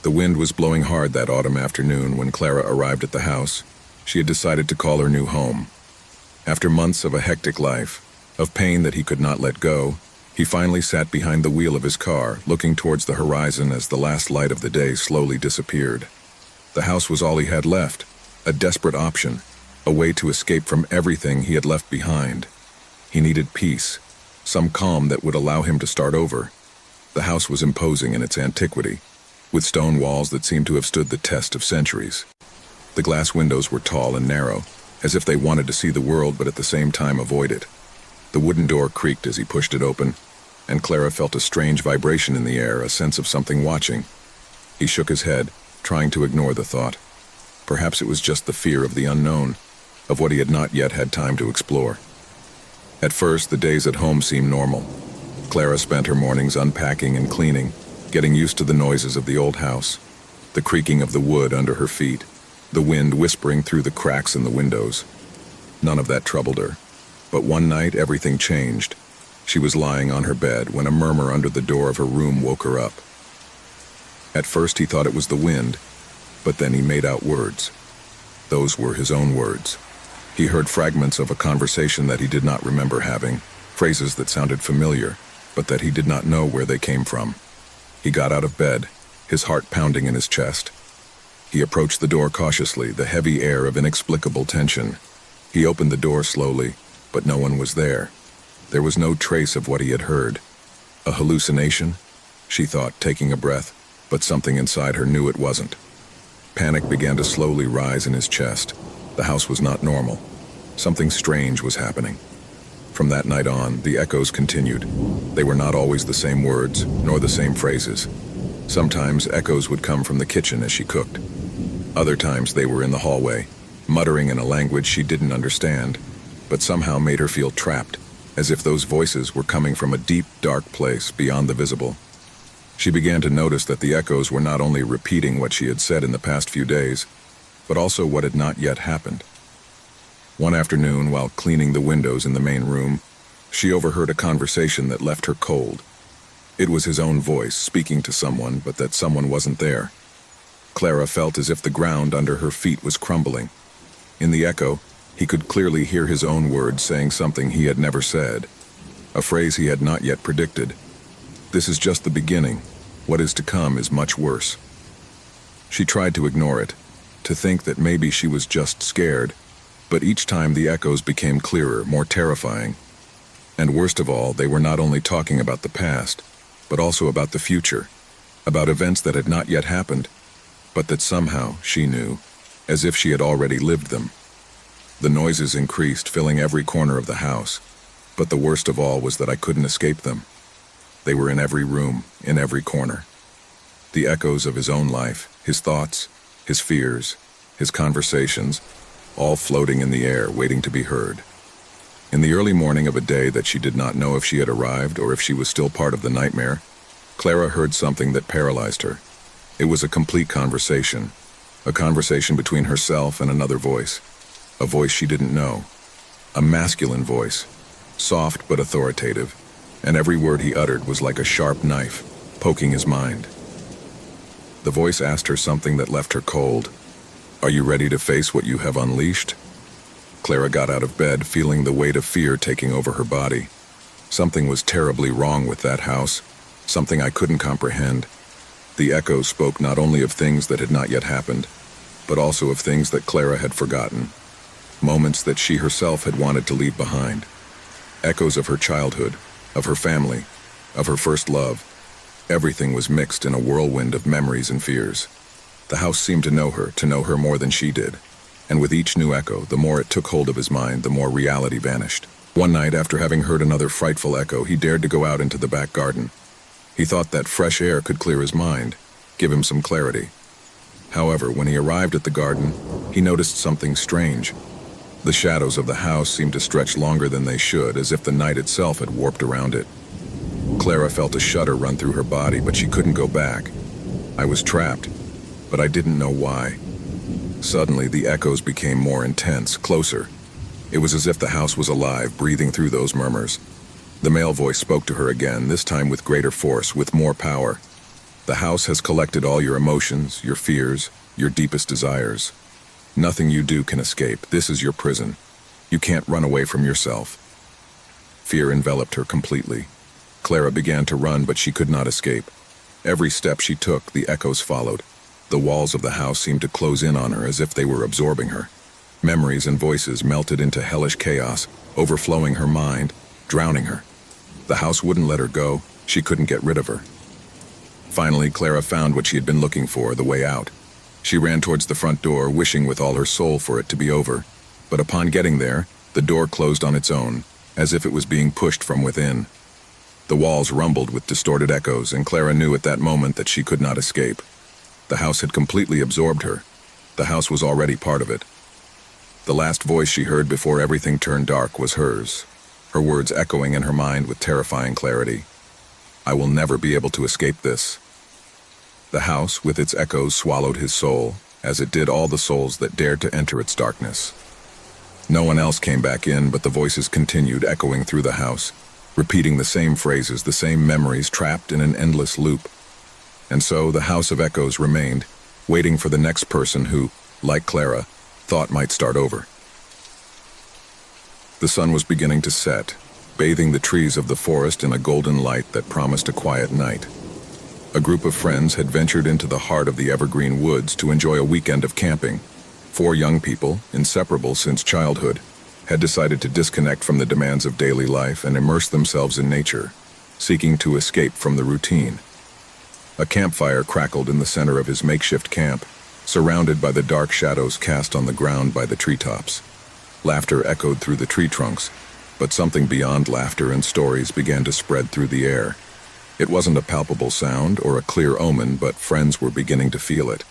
The wind was blowing hard that autumn afternoon when Clara arrived at the house. She had decided to call her new home. After months of a hectic life, of pain that he could not let go, he finally sat behind the wheel of his car, looking towards the horizon as the last light of the day slowly disappeared. The house was all he had left, a desperate option, a way to escape from everything he had left behind. He needed peace, some calm that would allow him to start over. The house was imposing in its antiquity, with stone walls that seemed to have stood the test of centuries. The glass windows were tall and narrow, as if they wanted to see the world but at the same time avoid it. The wooden door creaked as he pushed it open, and Clara felt a strange vibration in the air, a sense of something watching. He shook his head, trying to ignore the thought. Perhaps it was just the fear of the unknown, of what he had not yet had time to explore. At first, the days at home seemed normal. Clara spent her mornings unpacking and cleaning, getting used to the noises of the old house, the creaking of the wood under her feet, the wind whispering through the cracks in the windows. None of that troubled her. But one night, everything changed. She was lying on her bed when a murmur under the door of her room woke her up. At first he thought it was the wind, but then he made out words. Those were his own words. He heard fragments of a conversation that he did not remember having, phrases that sounded familiar, but that he did not know where they came from. He got out of bed, his heart pounding in his chest. He approached the door cautiously, the heavy air of inexplicable tension. He opened the door slowly, but no one was there. There was no trace of what he had heard. A hallucination? She thought, taking a breath, but something inside her knew it wasn't. Panic began to slowly rise in his chest. The house was not normal. Something strange was happening. From that night on, the echoes continued. They were not always the same words, nor the same phrases. Sometimes echoes would come from the kitchen as she cooked. Other times they were in the hallway, muttering in a language she didn't understand, but somehow made her feel trapped, as if those voices were coming from a deep, dark place beyond the visible. She began to notice that the echoes were not only repeating what she had said in the past few days, but also what had not yet happened. One afternoon, while cleaning the windows in the main room, she overheard a conversation that left her cold. It was his own voice speaking to someone, but that someone wasn't there. Clara felt as if the ground under her feet was crumbling. In the echo, he could clearly hear his own words saying something he had never said, a phrase he had not yet predicted. This is just the beginning. What is to come is much worse. She tried to ignore it, to think that maybe she was just scared, but each time the echoes became clearer, more terrifying. And worst of all, they were not only talking about the past, but also about the future, about events that had not yet happened, but that somehow she knew, as if she had already lived them. The noises increased, filling every corner of the house, but the worst of all was that I couldn't escape them. They were in every room, in every corner. The echoes of his own life, his thoughts, his fears, his conversations, all floating in the air, waiting to be heard. In the early morning of a day that she did not know if she had arrived or if she was still part of the nightmare, Clara heard something that paralyzed her. It was a complete conversation, a conversation between herself and another voice, a voice she didn't know, a masculine voice, soft but authoritative, and every word he uttered was like a sharp knife, poking his mind. The voice asked her something that left her cold. "Are you ready to face what you have unleashed?" Clara got out of bed, feeling the weight of fear taking over her body. Something was terribly wrong with that house, something I couldn't comprehend. The echoes spoke not only of things that had not yet happened, but also of things that Clara had forgotten, moments that she herself had wanted to leave behind. Echoes of her childhood, of her family, of her first love. Everything was mixed in a whirlwind of memories and fears. The house seemed to know her more than she did. And with each new echo, the more it took hold of his mind, the more reality vanished. One night, after having heard another frightful echo, he dared to go out into the back garden. He thought that fresh air could clear his mind, give him some clarity. However, when he arrived at the garden, he noticed something strange. The shadows of the house seemed to stretch longer than they should, as if the night itself had warped around it. Clara felt a shudder run through her body, but she couldn't go back. I was trapped, but I didn't know why. Suddenly, the echoes became more intense, closer. It was as if the house was alive, breathing through those murmurs. The male voice spoke to her again, this time with greater force, with more power. "The house has collected all your emotions, your fears, your deepest desires. Nothing you do can escape. This is your prison. You can't run away from yourself." Fear enveloped her completely. Clara began to run, but she could not escape. Every step she took, the echoes followed. The walls of the house seemed to close in on her as if they were absorbing her. Memories and voices melted into hellish chaos, overflowing her mind, drowning her. The house wouldn't let her go. She couldn't get rid of her. Finally, Clara found what she had been looking for, the way out. She ran towards the front door, wishing with all her soul for it to be over. But upon getting there, the door closed on its own, as if it was being pushed from within. The walls rumbled with distorted echoes, and Clara knew at that moment that she could not escape. The house had completely absorbed her. The house was already part of it. The last voice she heard before everything turned dark was hers, her words echoing in her mind with terrifying clarity. "I will never be able to escape this." The house, with its echoes, swallowed his soul, as it did all the souls that dared to enter its darkness. No one else came back in, but the voices continued echoing through the house, repeating the same phrases, the same memories, trapped in an endless loop. And so the House of Echoes remained, waiting for the next person who, like Clara, thought might start over. The sun was beginning to set, bathing the trees of the forest in a golden light that promised a quiet night. A group of friends had ventured into the heart of the evergreen woods to enjoy a weekend of camping. 4 young people, inseparable since childhood, had decided to disconnect from the demands of daily life and immerse themselves in nature, seeking to escape from the routine. A campfire crackled in the center of his makeshift camp, surrounded by the dark shadows cast on the ground by the treetops. Laughter echoed through the tree trunks, but something beyond laughter and stories began to spread through the air. It wasn't a palpable sound or a clear omen, but friends were beginning to feel it.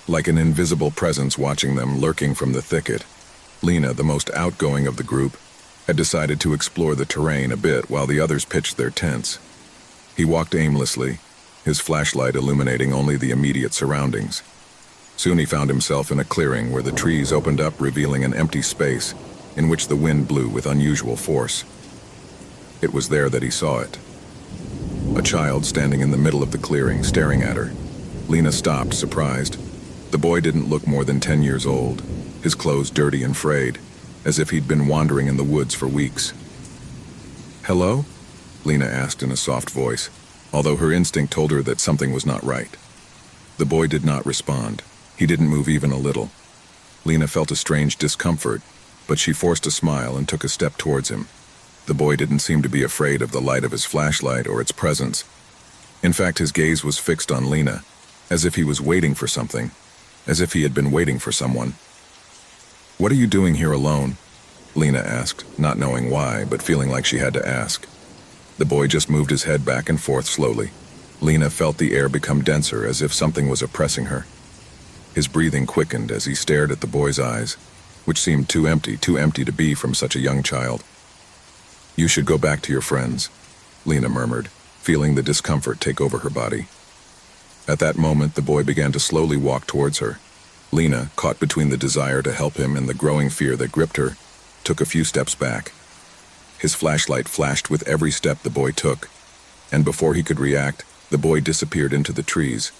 like an invisible presence watching them lurking from the thicket. Lena, the most outgoing of the group, had decided to explore the terrain a bit while the others pitched their tents. He walked aimlessly, his flashlight illuminating only the immediate surroundings. Soon he found himself in a clearing where the trees opened up, revealing an empty space in which the wind blew with unusual force. It was there that he saw it. A child standing in the middle of the clearing, staring at her. Lena stopped, surprised. The boy didn't look more than 10 years old, his clothes dirty and frayed, as if he'd been wandering in the woods for weeks. "Hello?" Lena asked in a soft voice, although her instinct told her that something was not right. The boy did not respond. He didn't move even a little. Lena felt a strange discomfort, but she forced a smile and took a step towards him. The boy didn't seem to be afraid of the light of his flashlight or its presence. In fact, his gaze was fixed on Lena, as if he was waiting for something, as if he had been waiting for someone. "What are you doing here alone?" Lena asked, not knowing why, but feeling like she had to ask. The boy just moved his head back and forth slowly. Lena felt the air become denser, as if something was oppressing her. His breathing quickened as he stared at the boy's eyes, which seemed too empty to be from such a young child. "You should go back to your friends," Lena murmured, feeling the discomfort take over her body. At that moment, the boy began to slowly walk towards her. Lena, caught between the desire to help him and the growing fear that gripped her, took a few steps back. His flashlight flashed with every step the boy took, and before he could react, the boy disappeared into the trees,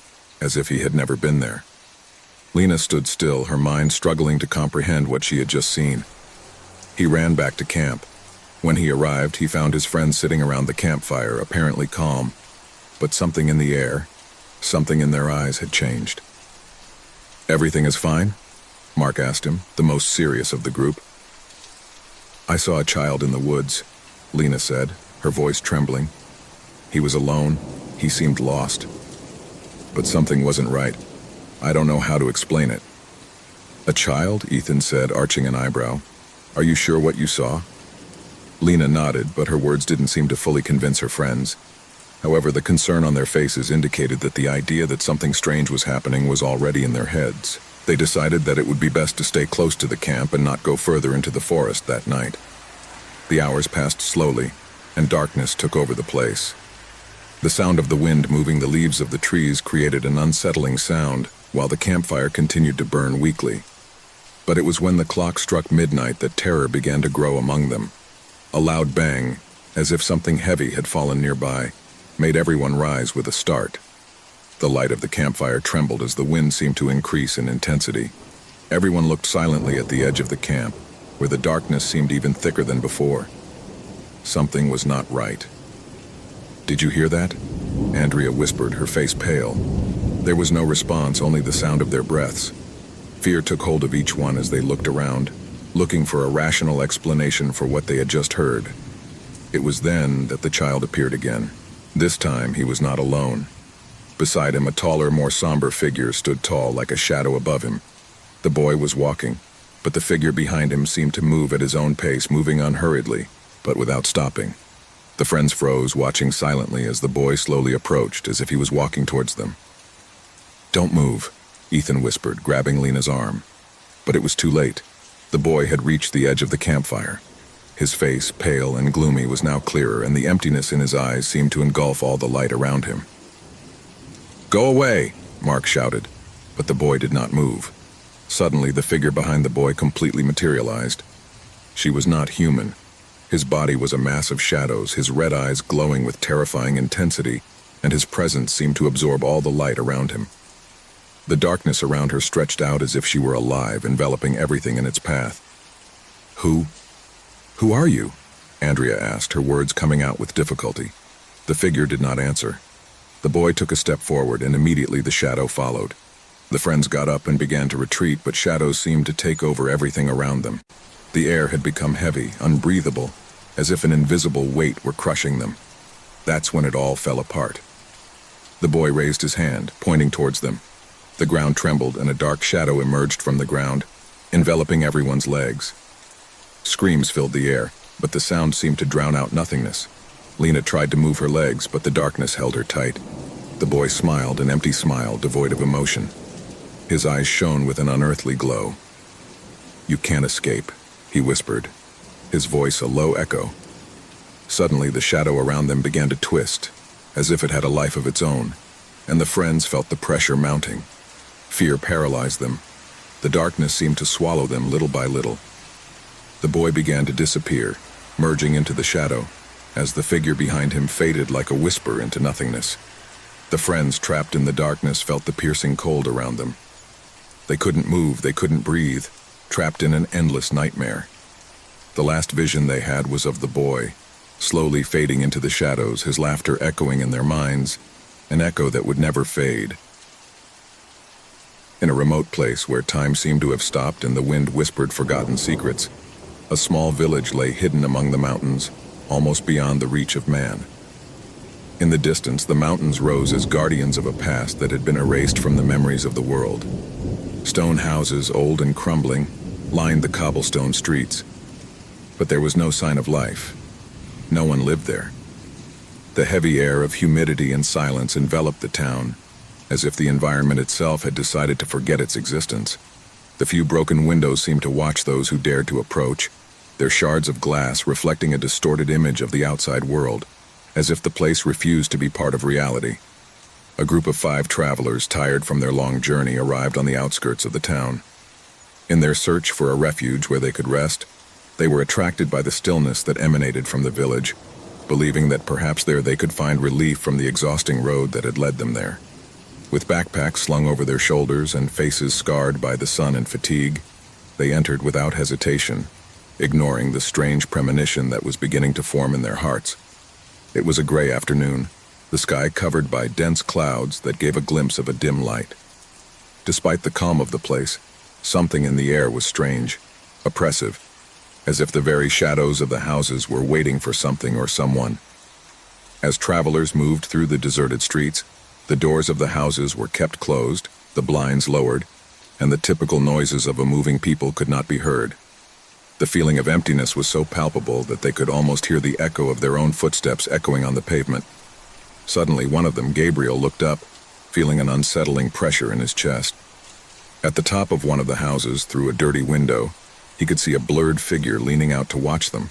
as if he had never been there. Lena stood still, her mind struggling to comprehend what she had just seen. He ran back to camp. When he arrived, he found his friends sitting around the campfire, apparently calm, but something in the air, something in their eyes had changed. "Everything is fine?" Mark asked him, the most serious of the group. "I saw a child in the woods," Lena said, her voice trembling. "He was alone. He seemed lost. But something wasn't right. I don't know how to explain it." "A child?" Ethan said, arching an eyebrow. "Are you sure what you saw?" Lena nodded, but her words didn't seem to fully convince her friends. However, the concern on their faces indicated that the idea that something strange was happening was already in their heads. They decided that it would be best to stay close to the camp and not go further into the forest that night. The hours passed slowly, and darkness took over the place. The sound of the wind moving the leaves of the trees created an unsettling sound, while the campfire continued to burn weakly. But it was when the clock struck midnight that terror began to grow among them. A loud bang, as if something heavy had fallen nearby, made everyone rise with a start. The light of the campfire trembled as the wind seemed to increase in intensity. Everyone looked silently at the edge of the camp, where the darkness seemed even thicker than before. Something was not right. "Did you hear that?" Andrea whispered, her face pale. There was no response, only the sound of their breaths. Fear took hold of each one as they looked around, looking for a rational explanation for what they had just heard. It was then that the child appeared again. This time, he was not alone. Beside him, a taller, more somber figure stood tall like a shadow above him. The boy was walking, but the figure behind him seemed to move at his own pace, moving unhurriedly, but without stopping. The friends froze, watching silently as the boy slowly approached, as if he was walking towards them. "Don't move," Ethan whispered, grabbing Lena's arm. But it was too late. The boy had reached the edge of the campfire. His face, pale and gloomy, was now clearer, and the emptiness in his eyes seemed to engulf all the light around him. "Go away!" Mark shouted, but the boy did not move. Suddenly, the figure behind the boy completely materialized. She was not human. His body was a mass of shadows, his red eyes glowing with terrifying intensity, and his presence seemed to absorb all the light around him. The darkness around her stretched out as if she were alive, enveloping everything in its path. Who are you?" Andrea asked, her words coming out with difficulty. The figure did not answer. The boy took a step forward, and immediately the shadow followed. The friends got up and began to retreat, but shadows seemed to take over everything around them. The air had become heavy, unbreathable, as if an invisible weight were crushing them. That's when it all fell apart. The boy raised his hand, pointing towards them. The ground trembled, and a dark shadow emerged from the ground, enveloping everyone's legs. Screams filled the air, but the sound seemed to drown out nothingness. Lena tried to move her legs, but the darkness held her tight. The boy smiled, an empty smile devoid of emotion. His eyes shone with an unearthly glow. "You can't escape," he whispered, his voice a low echo. Suddenly, the shadow around them began to twist, as if it had a life of its own, and the friends felt the pressure mounting. Fear paralyzed them. The darkness seemed to swallow them little by little. The boy began to disappear, merging into the shadow, as the figure behind him faded like a whisper into nothingness. The friends trapped in the darkness felt the piercing cold around them. They couldn't move, they couldn't breathe, trapped in an endless nightmare. The last vision they had was of the boy, slowly fading into the shadows, his laughter echoing in their minds, an echo that would never fade. In a remote place where time seemed to have stopped and the wind whispered forgotten secrets, a small village lay hidden among the mountains, almost beyond the reach of man. In the distance, the mountains rose as guardians of a past that had been erased from the memories of the world. Stone houses, old and crumbling, lined the cobblestone streets. But there was no sign of life. No one lived there. The heavy air of humidity and silence enveloped the town, as if the environment itself had decided to forget its existence. The few broken windows seemed to watch those who dared to approach, their shards of glass reflecting a distorted image of the outside world, as if the place refused to be part of reality. A group of 5 travelers, tired from their long journey, arrived on the outskirts of the town. In their search for a refuge where they could rest, they were attracted by the stillness that emanated from the village, believing that perhaps there they could find relief from the exhausting road that had led them there. With backpacks slung over their shoulders and faces scarred by the sun and fatigue, they entered without hesitation, ignoring the strange premonition that was beginning to form in their hearts. It was a gray afternoon, the sky covered by dense clouds that gave a glimpse of a dim light. Despite the calm of the place, something in the air was strange, oppressive, as if the very shadows of the houses were waiting for something or someone. As travelers moved through the deserted streets, the doors of the houses were kept closed, the blinds lowered, and the typical noises of a moving people could not be heard. The feeling of emptiness was so palpable that they could almost hear the echo of their own footsteps echoing on the pavement. Suddenly, one of them, Gabriel, looked up, feeling an unsettling pressure in his chest. At the top of one of the houses, through a dirty window, he could see a blurred figure leaning out to watch them.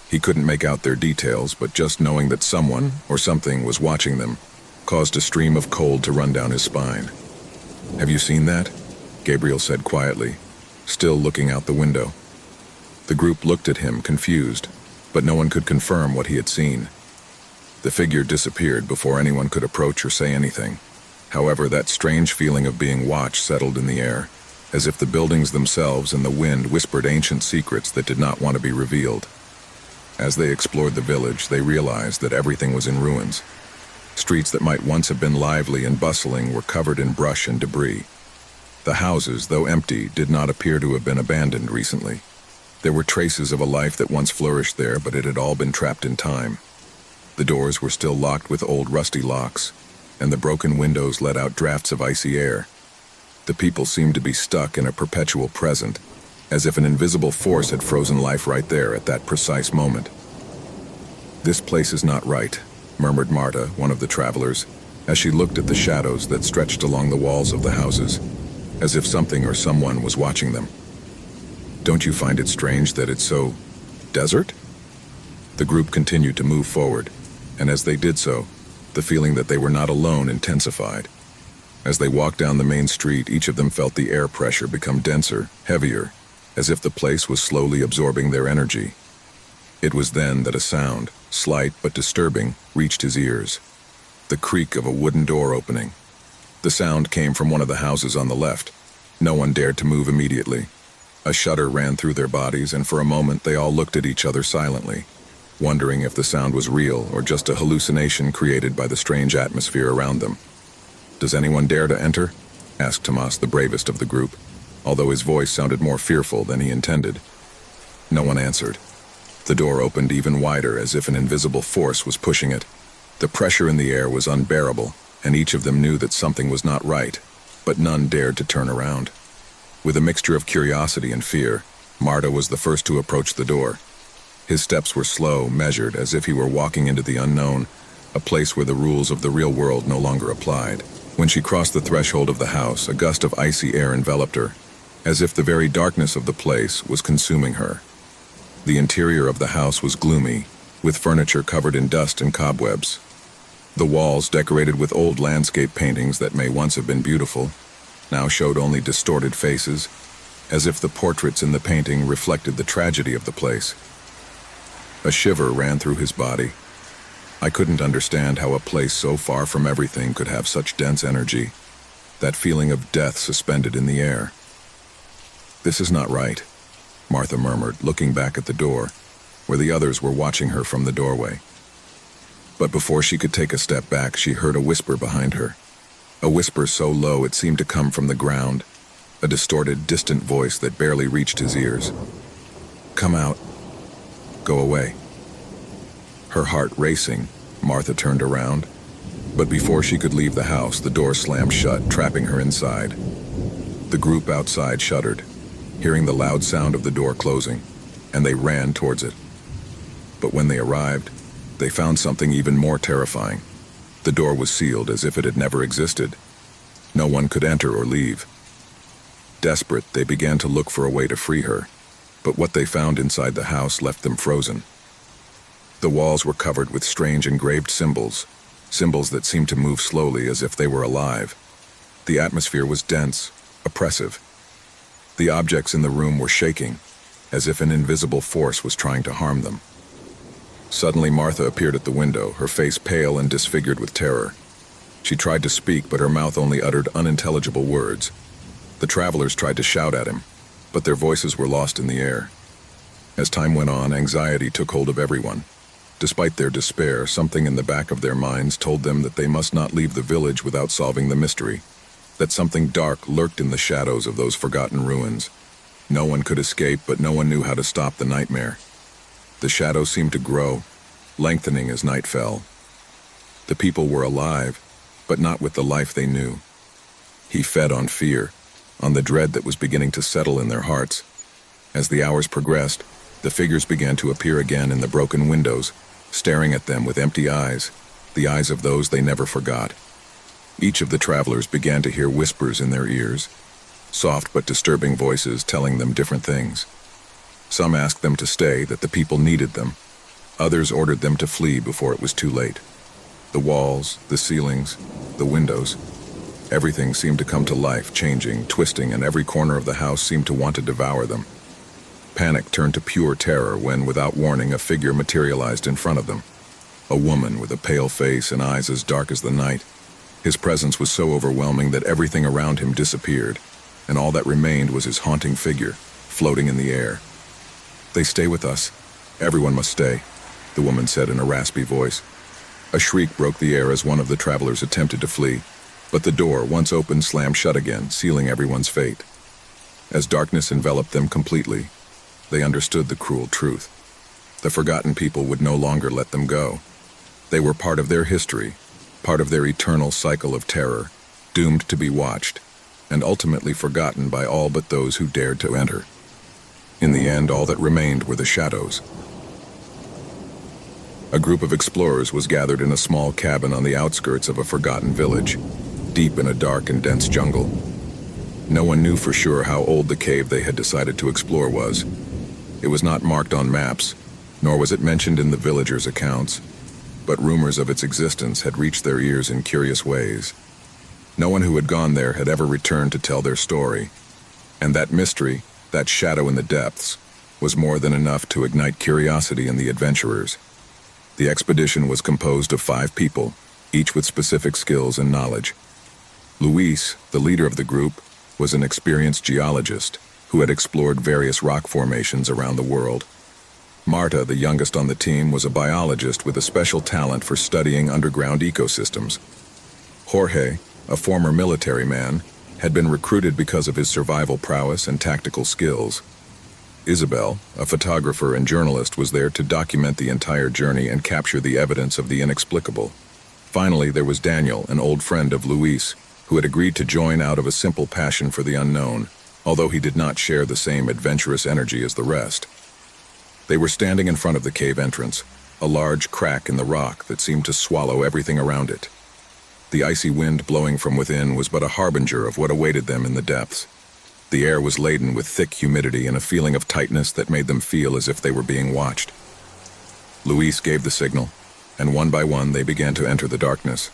He couldn't make out their details, but just knowing that someone or something was watching them caused a stream of cold to run down his spine. "Have you seen that?" Gabriel said quietly, still looking out the window. The group looked at him, confused, but no one could confirm what he had seen. The figure disappeared before anyone could approach or say anything. However, that strange feeling of being watched settled in the air, as if the buildings themselves and the wind whispered ancient secrets that did not want to be revealed. As they explored the village, they realized that everything was in ruins. Streets that might once have been lively and bustling were covered in brush and debris. The houses, though empty, did not appear to have been abandoned recently. There were traces of a life that once flourished there, but it had all been trapped in time. The doors were still locked with old rusty locks, and the broken windows let out drafts of icy air. The people seemed to be stuck in a perpetual present, as if an invisible force had frozen life right there at that precise moment. "This place is not right," murmured Marta, one of the travelers, as she looked at the shadows that stretched along the walls of the houses, as if something or someone was watching them. "Don't you find it strange that it's so desert?" The group continued to move forward, and as they did so, the feeling that they were not alone intensified. As they walked down the main street, each of them felt the air pressure become denser, heavier, as if the place was slowly absorbing their energy. It was then that a sound, slight but disturbing, reached his ears. The creak of a wooden door opening. The sound came from one of the houses on the left. No one dared to move immediately. A shudder ran through their bodies, and for a moment they all looked at each other silently, wondering if the sound was real or just a hallucination created by the strange atmosphere around them. "Does anyone dare to enter?" asked Tomas, the bravest of the group, although his voice sounded more fearful than he intended. No one answered. The door opened even wider, as if an invisible force was pushing it. The pressure in the air was unbearable, and each of them knew that something was not right, but none dared to turn around. With a mixture of curiosity and fear, Marta was the first to approach the door. His steps were slow, measured, as if he were walking into the unknown, a place where the rules of the real world no longer applied. When she crossed the threshold of the house, a gust of icy air enveloped her, as if the very darkness of the place was consuming her. The interior of the house was gloomy, with furniture covered in dust and cobwebs. The walls, decorated with old landscape paintings that may once have been beautiful, now showed only distorted faces, as if the portraits in the painting reflected the tragedy of the place. A shiver ran through his body. I couldn't understand how a place so far from everything could have such dense energy, that feeling of death suspended in the air. "This is not right," Martha murmured, looking back at the door, where the others were watching her from the doorway. But before she could take a step back, she heard a whisper behind her. A whisper so low it seemed to come from the ground, a distorted, distant voice that barely reached his ears. "Come out. Go away." Her heart racing, Martha turned around. But before she could leave the house, the door slammed shut, trapping her inside. The group outside shuddered, hearing the loud sound of the door closing, and they ran towards it. But when they arrived, they found something even more terrifying. The door was sealed as if it had never existed. No one could enter or leave. Desperate, they began to look for a way to free her, but what they found inside the house left them frozen. The walls were covered with strange engraved symbols that seemed to move slowly as if they were alive. The atmosphere was dense, oppressive. The objects in the room were shaking, as if an invisible force was trying to harm them. Suddenly Martha appeared at the window, her face pale and disfigured with terror. She tried to speak, but her mouth only uttered unintelligible words. The travelers tried to shout at him, but their voices were lost in the air. As time went on, anxiety took hold of everyone. Despite their despair, something in the back of their minds told them that they must not leave the village without solving the mystery, that something dark lurked in the shadows of those forgotten ruins. No one could escape, but no one knew how to stop the nightmare. The shadows seemed to grow, lengthening as night fell. The people were alive, but not with the life they knew. He fed on fear, on the dread that was beginning to settle in their hearts. As the hours progressed, the figures began to appear again in the broken windows, staring at them with empty eyes, the eyes of those they never forgot. Each of the travelers began to hear whispers in their ears, soft but disturbing voices telling them different things. Some asked them to stay, that the people needed them. Others ordered them to flee before it was too late. The walls, the ceilings, the windows, everything seemed to come to life, changing, twisting, and every corner of the house seemed to want to devour them. Panic turned to pure terror when, without warning, a figure materialized in front of them. A woman with a pale face and eyes as dark as the night. His presence was so overwhelming that everything around him disappeared, and all that remained was his haunting figure, floating in the air. "They stay with us. Everyone must stay," the woman said in a raspy voice. A shriek broke the air as one of the travelers attempted to flee, but the door, once open, slammed shut again, sealing everyone's fate. As darkness enveloped them completely, they understood the cruel truth. The forgotten people would no longer let them go. They were part of their history, part of their eternal cycle of terror, doomed to be watched, and ultimately forgotten by all but those who dared to enter. In the end, all that remained were the shadows. A group of explorers was gathered in a small cabin on the outskirts of a forgotten village, deep in a dark and dense jungle. No one knew for sure how old the cave they had decided to explore was. It was not marked on maps, nor was it mentioned in the villagers' accounts, but rumors of its existence had reached their ears in curious ways. No one who had gone there had ever returned to tell their story, and that mystery, that shadow in the depths, was more than enough to ignite curiosity in the adventurers. The expedition was composed of 5 people, each with specific skills and knowledge. Luis, the leader of the group, was an experienced geologist who had explored various rock formations around the world. Marta, the youngest on the team, was a biologist with a special talent for studying underground ecosystems. Jorge, a former military man, had been recruited because of his survival prowess and tactical skills. Isabel, a photographer and journalist, was there to document the entire journey and capture the evidence of the inexplicable. Finally, there was Daniel, an old friend of Luis, who had agreed to join out of a simple passion for the unknown, although he did not share the same adventurous energy as the rest. They were standing in front of the cave entrance, a large crack in the rock that seemed to swallow everything around it. The icy wind blowing from within was but a harbinger of what awaited them in the depths. The air was laden with thick humidity and a feeling of tightness that made them feel as if they were being watched. Luis gave the signal, and one by one they began to enter the darkness.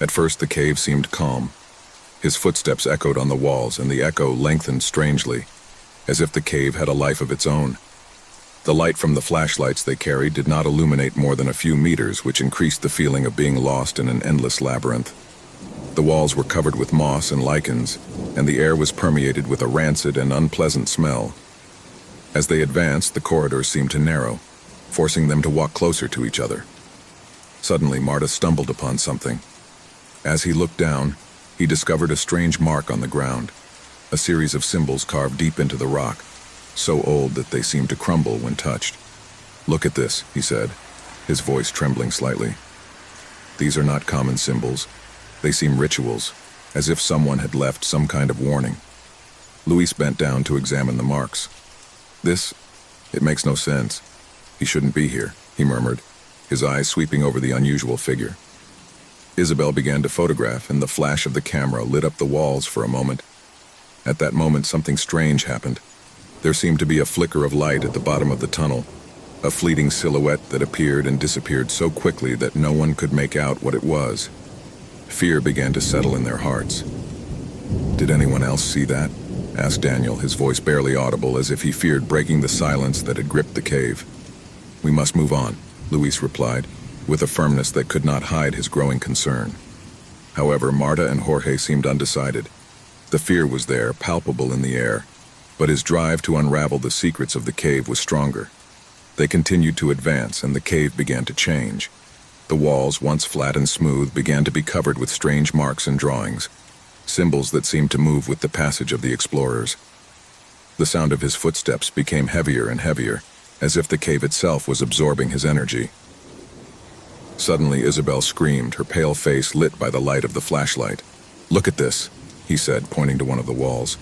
At first the cave seemed calm. His footsteps echoed on the walls, and the echo lengthened strangely, as if the cave had a life of its own. The light from the flashlights they carried did not illuminate more than a few meters, which increased the feeling of being lost in an endless labyrinth. The walls were covered with moss and lichens, and the air was permeated with a rancid and unpleasant smell. As they advanced, the corridors seemed to narrow, forcing them to walk closer to each other. Suddenly, Marta stumbled upon something. As he looked down, he discovered a strange mark on the ground, a series of symbols carved deep into the rock, so old that they seemed to crumble when touched. "Look at this," he said, his voice trembling slightly. "These are not common symbols. They seem rituals, as if someone had left some kind of warning." Luis bent down to examine the marks. It makes no sense. He shouldn't be here," he murmured, his eyes sweeping over the unusual figure. Isabel began to photograph, and the flash of the camera lit up the walls for a moment. At that moment, something strange happened. There seemed to be a flicker of light at the bottom of the tunnel, a fleeting silhouette that appeared and disappeared so quickly that no one could make out what it was. Fear began to settle in their hearts. "Did anyone else see that?" asked Daniel, his voice barely audible, as if he feared breaking the silence that had gripped the cave. "We must move on," Luis replied, with a firmness that could not hide his growing concern. However, Marta and Jorge seemed undecided. The fear was there, palpable in the air, but his drive to unravel the secrets of the cave was stronger. They continued to advance, and the cave began to change. The walls, once flat and smooth, began to be covered with strange marks and drawings, symbols that seemed to move with the passage of the explorers. The sound of his footsteps became heavier and heavier, as if the cave itself was absorbing his energy. Suddenly, Isabel screamed, her pale face lit by the light of the flashlight. "Look at this," he said, pointing to one of the walls.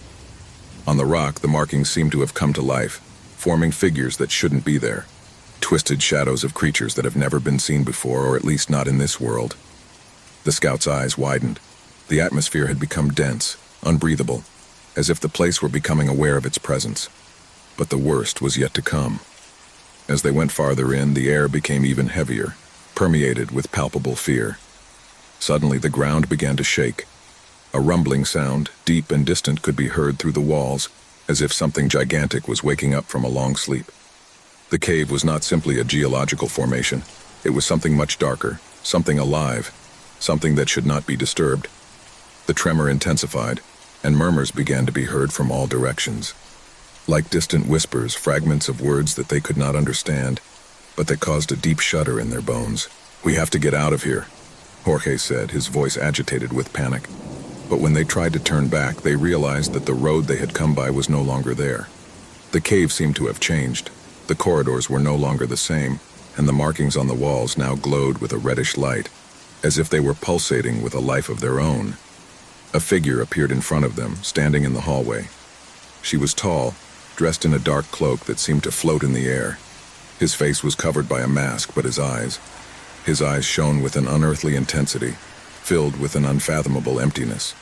On the rock, the markings seemed to have come to life, forming figures that shouldn't be there. Twisted shadows of creatures that have never been seen before, or at least not in this world. The scout's eyes widened. The atmosphere had become dense, unbreathable, as if the place were becoming aware of its presence. But the worst was yet to come. As they went farther in, the air became even heavier, permeated with palpable fear. Suddenly, the ground began to shake. A rumbling sound, deep and distant, could be heard through the walls, as if something gigantic was waking up from a long sleep. The cave was not simply a geological formation. It was something much darker, something alive, something that should not be disturbed. The tremor intensified, and murmurs began to be heard from all directions. Like distant whispers, fragments of words that they could not understand, but that caused a deep shudder in their bones. "We have to get out of here," Jorge said, his voice agitated with panic. But when they tried to turn back, they realized that the road they had come by was no longer there. The cave seemed to have changed. The corridors were no longer the same, and the markings on the walls now glowed with a reddish light, as if they were pulsating with a life of their own. A figure appeared in front of them, standing in the hallway. She was tall, dressed in a dark cloak that seemed to float in the air. His face was covered by a mask, but his eyes shone with an unearthly intensity, filled with an unfathomable emptiness.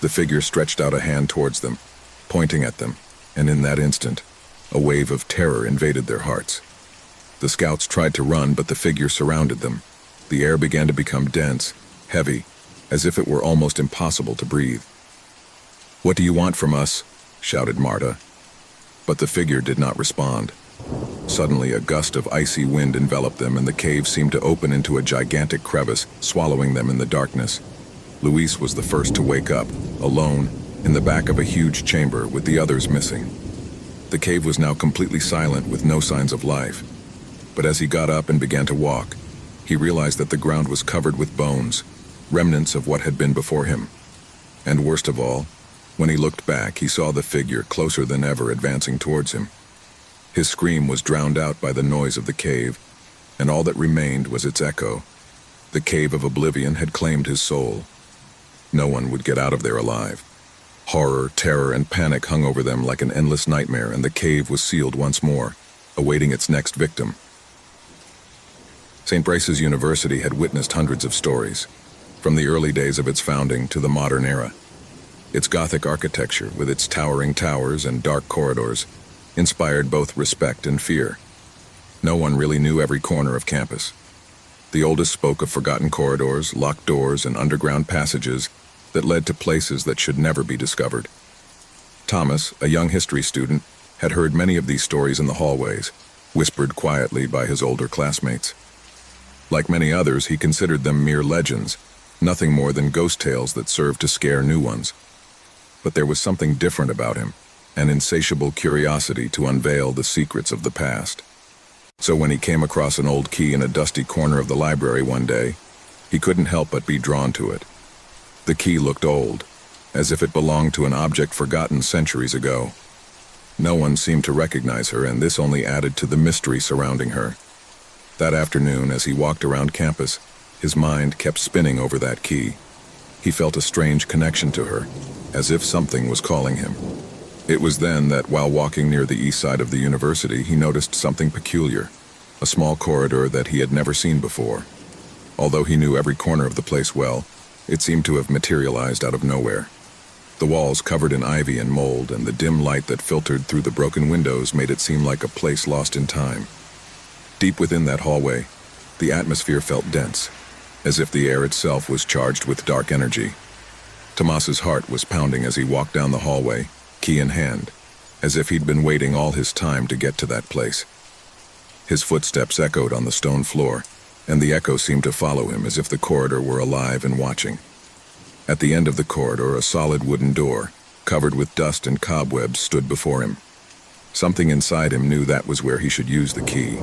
The figure stretched out a hand towards them, pointing at them, and in that instant, a wave of terror invaded their hearts. The scouts tried to run, but the figure surrounded them. The air began to become dense, heavy, as if it were almost impossible to breathe. "What do you want from us?" shouted Marta. But the figure did not respond. Suddenly, a gust of icy wind enveloped them, and the cave seemed to open into a gigantic crevice, swallowing them in the darkness. Luis was the first to wake up, alone, in the back of a huge chamber with the others missing. The cave was now completely silent, with no signs of life. But as he got up and began to walk, he realized that the ground was covered with bones, remnants of what had been before him. And worst of all, when he looked back, he saw the figure closer than ever advancing towards him. His scream was drowned out by the noise of the cave, and all that remained was its echo. The cave of oblivion had claimed his soul. No one would get out of there alive. Horror, terror, and panic hung over them like an endless nightmare, and the cave was sealed once more, awaiting its next victim. St. Bryce's University had witnessed hundreds of stories. from the early days of its founding to the modern era. Its Gothic architecture, with its towering towers and dark corridors, inspired both respect and fear. No one really knew every corner of campus. The oldest spoke of forgotten corridors, locked doors, and underground passages that led to places that should never be discovered. Thomas, a young history student, had heard many of these stories in the hallways, whispered quietly by his older classmates. Like many others, he considered them mere legends, nothing more than ghost tales that served to scare new ones. But there was something different about him, an insatiable curiosity to unveil the secrets of the past. So when he came across an old key in a dusty corner of the library one day, he couldn't help but be drawn to it. The key looked old, as if it belonged to an object forgotten centuries ago. No one seemed to recognize her, and this only added to the mystery surrounding her. That afternoon, as he walked around campus, his mind kept spinning over that key. He felt a strange connection to her, as if something was calling him. It was then that, while walking near the east side of the university, he noticed something peculiar, a small corridor that he had never seen before. Although he knew every corner of the place well, it seemed to have materialized out of nowhere. The walls covered in ivy and mold, and the dim light that filtered through the broken windows made it seem like a place lost in time. Deep within that hallway, the atmosphere felt dense, as if the air itself was charged with dark energy. Tomas's heart was pounding as he walked down the hallway, key in hand, as if he'd been waiting all his time to get to that place. His footsteps echoed on the stone floor, and the echo seemed to follow him as if the corridor were alive and watching. At the end of the corridor, a solid wooden door, covered with dust and cobwebs, stood before him. Something inside him knew that was where he should use the key.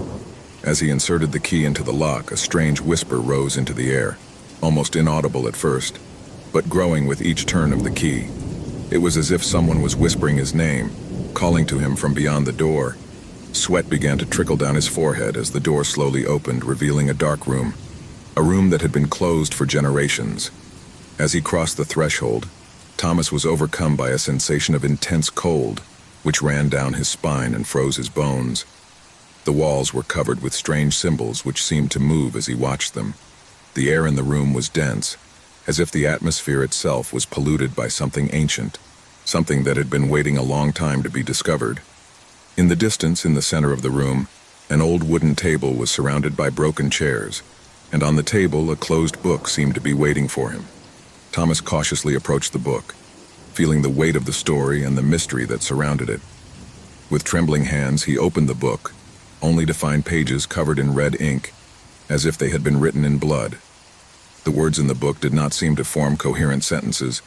As he inserted the key into the lock, a strange whisper rose into the air, almost inaudible at first, but growing with each turn of the key. It was as if someone was whispering his name, calling to him from beyond the door. Sweat began to trickle down his forehead as the door slowly opened, revealing a dark room, a room that had been closed for generations. As he crossed the threshold, Thomas was overcome by a sensation of intense cold, which ran down his spine and froze his bones. The walls were covered with strange symbols which seemed to move as he watched them. The air in the room was dense, as if the atmosphere itself was polluted by something ancient, something that had been waiting a long time to be discovered. In the distance, in the center of the room, an old wooden table was surrounded by broken chairs, and on the table a closed book seemed to be waiting for him. Thomas cautiously approached the book, feeling the weight of the story and the mystery that surrounded it. With trembling hands, he opened the book, only to find pages covered in red ink, as if they had been written in blood. The words in the book did not seem to form coherent sentences,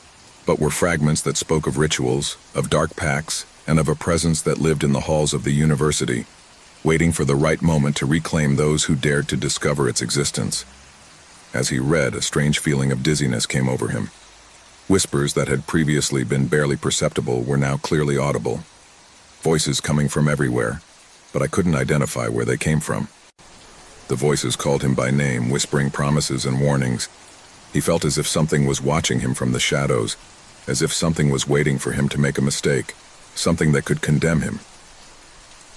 but were fragments that spoke of rituals, of dark pacts, and of a presence that lived in the halls of the university, waiting for the right moment to reclaim those who dared to discover its existence. As he read, a strange feeling of dizziness came over him. Whispers that had previously been barely perceptible were now clearly audible. Voices coming from everywhere, but I couldn't identify where they came from. The voices called him by name, whispering promises and warnings. He felt as if something was watching him from the shadows, as if something was waiting for him to make a mistake, something that could condemn him.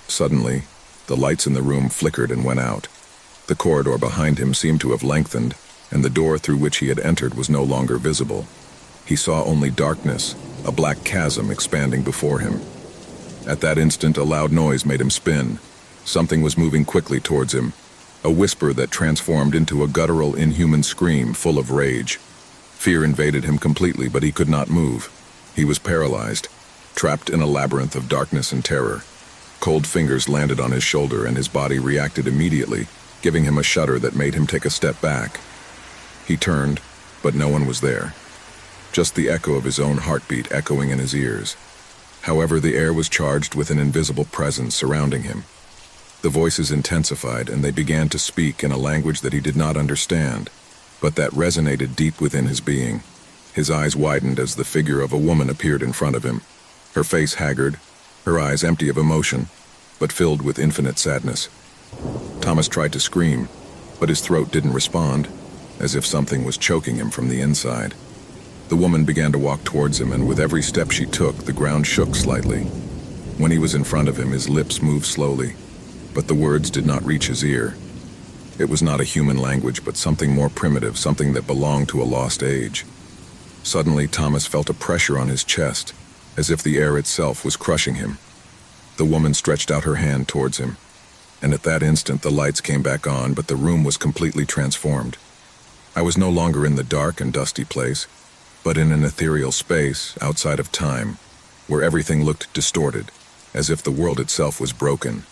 Suddenly, the lights in the room flickered and went out. The corridor behind him seemed to have lengthened, and the door through which he had entered was no longer visible. He saw only darkness, a black chasm expanding before him. At that instant, a loud noise made him spin. Something was moving quickly towards him, a whisper that transformed into a guttural, inhuman scream full of rage. Fear invaded him completely, but he could not move. He was paralyzed, trapped in a labyrinth of darkness and terror. Cold fingers landed on his shoulder, and his body reacted immediately, giving him a shudder that made him take a step back. He turned, but no one was there. Just the echo of his own heartbeat echoing in his ears. However, the air was charged with an invisible presence surrounding him. The voices intensified, and they began to speak in a language that he did not understand, but that resonated deep within his being. His eyes widened as the figure of a woman appeared in front of him, her face haggard, her eyes empty of emotion, but filled with infinite sadness. Thomas tried to scream, but his throat didn't respond, as if something was choking him from the inside. The woman began to walk towards him, and with every step she took, the ground shook slightly. When he was in front of him, his lips moved slowly, but the words did not reach his ear. It was not a human language, but something more primitive, something that belonged to a lost age. Suddenly, Thomas felt a pressure on his chest, as if the air itself was crushing him. The woman stretched out her hand towards him, and at that instant the lights came back on, but the room was completely transformed. I was no longer in the dark and dusty place, but in an ethereal space outside of time, where everything looked distorted, as if the world itself was broken.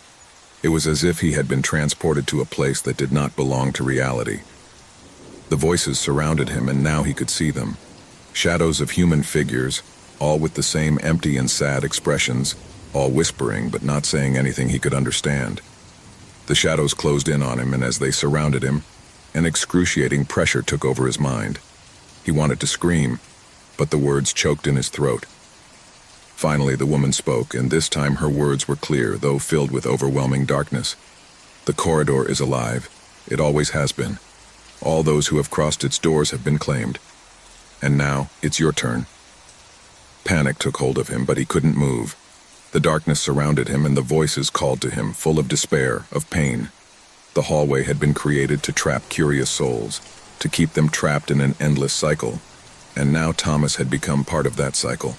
It was as if he had been transported to a place that did not belong to reality. The voices surrounded him, and now he could see them. Shadows of human figures, all with the same empty and sad expressions, all whispering but not saying anything he could understand. The shadows closed in on him, and as they surrounded him, an excruciating pressure took over his mind. He wanted to scream, but the words choked in his throat. Finally, the woman spoke, and this time her words were clear, though filled with overwhelming darkness. The corridor is alive. It always has been. All those who have crossed its doors have been claimed. And now, it's your turn. Panic took hold of him, but he couldn't move. The darkness surrounded him, and the voices called to him, full of despair, of pain. The hallway had been created to trap curious souls, to keep them trapped in an endless cycle. And now Thomas had become part of that cycle.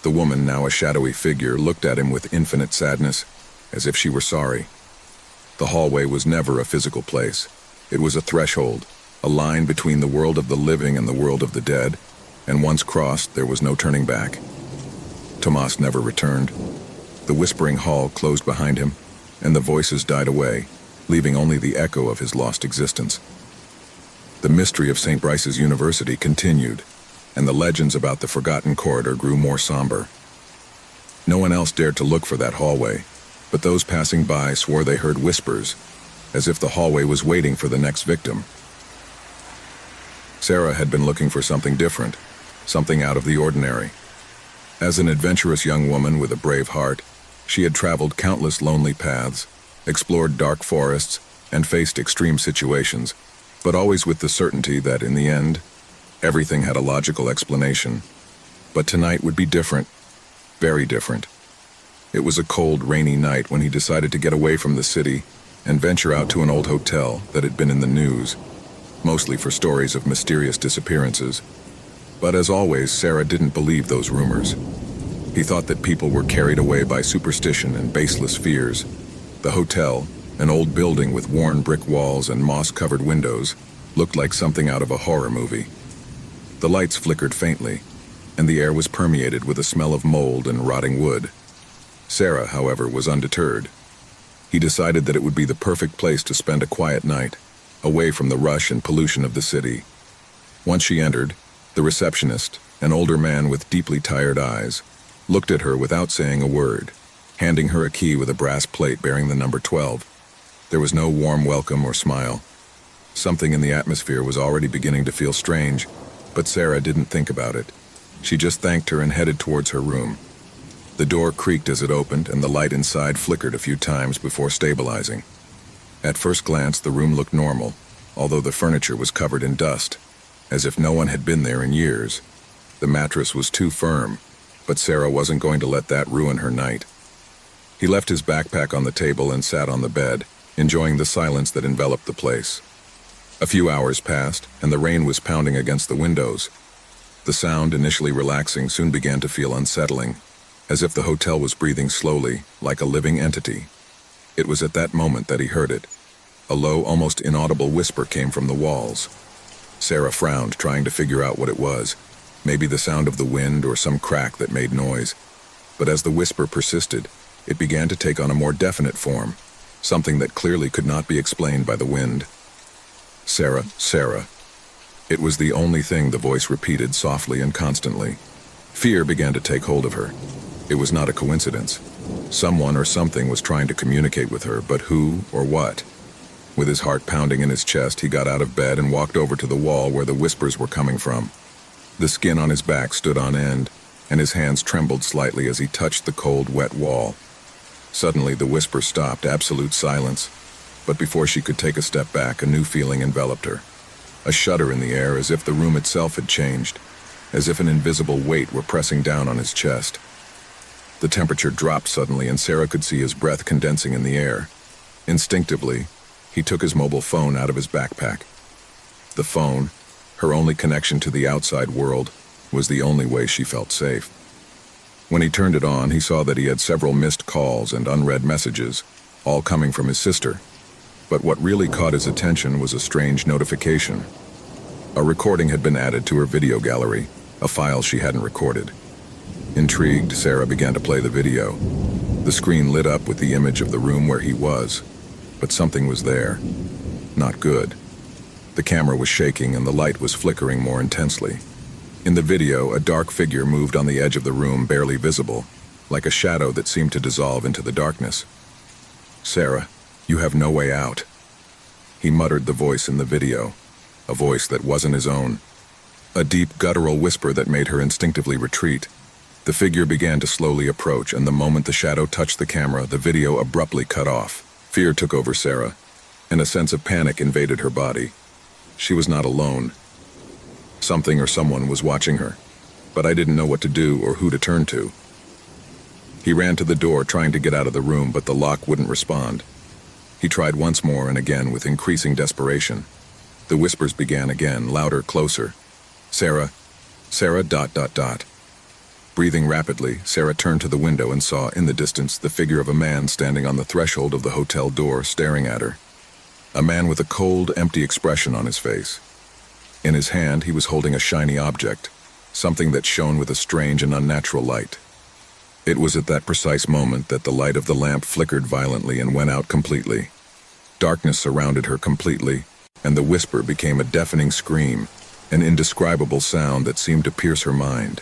The woman, now a shadowy figure, looked at him with infinite sadness, as if she were sorry. The hallway was never a physical place. It was a threshold, a line between the world of the living and the world of the dead, and once crossed, there was no turning back. Tomas never returned. The whispering hall closed behind him, and the voices died away, leaving only the echo of his lost existence. The mystery of St. Bryce's University continued, and the legends about the forgotten corridor grew more somber. No one else dared to look for that hallway, but those passing by swore they heard whispers, as if the hallway was waiting for the next victim. Sarah had been looking for something different, something out of the ordinary. As an adventurous young woman with a brave heart, she had traveled countless lonely paths, explored dark forests, and faced extreme situations, but always with the certainty that, in the end, everything had a logical explanation. But tonight would be different, very different. It was a cold, rainy night when he decided to get away from the city and venture out to an old hotel that had been in the news, mostly for stories of mysterious disappearances. But as always, Sarah didn't believe those rumors. He thought that people were carried away by superstition and baseless fears. The hotel, an old building with worn brick walls and moss-covered windows, looked like something out of a horror movie. The lights flickered faintly, and the air was permeated with a smell of mold and rotting wood. Sarah, however, was undeterred. He decided that it would be the perfect place to spend a quiet night, away from the rush and pollution of the city. Once she entered, the receptionist, an older man with deeply tired eyes, looked at her without saying a word, handing her a key with a brass plate bearing the number 12. There was no warm welcome or smile. Something in the atmosphere was already beginning to feel strange, but Sarah didn't think about it. She just thanked her and headed towards her room. The door creaked as it opened, and the light inside flickered a few times before stabilizing. At first glance, the room looked normal, although the furniture was covered in dust, as if no one had been there in years. The mattress was too firm, but Sarah wasn't going to let that ruin her night. He left his backpack on the table and sat on the bed, enjoying the silence that enveloped the place. A few hours passed, and the rain was pounding against the windows. The sound, initially relaxing, soon began to feel unsettling, as if the hotel was breathing slowly, like a living entity. It was at that moment that he heard it. A low, almost inaudible whisper came from the walls. Sarah frowned, trying to figure out what it was. Maybe the sound of the wind or some crack that made noise. But as the whisper persisted, it began to take on a more definite form, something that clearly could not be explained by the wind. Sarah, Sarah. It was the only thing the voice repeated softly and constantly. Fear began to take hold of her. It was not a coincidence. Someone or something was trying to communicate with her, but who or what? With his heart pounding in his chest, he got out of bed and walked over to the wall where the whispers were coming from. The skin on his back stood on end, and his hands trembled slightly as he touched the cold, wet wall. Suddenly, the whisper stopped, absolute silence. But before she could take a step back, a new feeling enveloped her. A shudder in the air, as if the room itself had changed, as if an invisible weight were pressing down on his chest. The temperature dropped suddenly, and Sarah could see his breath condensing in the air. Instinctively, He took his mobile phone out of his backpack. The phone, her only connection to the outside world, was the only way she felt safe. When he turned it on, he saw that he had several missed calls and unread messages, all coming from his sister. But what really caught his attention was a strange notification. A recording had been added to her video gallery, a file she hadn't recorded. Intrigued, Sarah began to play the video. The screen lit up with the image of the room where he was, but something was there. Not good. The camera was shaking and the light was flickering more intensely. In the video, a dark figure moved on the edge of the room, barely visible, like a shadow that seemed to dissolve into the darkness. "Sarah, you have no way out." He muttered the voice in the video, a voice that wasn't his own. A deep, guttural whisper that made her instinctively retreat. The figure began to slowly approach, and the moment the shadow touched the camera, the video abruptly cut off. Fear took over Sarah, and a sense of panic invaded her body. She was not alone. Something or someone was watching her, but I didn't know what to do or who to turn to. He ran to the door, trying to get out of the room, but the lock wouldn't respond. He tried once more and again with increasing desperation. The whispers began again, louder, closer. "Sarah, Sarah, ... Breathing rapidly, Sarah turned to the window and saw, in the distance, the figure of a man standing on the threshold of the hotel door, staring at her. A man with a cold, empty expression on his face. In his hand, he was holding a shiny object, something that shone with a strange and unnatural light. It was at that precise moment that the light of the lamp flickered violently and went out completely. Darkness surrounded her completely, and the whisper became a deafening scream, an indescribable sound that seemed to pierce her mind.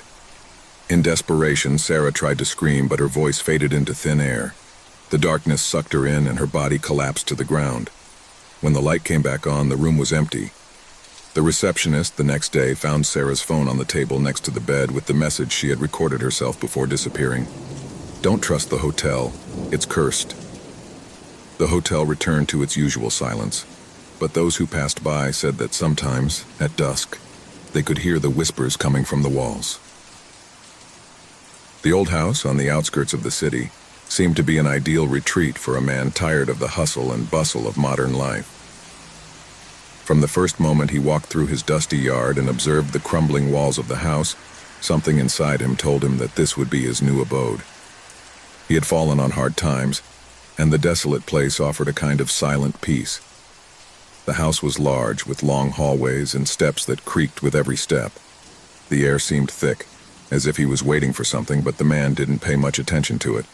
In desperation, Sarah tried to scream, but her voice faded into thin air. The darkness sucked her in and her body collapsed to the ground. When the light came back on, the room was empty. The receptionist the next day found Sarah's phone on the table next to the bed with the message she had recorded herself before disappearing. "Don't trust the hotel. It's cursed." The hotel returned to its usual silence, but those who passed by said that sometimes, at dusk, they could hear the whispers coming from the walls. The old house on the outskirts of the city seemed to be an ideal retreat for a man tired of the hustle and bustle of modern life. From the first moment he walked through his dusty yard and observed the crumbling walls of the house, something inside him told him that this would be his new abode. He had fallen on hard times, and the desolate place offered a kind of silent peace. The house was large, with long hallways and steps that creaked with every step. The air seemed thick, as if he was waiting for something, but the man didn't pay much attention to it.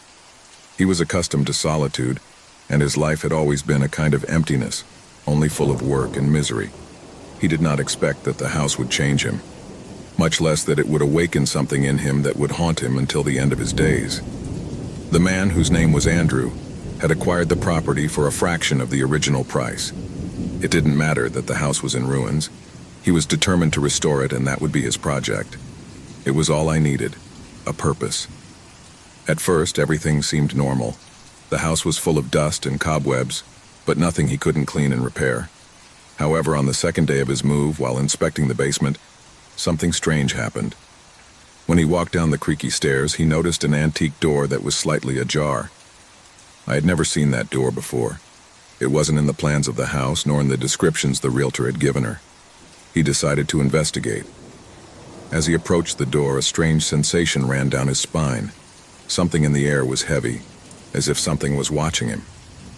He was accustomed to solitude, and his life had always been a kind of emptiness, only full of work and misery. He did not expect that the house would change him, much less that it would awaken something in him that would haunt him until the end of his days. The man, whose name was Andrew, had acquired the property for a fraction of the original price. It didn't matter that the house was in ruins. He was determined to restore it, and that would be his project. It was all I needed, a purpose. At first, everything seemed normal. The house was full of dust and cobwebs, but nothing he couldn't clean and repair. However, on the second day of his move, while inspecting the basement, something strange happened. When he walked down the creaky stairs, he noticed an antique door that was slightly ajar. I had never seen that door before. It wasn't in the plans of the house, nor in the descriptions the realtor had given her. He decided to investigate. As he approached the door, a strange sensation ran down his spine. Something in the air was heavy, as if something was watching him.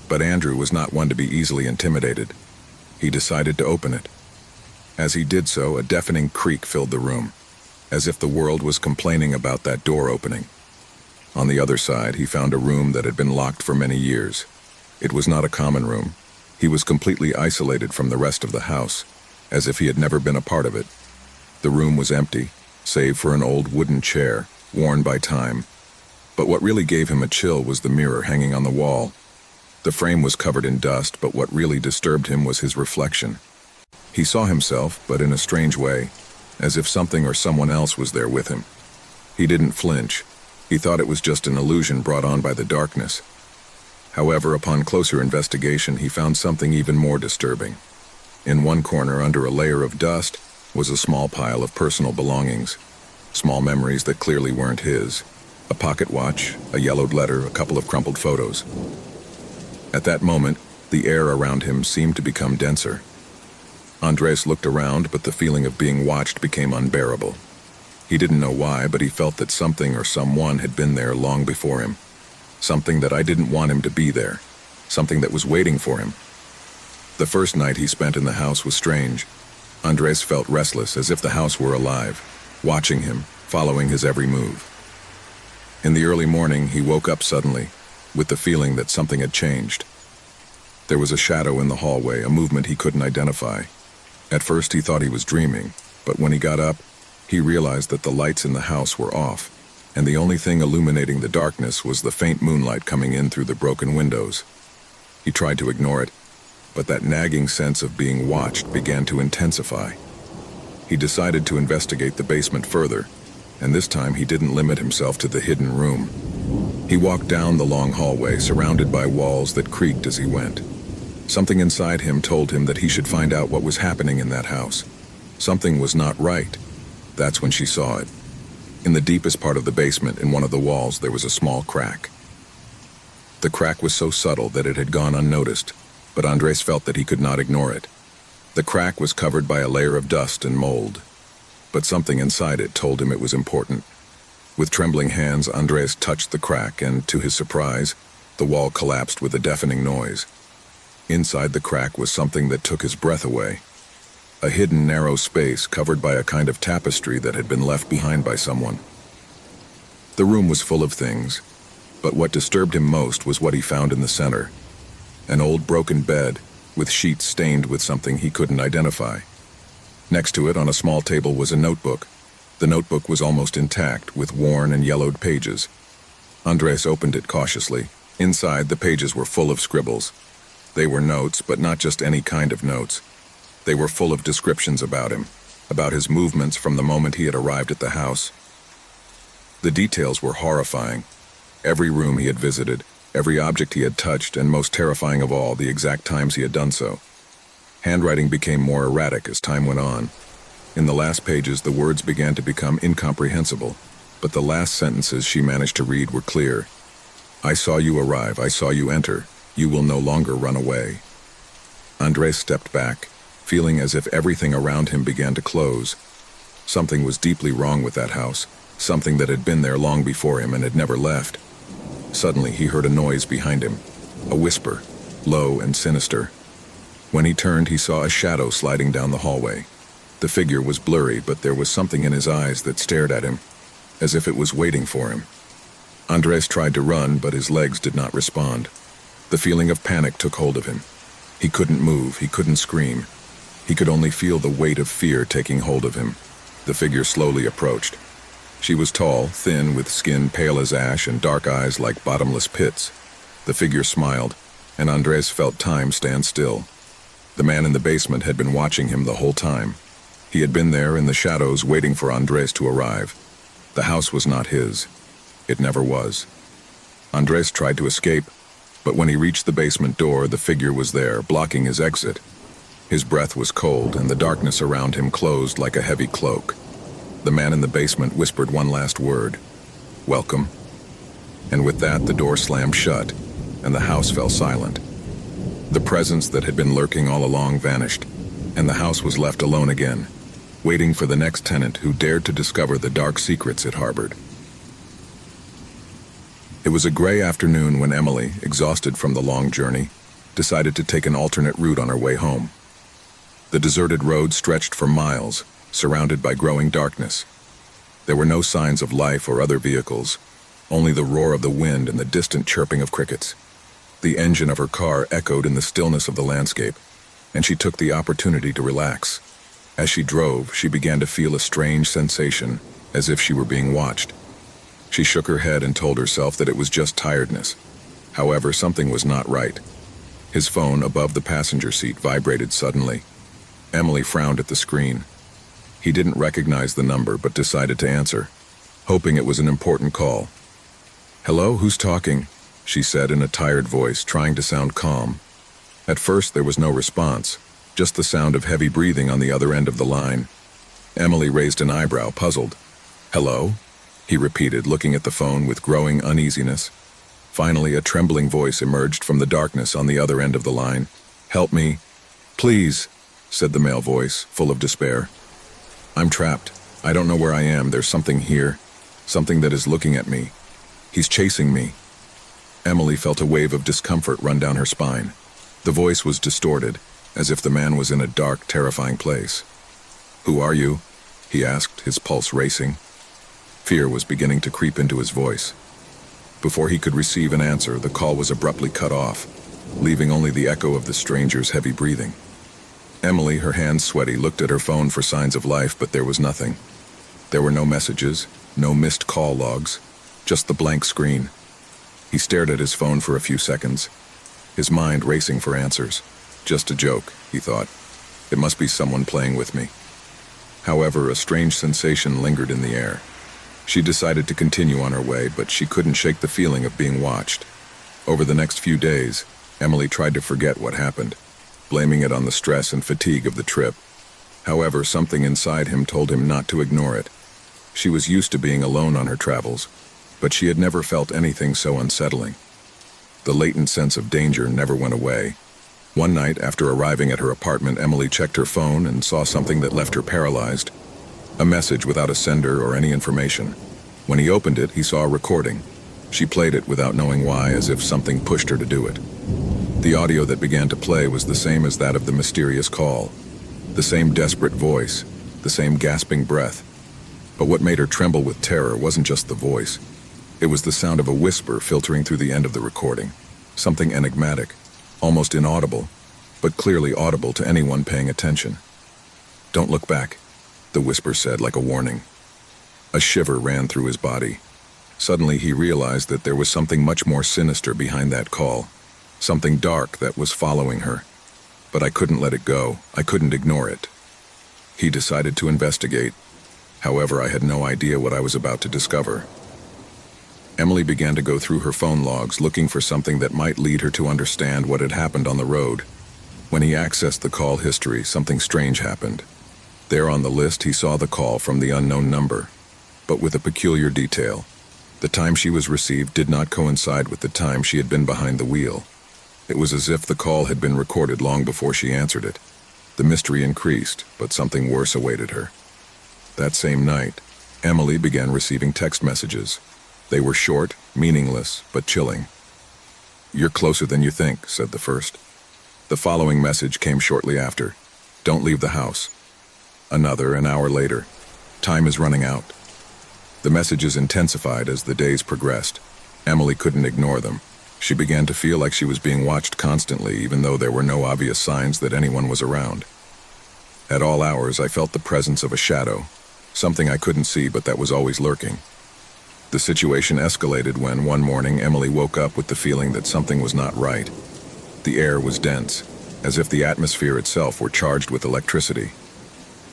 But Andrew was not one to be easily intimidated. He decided to open it. As he did so, a deafening creak filled the room, as if the world was complaining about that door opening. On the other side, he found a room that had been locked for many years. It was not a common room. He was completely isolated from the rest of the house, as if he had never been a part of it. The room was empty, save for an old wooden chair, worn by time. But what really gave him a chill was the mirror hanging on the wall. The frame was covered in dust, but what really disturbed him was his reflection. He saw himself, but in a strange way, as if something or someone else was there with him. He didn't flinch. He thought it was just an illusion brought on by the darkness. However, upon closer investigation, he found something even more disturbing. In one corner, under a layer of dust, was a small pile of personal belongings, small memories that clearly weren't his. A pocket watch, a yellowed letter, a couple of crumpled photos. At that moment, The air around him seemed to become denser. Andres looked around, but the feeling of being watched became unbearable. He didn't know why, but he felt that something or someone had been there long before him. Something that I didn't want him to be there. Something that was waiting for him. The first night he spent in the house was strange. Andres felt restless, as if the house were alive, watching him, following his every move. In the early morning, he woke up suddenly, with the feeling that something had changed. There was a shadow in the hallway, a movement he couldn't identify. At first he thought he was dreaming, but when he got up, he realized that the lights in the house were off, and the only thing illuminating the darkness was the faint moonlight coming in through the broken windows. He tried to ignore it, but that nagging sense of being watched began to intensify. He decided to investigate the basement further, and this time he didn't limit himself to the hidden room. He walked down the long hallway, surrounded by walls that creaked as he went. Something inside him told him that he should find out what was happening in that house. Something was not right. That's when she saw it. In the deepest part of the basement, in one of the walls, there was a small crack. The crack was so subtle that it had gone unnoticed, but Andres felt that he could not ignore it. The crack was covered by a layer of dust and mold, but something inside it told him it was important. With trembling hands, Andres touched the crack, and to his surprise, the wall collapsed with a deafening noise. Inside the crack was something that took his breath away. A hidden narrow space covered by a kind of tapestry that had been left behind by someone. The room was full of things, but what disturbed him most was what he found in the center. An old broken bed, with sheets stained with something he couldn't identify. Next to it, on a small table, was a notebook. The notebook was almost intact, with worn and yellowed pages. Andres opened it cautiously. Inside, the pages were full of scribbles. They were notes, but not just any kind of notes. They were full of descriptions about him, about his movements from the moment he had arrived at the house. The details were horrifying. Every room he had visited, every object he had touched, and most terrifying of all, the exact times he had done so. Handwriting became more erratic as time went on. In the last pages, the words began to become incomprehensible, but the last sentences she managed to read were clear. "I saw you arrive, I saw you enter. You will no longer run away." Andres stepped back, feeling as if everything around him began to close. Something was deeply wrong with that house, something that had been there long before him and had never left. Suddenly, he heard a noise behind him, a whisper, low and sinister. When he turned, he saw a shadow sliding down the hallway. The figure was blurry, but there was something in his eyes that stared at him, as if it was waiting for him. Andres tried to run, but his legs did not respond. The feeling of panic took hold of him. He couldn't move, he couldn't scream. He could only feel the weight of fear taking hold of him. The figure slowly approached. She was tall, thin, with skin pale as ash and dark eyes like bottomless pits. The figure smiled, and Andres felt time stand still. The man in the basement had been watching him the whole time. He had been there in the shadows waiting for Andres to arrive. The house was not his. It never was. Andres tried to escape, but when he reached the basement door, the figure was there, blocking his exit. His breath was cold, and the darkness around him closed like a heavy cloak. The man in the basement whispered one last word, "Welcome." And with that, the door slammed shut, and the house fell silent. The presence that had been lurking all along vanished, and the house was left alone again, waiting for the next tenant who dared to discover the dark secrets it harbored. It was a gray afternoon when Emily, exhausted from the long journey, decided to take an alternate route on her way home. The deserted road stretched for miles, surrounded by growing darkness. There were no signs of life or other vehicles, only the roar of the wind and the distant chirping of crickets. The engine of her car echoed in the stillness of the landscape, and she took the opportunity to relax. As she drove, she began to feel a strange sensation, as if she were being watched. She shook her head and told herself that it was just tiredness. However, something was not right. His phone above the passenger seat vibrated suddenly. Emily frowned at the screen. He didn't recognize the number, but decided to answer, hoping it was an important call. "Hello, who's talking?" she said in a tired voice, trying to sound calm. At first, there was no response, just the sound of heavy breathing on the other end of the line. Emily raised an eyebrow, puzzled. "Hello?" he repeated, looking at the phone with growing uneasiness. Finally, a trembling voice emerged from the darkness on the other end of the line. "Help me, please," said the male voice, full of despair. "I'm trapped. I don't know where I am. There's something here. Something that is looking at me. He's chasing me." Emily felt a wave of discomfort run down her spine. The voice was distorted, as if the man was in a dark, terrifying place. "Who are you?" he asked, his pulse racing. Fear was beginning to creep into his voice. Before he could receive an answer, the call was abruptly cut off, leaving only the echo of the stranger's heavy breathing. Emily, her hands sweaty, looked at her phone for signs of life, but there was nothing. There were no messages, no missed call logs, just the blank screen. He stared at his phone for a few seconds, his mind racing for answers. Just a joke, he thought. It must be someone playing with me. However, a strange sensation lingered in the air. She decided to continue on her way, but she couldn't shake the feeling of being watched. Over the next few days, Emily tried to forget what happened, blaming it on the stress and fatigue of the trip. However, something inside him told him not to ignore it. She was used to being alone on her travels, but she had never felt anything so unsettling. The latent sense of danger never went away. One night, after arriving at her apartment, Emily checked her phone and saw something that left her paralyzed. A message without a sender or any information. When he opened it, he saw a recording. She played it without knowing why, as if something pushed her to do it. The audio that began to play was the same as that of the mysterious call. The same desperate voice, the same gasping breath. But what made her tremble with terror wasn't just the voice. It was the sound of a whisper filtering through the end of the recording. Something enigmatic, almost inaudible, but clearly audible to anyone paying attention. "Don't look back," the whisper said, like a warning. A shiver ran through his body. Suddenly he realized that there was something much more sinister behind that call. Something dark that was following her. But I couldn't let it go. I couldn't ignore it. He decided to investigate. However, I had no idea what I was about to discover. Emily began to go through her phone logs, looking for something that might lead her to understand what had happened on the road. When he accessed the call history, something strange happened. There on the list, he saw the call from the unknown number, but with a peculiar detail. The time she was received did not coincide with the time she had been behind the wheel. It was as if the call had been recorded long before she answered it. The mystery increased, but something worse awaited her. That same night, Emily began receiving text messages. They were short, meaningless, but chilling. "You're closer than you think," said the first. The following message came shortly after. "Don't leave the house." Another, an hour later. "Time is running out." The messages intensified as the days progressed. Emily couldn't ignore them. She began to feel like she was being watched constantly, even though there were no obvious signs that anyone was around. At all hours, I felt the presence of a shadow, something I couldn't see but that was always lurking. The situation escalated when, one morning, Emily woke up with the feeling that something was not right. The air was dense, as if the atmosphere itself were charged with electricity.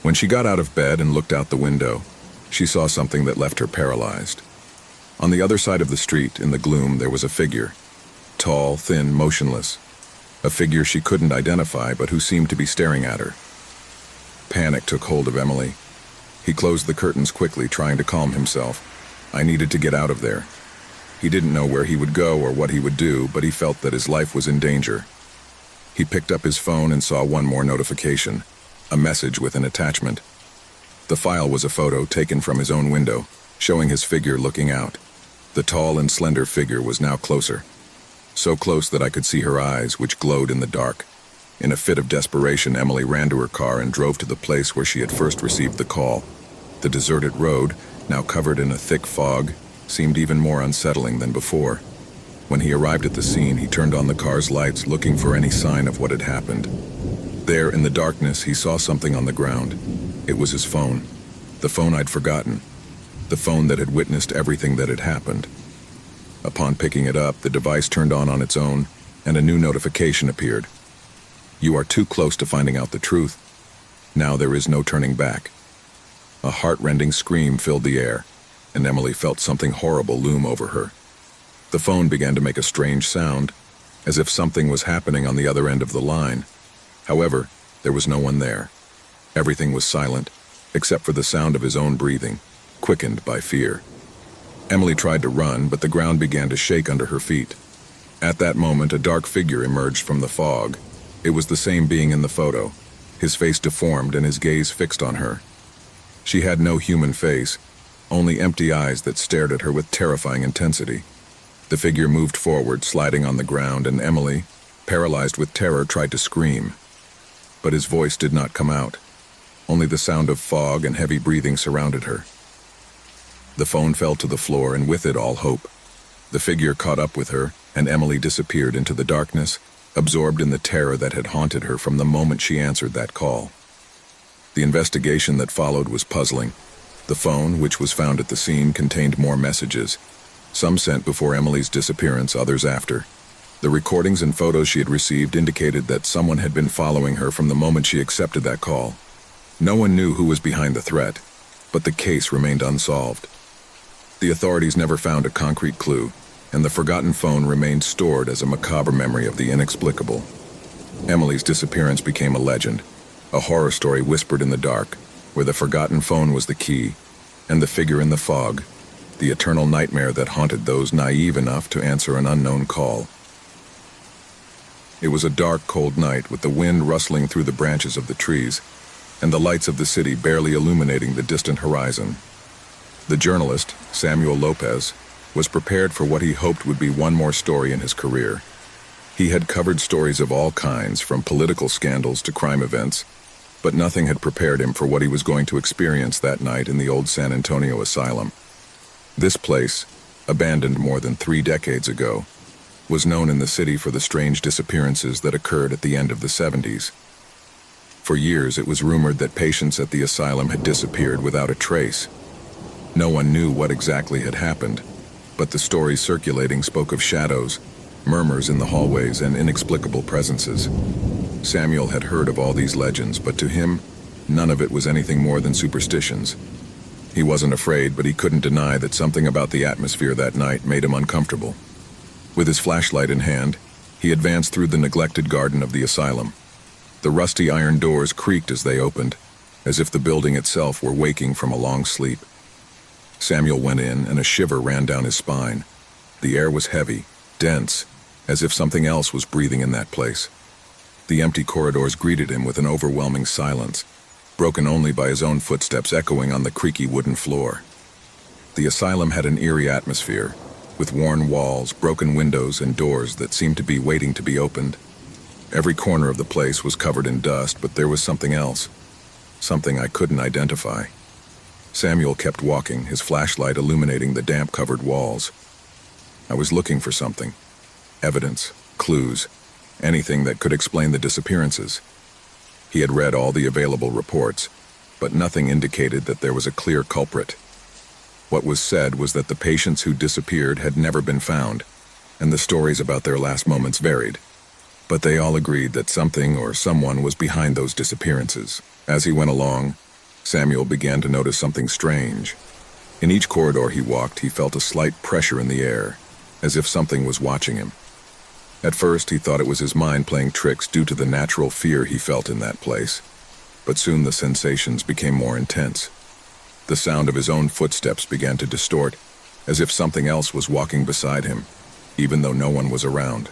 When she got out of bed and looked out the window, she saw something that left her paralyzed. On the other side of the street, in the gloom, there was a figure. Tall, thin, motionless. A figure she couldn't identify, but who seemed to be staring at her. Panic took hold of Emily. He closed the curtains quickly, trying to calm himself. I needed to get out of there. He didn't know where he would go or what he would do, but he felt that his life was in danger. He picked up his phone and saw one more notification, a message with an attachment. The file was a photo taken from his own window, showing his figure looking out. The tall and slender figure was now closer. So close that I could see her eyes, which glowed in the dark. In a fit of desperation, Emily ran to her car and drove to the place where she had first received the call. The deserted road, now covered in a thick fog, seemed even more unsettling than before. When he arrived at the scene, he turned on the car's lights, looking for any sign of what had happened. There, in the darkness, he saw something on the ground. It was his phone. The phone I'd forgotten. The phone that had witnessed everything that had happened. Upon picking it up, the device turned on its own, and a new notification appeared. "You are too close to finding out the truth. Now there is no turning back." A heart-rending scream filled the air, and Emily felt something horrible loom over her. The phone began to make a strange sound, as if something was happening on the other end of the line. However, there was no one there. Everything was silent, except for the sound of his own breathing, quickened by fear. Emily tried to run, but the ground began to shake under her feet. At that moment, a dark figure emerged from the fog. It was the same being in the photo, his face deformed and his gaze fixed on her. She had no human face, only empty eyes that stared at her with terrifying intensity. The figure moved forward, sliding on the ground, and Emily, paralyzed with terror, tried to scream. But his voice did not come out. Only the sound of fog and heavy breathing surrounded her. The phone fell to the floor, and with it all hope. The figure caught up with her, and Emily disappeared into the darkness, absorbed in the terror that had haunted her from the moment she answered that call. The investigation that followed was puzzling. The phone, which was found at the scene, contained more messages, some sent before Emily's disappearance, others after. The recordings and photos she had received indicated that someone had been following her from the moment she accepted that call. No one knew who was behind the threat, but the case remained unsolved. The authorities never found a concrete clue, and the forgotten phone remained stored as a macabre memory of the inexplicable. Emily's disappearance became a legend, a horror story whispered in the dark, where the forgotten phone was the key, and the figure in the fog, the eternal nightmare that haunted those naive enough to answer an unknown call. It was a dark, cold night, with the wind rustling through the branches of the trees, and the lights of the city barely illuminating the distant horizon. The journalist, Samuel Lopez, was prepared for what he hoped would be one more story in his career. He had covered stories of all kinds, from political scandals to crime events, but nothing had prepared him for what he was going to experience that night in the old San Antonio asylum. This place, abandoned more than 3 decades ago, was known in the city for the strange disappearances that occurred at the end of the 70s. For years, it was rumored that patients at the asylum had disappeared without a trace. No one knew what exactly had happened, but the stories circulating spoke of shadows, murmurs in the hallways, and inexplicable presences. Samuel had heard of all these legends, but to him, none of it was anything more than superstitions. He wasn't afraid, but he couldn't deny that something about the atmosphere that night made him uncomfortable. With his flashlight in hand, he advanced through the neglected garden of the asylum. The rusty iron doors creaked as they opened, as if the building itself were waking from a long sleep. Samuel went in, and a shiver ran down his spine. The air was heavy, dense, as if something else was breathing in that place. The empty corridors greeted him with an overwhelming silence, broken only by his own footsteps echoing on the creaky wooden floor. The asylum had an eerie atmosphere, with worn walls, broken windows, and doors that seemed to be waiting to be opened. Every corner of the place was covered in dust, but there was something else, something I couldn't identify. Samuel kept walking, his flashlight illuminating the damp-covered walls. I was looking for something. Evidence, clues, anything that could explain the disappearances. He had read all the available reports, but nothing indicated that there was a clear culprit. What was said was that the patients who disappeared had never been found, and the stories about their last moments varied. But they all agreed that something or someone was behind those disappearances. As he went along, Samuel began to notice something strange. In each corridor he walked, he felt a slight pressure in the air, as if something was watching him. At first, he thought it was his mind playing tricks due to the natural fear he felt in that place. But soon the sensations became more intense. The sound of his own footsteps began to distort, as if something else was walking beside him, even though no one was around.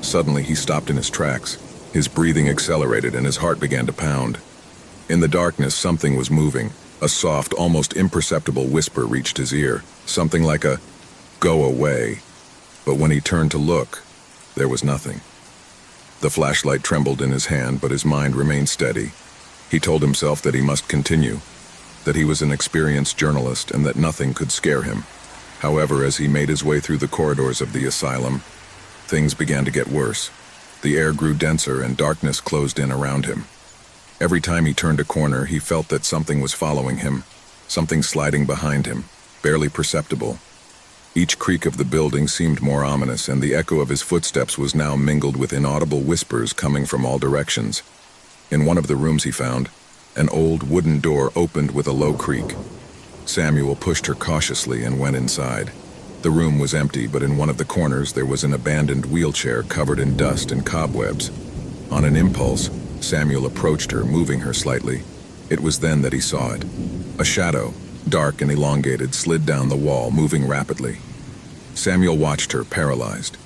Suddenly, he stopped in his tracks. His breathing accelerated and his heart began to pound. In the darkness, something was moving. A soft, almost imperceptible whisper reached his ear, something like a, "Go away." But when he turned to look, there was nothing. The flashlight trembled in his hand, but his mind remained steady. He told himself that he must continue, that he was an experienced journalist and that nothing could scare him. However, as he made his way through the corridors of the asylum, things began to get worse. The air grew denser and darkness closed in around him. Every time he turned a corner, he felt that something was following him, something sliding behind him, barely perceptible. Each creak of the building seemed more ominous, and the echo of his footsteps was now mingled with inaudible whispers coming from all directions. In one of the rooms he found, an old wooden door opened with a low creak. Samuel pushed her cautiously and went inside. The room was empty, but in one of the corners there was an abandoned wheelchair covered in dust and cobwebs. On an impulse, Samuel approached her, moving her slightly. It was then that he saw it. A shadow, dark and elongated, slid down the wall, moving rapidly. Samuel watched her, paralyzed.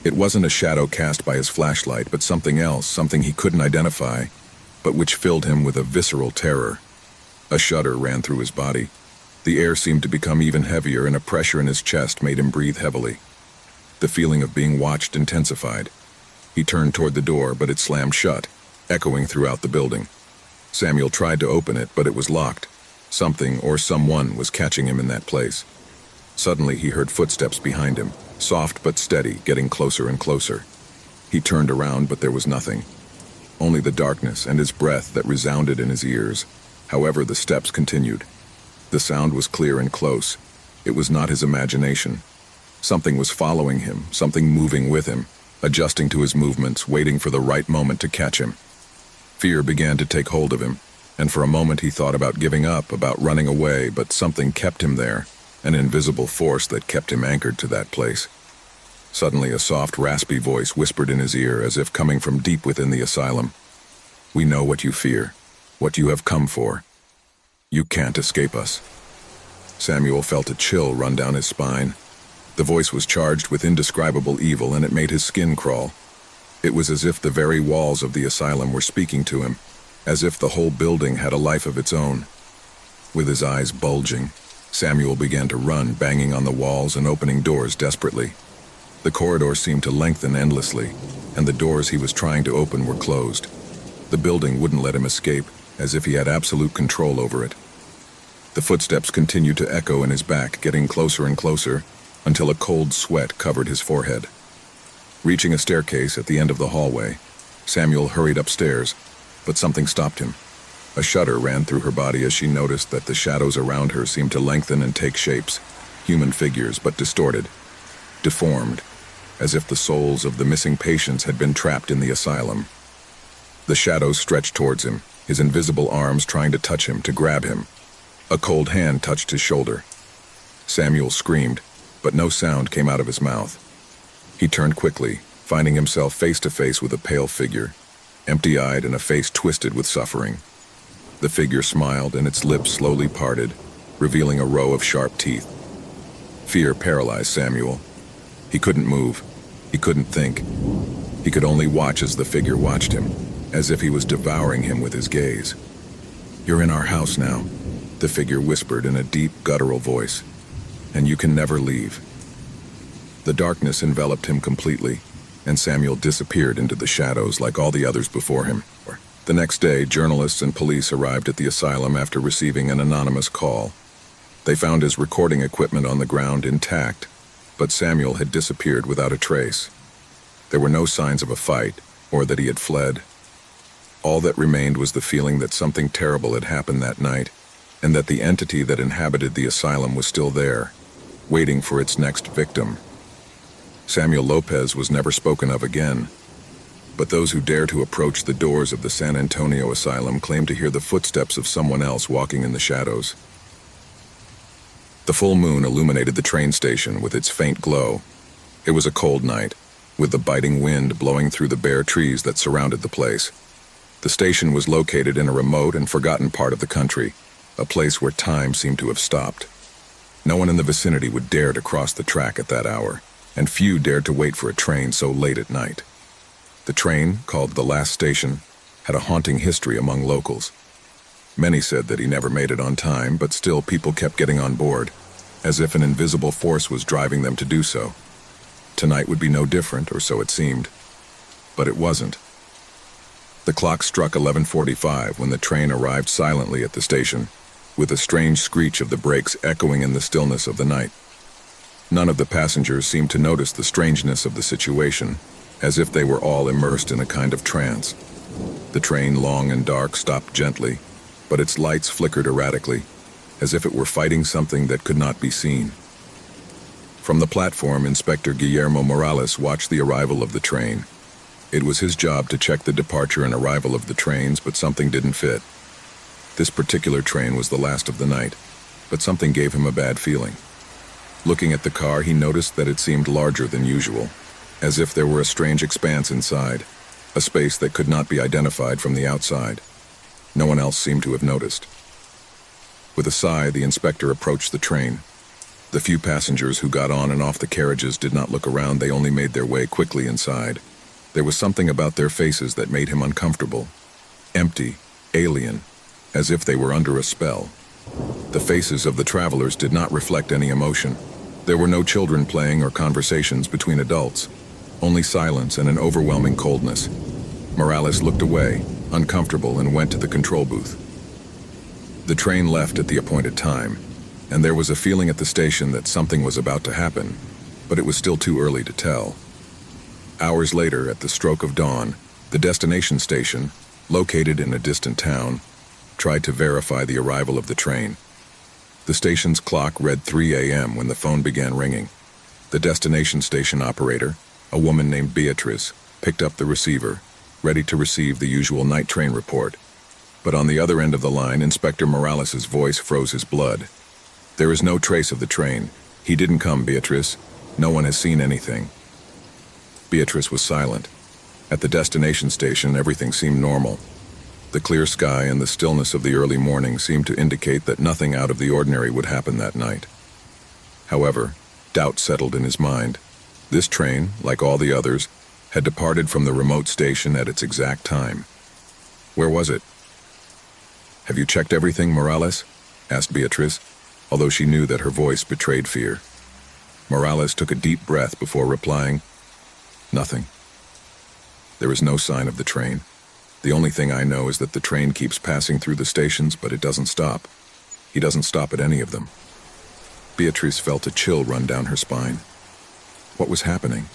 It wasn't a shadow cast by his flashlight, but something else, something he couldn't identify, but which filled him with a visceral terror. A shudder ran through his body. The air seemed to become even heavier, and a pressure in his chest made him breathe heavily. The feeling of being watched intensified. He turned toward the door, but it slammed shut, echoing throughout the building. Samuel tried to open it, but it was locked. Something or someone was catching him in that place. Suddenly he heard footsteps behind him, soft but steady, getting closer and closer. He turned around, but there was nothing. Only the darkness and his breath that resounded in his ears. However, the steps continued. The sound was clear and close. It was not his imagination. Something was following him, something moving with him, adjusting to his movements, waiting for the right moment to catch him. Fear began to take hold of him, and for a moment he thought about giving up, about running away, but something kept him there, an invisible force that kept him anchored to that place. Suddenly a soft, raspy voice whispered in his ear, as if coming from deep within the asylum. "We know what you fear, what you have come for. You can't escape us." Samuel felt a chill run down his spine. The voice was charged with indescribable evil, and it made his skin crawl. It was as if the very walls of the asylum were speaking to him, as if the whole building had a life of its own. With his eyes bulging, Samuel began to run, banging on the walls and opening doors desperately. The corridor seemed to lengthen endlessly, and the doors he was trying to open were closed. The building wouldn't let him escape, as if he had absolute control over it. The footsteps continued to echo in his back, getting closer and closer, until a cold sweat covered his forehead. Reaching a staircase at the end of the hallway, Samuel hurried upstairs, but something stopped him. A shudder ran through her body as she noticed that the shadows around her seemed to lengthen and take shapes, human figures, but distorted, deformed, as if the souls of the missing patients had been trapped in the asylum. The shadows stretched towards him, his invisible arms trying to touch him, to grab him. A cold hand touched his shoulder. Samuel screamed, but no sound came out of his mouth. He turned quickly, finding himself face to face with a pale figure, empty-eyed and a face twisted with suffering. The figure smiled, and its lips slowly parted, revealing a row of sharp teeth. Fear paralyzed Samuel. He couldn't move. He couldn't think. He could only watch as the figure watched him, as if he was devouring him with his gaze. "You're in our house now," the figure whispered in a deep, guttural voice, "and you can never leave." The darkness enveloped him completely, and Samuel disappeared into the shadows like all the others before him. The next day, journalists and police arrived at the asylum after receiving an anonymous call. They found his recording equipment on the ground intact, but Samuel had disappeared without a trace. There were no signs of a fight, or that he had fled. All that remained was the feeling that something terrible had happened that night, and that the entity that inhabited the asylum was still there, waiting for its next victim. Samuel Lopez was never spoken of again, but those who dare to approach the doors of the San Antonio asylum claim to hear the footsteps of someone else walking in the shadows. The full moon illuminated the train station with its faint glow. It was a cold night, with the biting wind blowing through the bare trees that surrounded the place. The station was located in a remote and forgotten part of the country, a place where time seemed to have stopped. No one in the vicinity would dare to cross the track at that hour, and few dared to wait for a train so late at night. The train, called the Last Station, had a haunting history among locals. Many said that he never made it on time, but still people kept getting on board, as if an invisible force was driving them to do so. Tonight would be no different, or so it seemed. But it wasn't. The clock struck 11:45 when the train arrived silently at the station, with a strange screech of the brakes echoing in the stillness of the night. None of the passengers seemed to notice the strangeness of the situation, as if they were all immersed in a kind of trance. The train, long and dark, stopped gently, but its lights flickered erratically, as if it were fighting something that could not be seen. From the platform, Inspector Guillermo Morales watched the arrival of the train. It was his job to check the departure and arrival of the trains, but something didn't fit. This particular train was the last of the night, but something gave him a bad feeling. Looking at the car, he noticed that it seemed larger than usual, as if there were a strange expanse inside, a space that could not be identified from the outside. No one else seemed to have noticed. With a sigh, the inspector approached the train. The few passengers who got on and off the carriages did not look around, they only made their way quickly inside. There was something about their faces that made him uncomfortable. Empty, alien, as if they were under a spell. The faces of the travelers did not reflect any emotion. There were no children playing or conversations between adults. Only silence and an overwhelming coldness. Morales looked away, uncomfortable, and went to the control booth. The train left at the appointed time, and there was a feeling at the station that something was about to happen, but it was still too early to tell. Hours later, at the stroke of dawn, the destination station, located in a distant town, tried to verify the arrival of the train. The station's clock read 3 a.m. when the phone began ringing. The destination station operator, a woman named Beatrice, picked up the receiver, ready to receive the usual night train report. But on the other end of the line, Inspector Morales' voice froze his blood. "There is no trace of the train. He didn't come, Beatrice. No one has seen anything." Beatrice was silent. At the destination station, everything seemed normal. The clear sky and the stillness of the early morning seemed to indicate that nothing out of the ordinary would happen that night. However, doubt settled in his mind. This train, like all the others, had departed from the remote station at its exact time. Where was it? "Have you checked everything, Morales?" asked Beatrice, although she knew that her voice betrayed fear. Morales took a deep breath before replying, "Nothing. There is no sign of the train. The only thing I know is that the train keeps passing through the stations, but it doesn't stop. He doesn't stop at any of them." Beatrice felt a chill run down her spine. What was happening?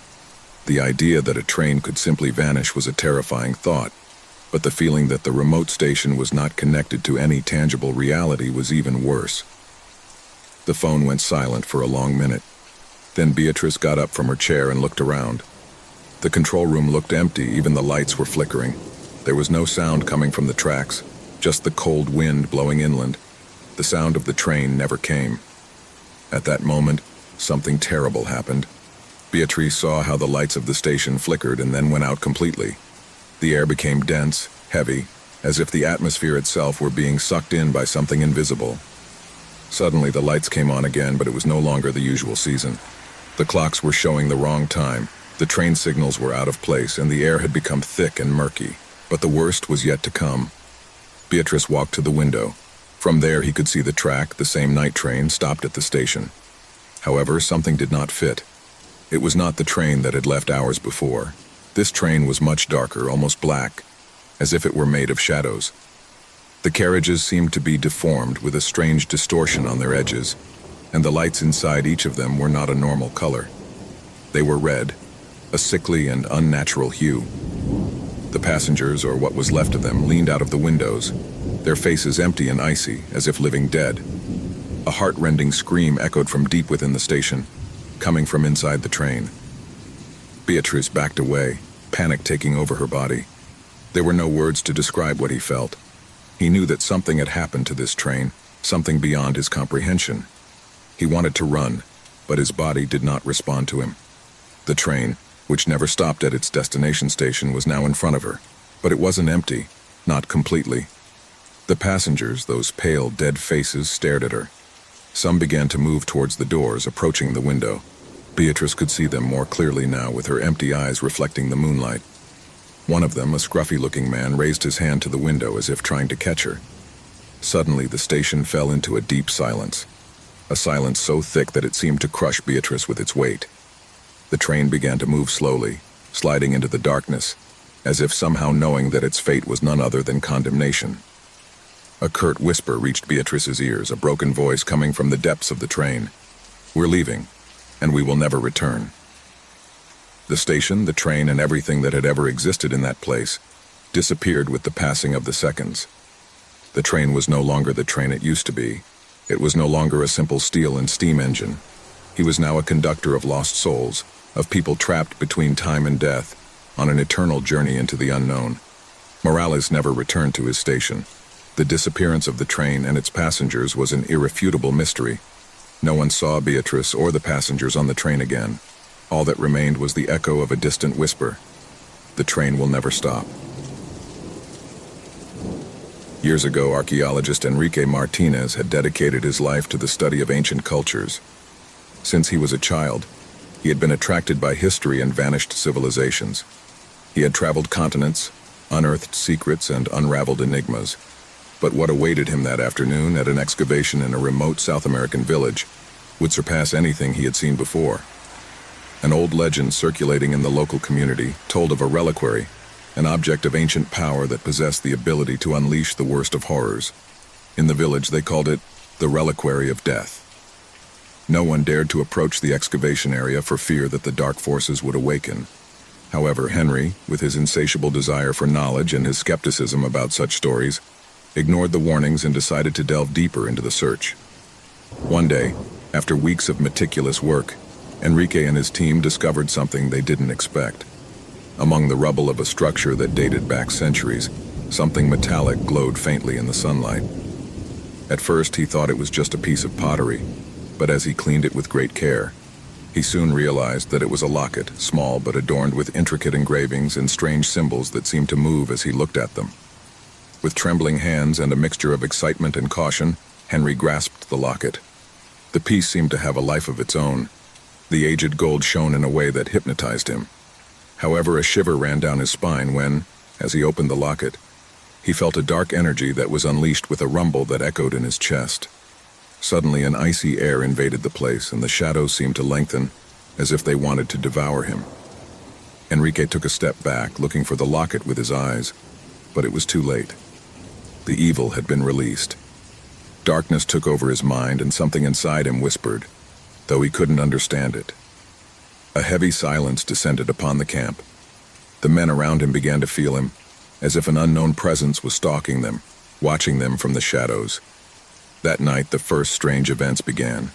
The idea that a train could simply vanish was a terrifying thought, but the feeling that the remote station was not connected to any tangible reality was even worse. The phone went silent for a long minute. Then Beatrice got up from her chair and looked around. The control room looked empty, even the lights were flickering. There was no sound coming from the tracks, just the cold wind blowing inland. The sound of the train never came. At that moment, something terrible happened. Beatrice saw how the lights of the station flickered and then went out completely. The air became dense, heavy, as if the atmosphere itself were being sucked in by something invisible. Suddenly the lights came on again, but it was no longer the usual season. The clocks were showing the wrong time, the train signals were out of place, and the air had become thick and murky. But the worst was yet to come. Beatrice walked to the window. From there he could see the track, the same night train, stopped at the station. However, something did not fit. It was not the train that had left hours before. This train was much darker, almost black, as if it were made of shadows. The carriages seemed to be deformed with a strange distortion on their edges, and the lights inside each of them were not a normal color. They were red, a sickly and unnatural hue. The passengers, or what was left of them, leaned out of the windows, their faces empty and icy, as if living dead. A heart-rending scream echoed from deep within the station, coming from inside the train. Beatrice backed away, panic taking over her body. There were no words to describe what he felt. He knew that something had happened to this train, something beyond his comprehension. He wanted to run, but his body did not respond to him. The train, which never stopped at its destination station, was now in front of her, but it wasn't empty, not completely. The passengers, those pale, dead faces, stared at her. Some began to move towards the doors, approaching the window. Beatrice could see them more clearly now, with her empty eyes reflecting the moonlight. One of them, a scruffy-looking man, raised his hand to the window as if trying to catch her. Suddenly, the station fell into a deep silence. A silence so thick that it seemed to crush Beatrice with its weight. The train began to move slowly, sliding into the darkness, as if somehow knowing that its fate was none other than condemnation. A curt whisper reached Beatrice's ears, a broken voice coming from the depths of the train. "We're leaving, and we will never return." The station, the train, and everything that had ever existed in that place disappeared with the passing of the seconds. The train was no longer the train it used to be. It was no longer a simple steel and steam engine. He was now a conductor of lost souls, of people trapped between time and death, on an eternal journey into the unknown. Morales never returned to his station. The disappearance of the train and its passengers was an irrefutable mystery. No one saw Beatrice or the passengers on the train again. All that remained was the echo of a distant whisper. The train will never stop. Years ago, archaeologist Enrique Martinez had dedicated his life to the study of ancient cultures. Since he was a child, he had been attracted by history and vanished civilizations. He had traveled continents, unearthed secrets, and unraveled enigmas. But what awaited him that afternoon at an excavation in a remote South American village would surpass anything he had seen before. An old legend circulating in the local community told of a reliquary, an object of ancient power that possessed the ability to unleash the worst of horrors. In the village, they called it the Reliquary of Death. No one dared to approach the excavation area for fear that the dark forces would awaken. However, Henry, with his insatiable desire for knowledge and his skepticism about such stories, ignored the warnings and decided to delve deeper into the search. One day, after weeks of meticulous work, Enrique and his team discovered something they didn't expect. Among the rubble of a structure that dated back centuries, something metallic glowed faintly in the sunlight. At first, he thought it was just a piece of pottery, but as he cleaned it with great care, he soon realized that it was a locket, small but adorned with intricate engravings and strange symbols that seemed to move as he looked at them. With trembling hands and a mixture of excitement and caution, Henry grasped the locket. The piece seemed to have a life of its own. The aged gold shone in a way that hypnotized him. However, a shiver ran down his spine when, as he opened the locket, he felt a dark energy that was unleashed with a rumble that echoed in his chest. Suddenly, an icy air invaded the place, and the shadows seemed to lengthen, as if they wanted to devour him. Enrique took a step back, looking for the locket with his eyes, but it was too late. The evil had been released. Darkness took over his mind, and something inside him whispered, though he couldn't understand it. A heavy silence descended upon the camp. The men around him began to feel him, as if an unknown presence was stalking them, watching them from the shadows. That night, the first strange events began.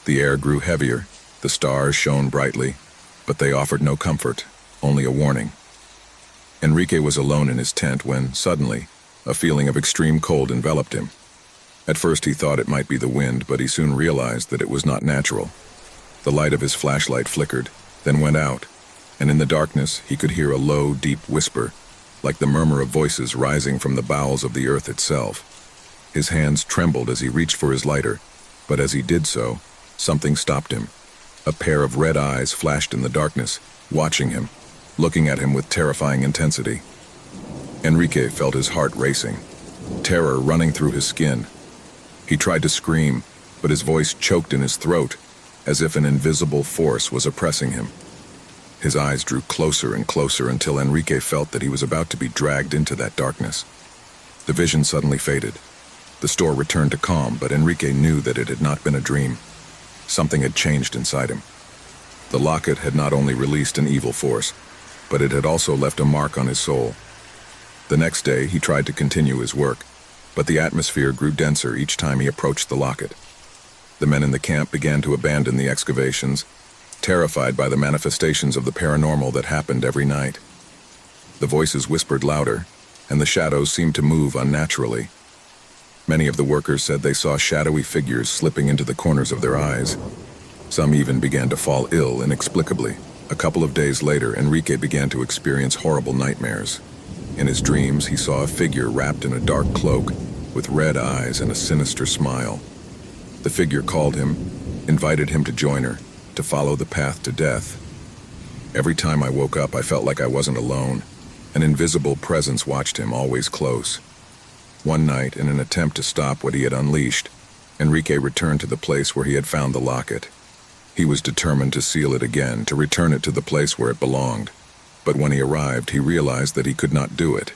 The air grew heavier, the stars shone brightly, but they offered no comfort, only a warning. Enrique was alone in his tent when, suddenly, a feeling of extreme cold enveloped him. At first he thought it might be the wind, but he soon realized that it was not natural. The light of his flashlight flickered, then went out, and in the darkness he could hear a low, deep whisper, like the murmur of voices rising from the bowels of the earth itself. His hands trembled as he reached for his lighter, but as he did so, something stopped him. A pair of red eyes flashed in the darkness, watching him, looking at him with terrifying intensity. Enrique felt his heart racing, terror running through his skin. He tried to scream, but his voice choked in his throat, as if an invisible force was oppressing him. His eyes drew closer and closer until Enrique felt that he was about to be dragged into that darkness. The vision suddenly faded. The store returned to calm, but Enrique knew that it had not been a dream. Something had changed inside him. The locket had not only released an evil force, but it had also left a mark on his soul. The next day, he tried to continue his work, but the atmosphere grew denser each time he approached the locket. The men in the camp began to abandon the excavations, terrified by the manifestations of the paranormal that happened every night. The voices whispered louder, and the shadows seemed to move unnaturally. Many of the workers said they saw shadowy figures slipping into the corners of their eyes. Some even began to fall ill inexplicably. A couple of days later, Enrique began to experience horrible nightmares. In his dreams, he saw a figure wrapped in a dark cloak, with red eyes and a sinister smile. The figure called him, invited him to join her, to follow the path to death. Every time I woke up, I felt like I wasn't alone. An invisible presence watched him, always close. One night, in an attempt to stop what he had unleashed, Enrique returned to the place where he had found the locket. He was determined to seal it again, to return it to the place where it belonged. But when he arrived, he realized that he could not do it.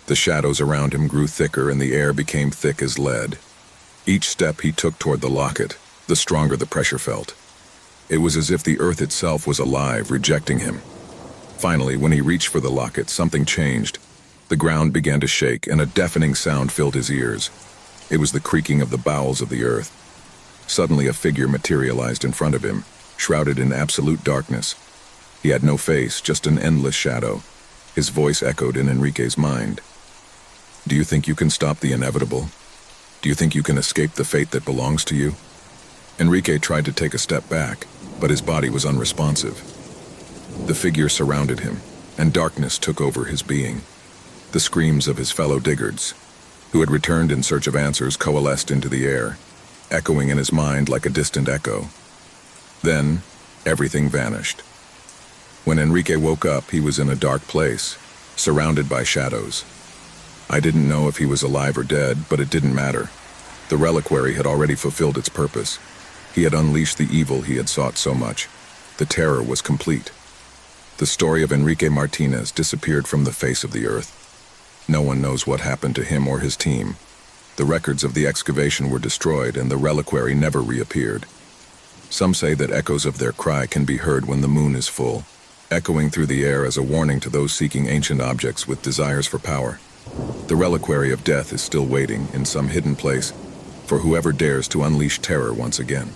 The shadows around him grew thicker and the air became thick as lead. Each step he took toward the locket, the stronger the pressure felt. It was as if the earth itself was alive, rejecting him. Finally, when he reached for the locket, something changed. The ground began to shake, and a deafening sound filled his ears. It was the creaking of the bowels of the earth. Suddenly, a figure materialized in front of him, shrouded in absolute darkness. He had no face, just an endless shadow. His voice echoed in Enrique's mind. "Do you think you can stop the inevitable? Do you think you can escape the fate that belongs to you?" Enrique tried to take a step back, but his body was unresponsive. The figure surrounded him, and darkness took over his being. The screams of his fellow diggers, who had returned in search of answers, coalesced into the air, echoing in his mind like a distant echo. Then, everything vanished. When Enrique woke up, he was in a dark place, surrounded by shadows. I didn't know if he was alive or dead, but it didn't matter. The reliquary had already fulfilled its purpose. He had unleashed the evil he had sought so much. The terror was complete. The story of Enrique Martinez disappeared from the face of the earth. No one knows what happened to him or his team. The records of the excavation were destroyed, and the reliquary never reappeared. Some say that echoes of their cry can be heard when the moon is full, echoing through the air as a warning to those seeking ancient objects with desires for power. The reliquary of death is still waiting in some hidden place for whoever dares to unleash terror once again.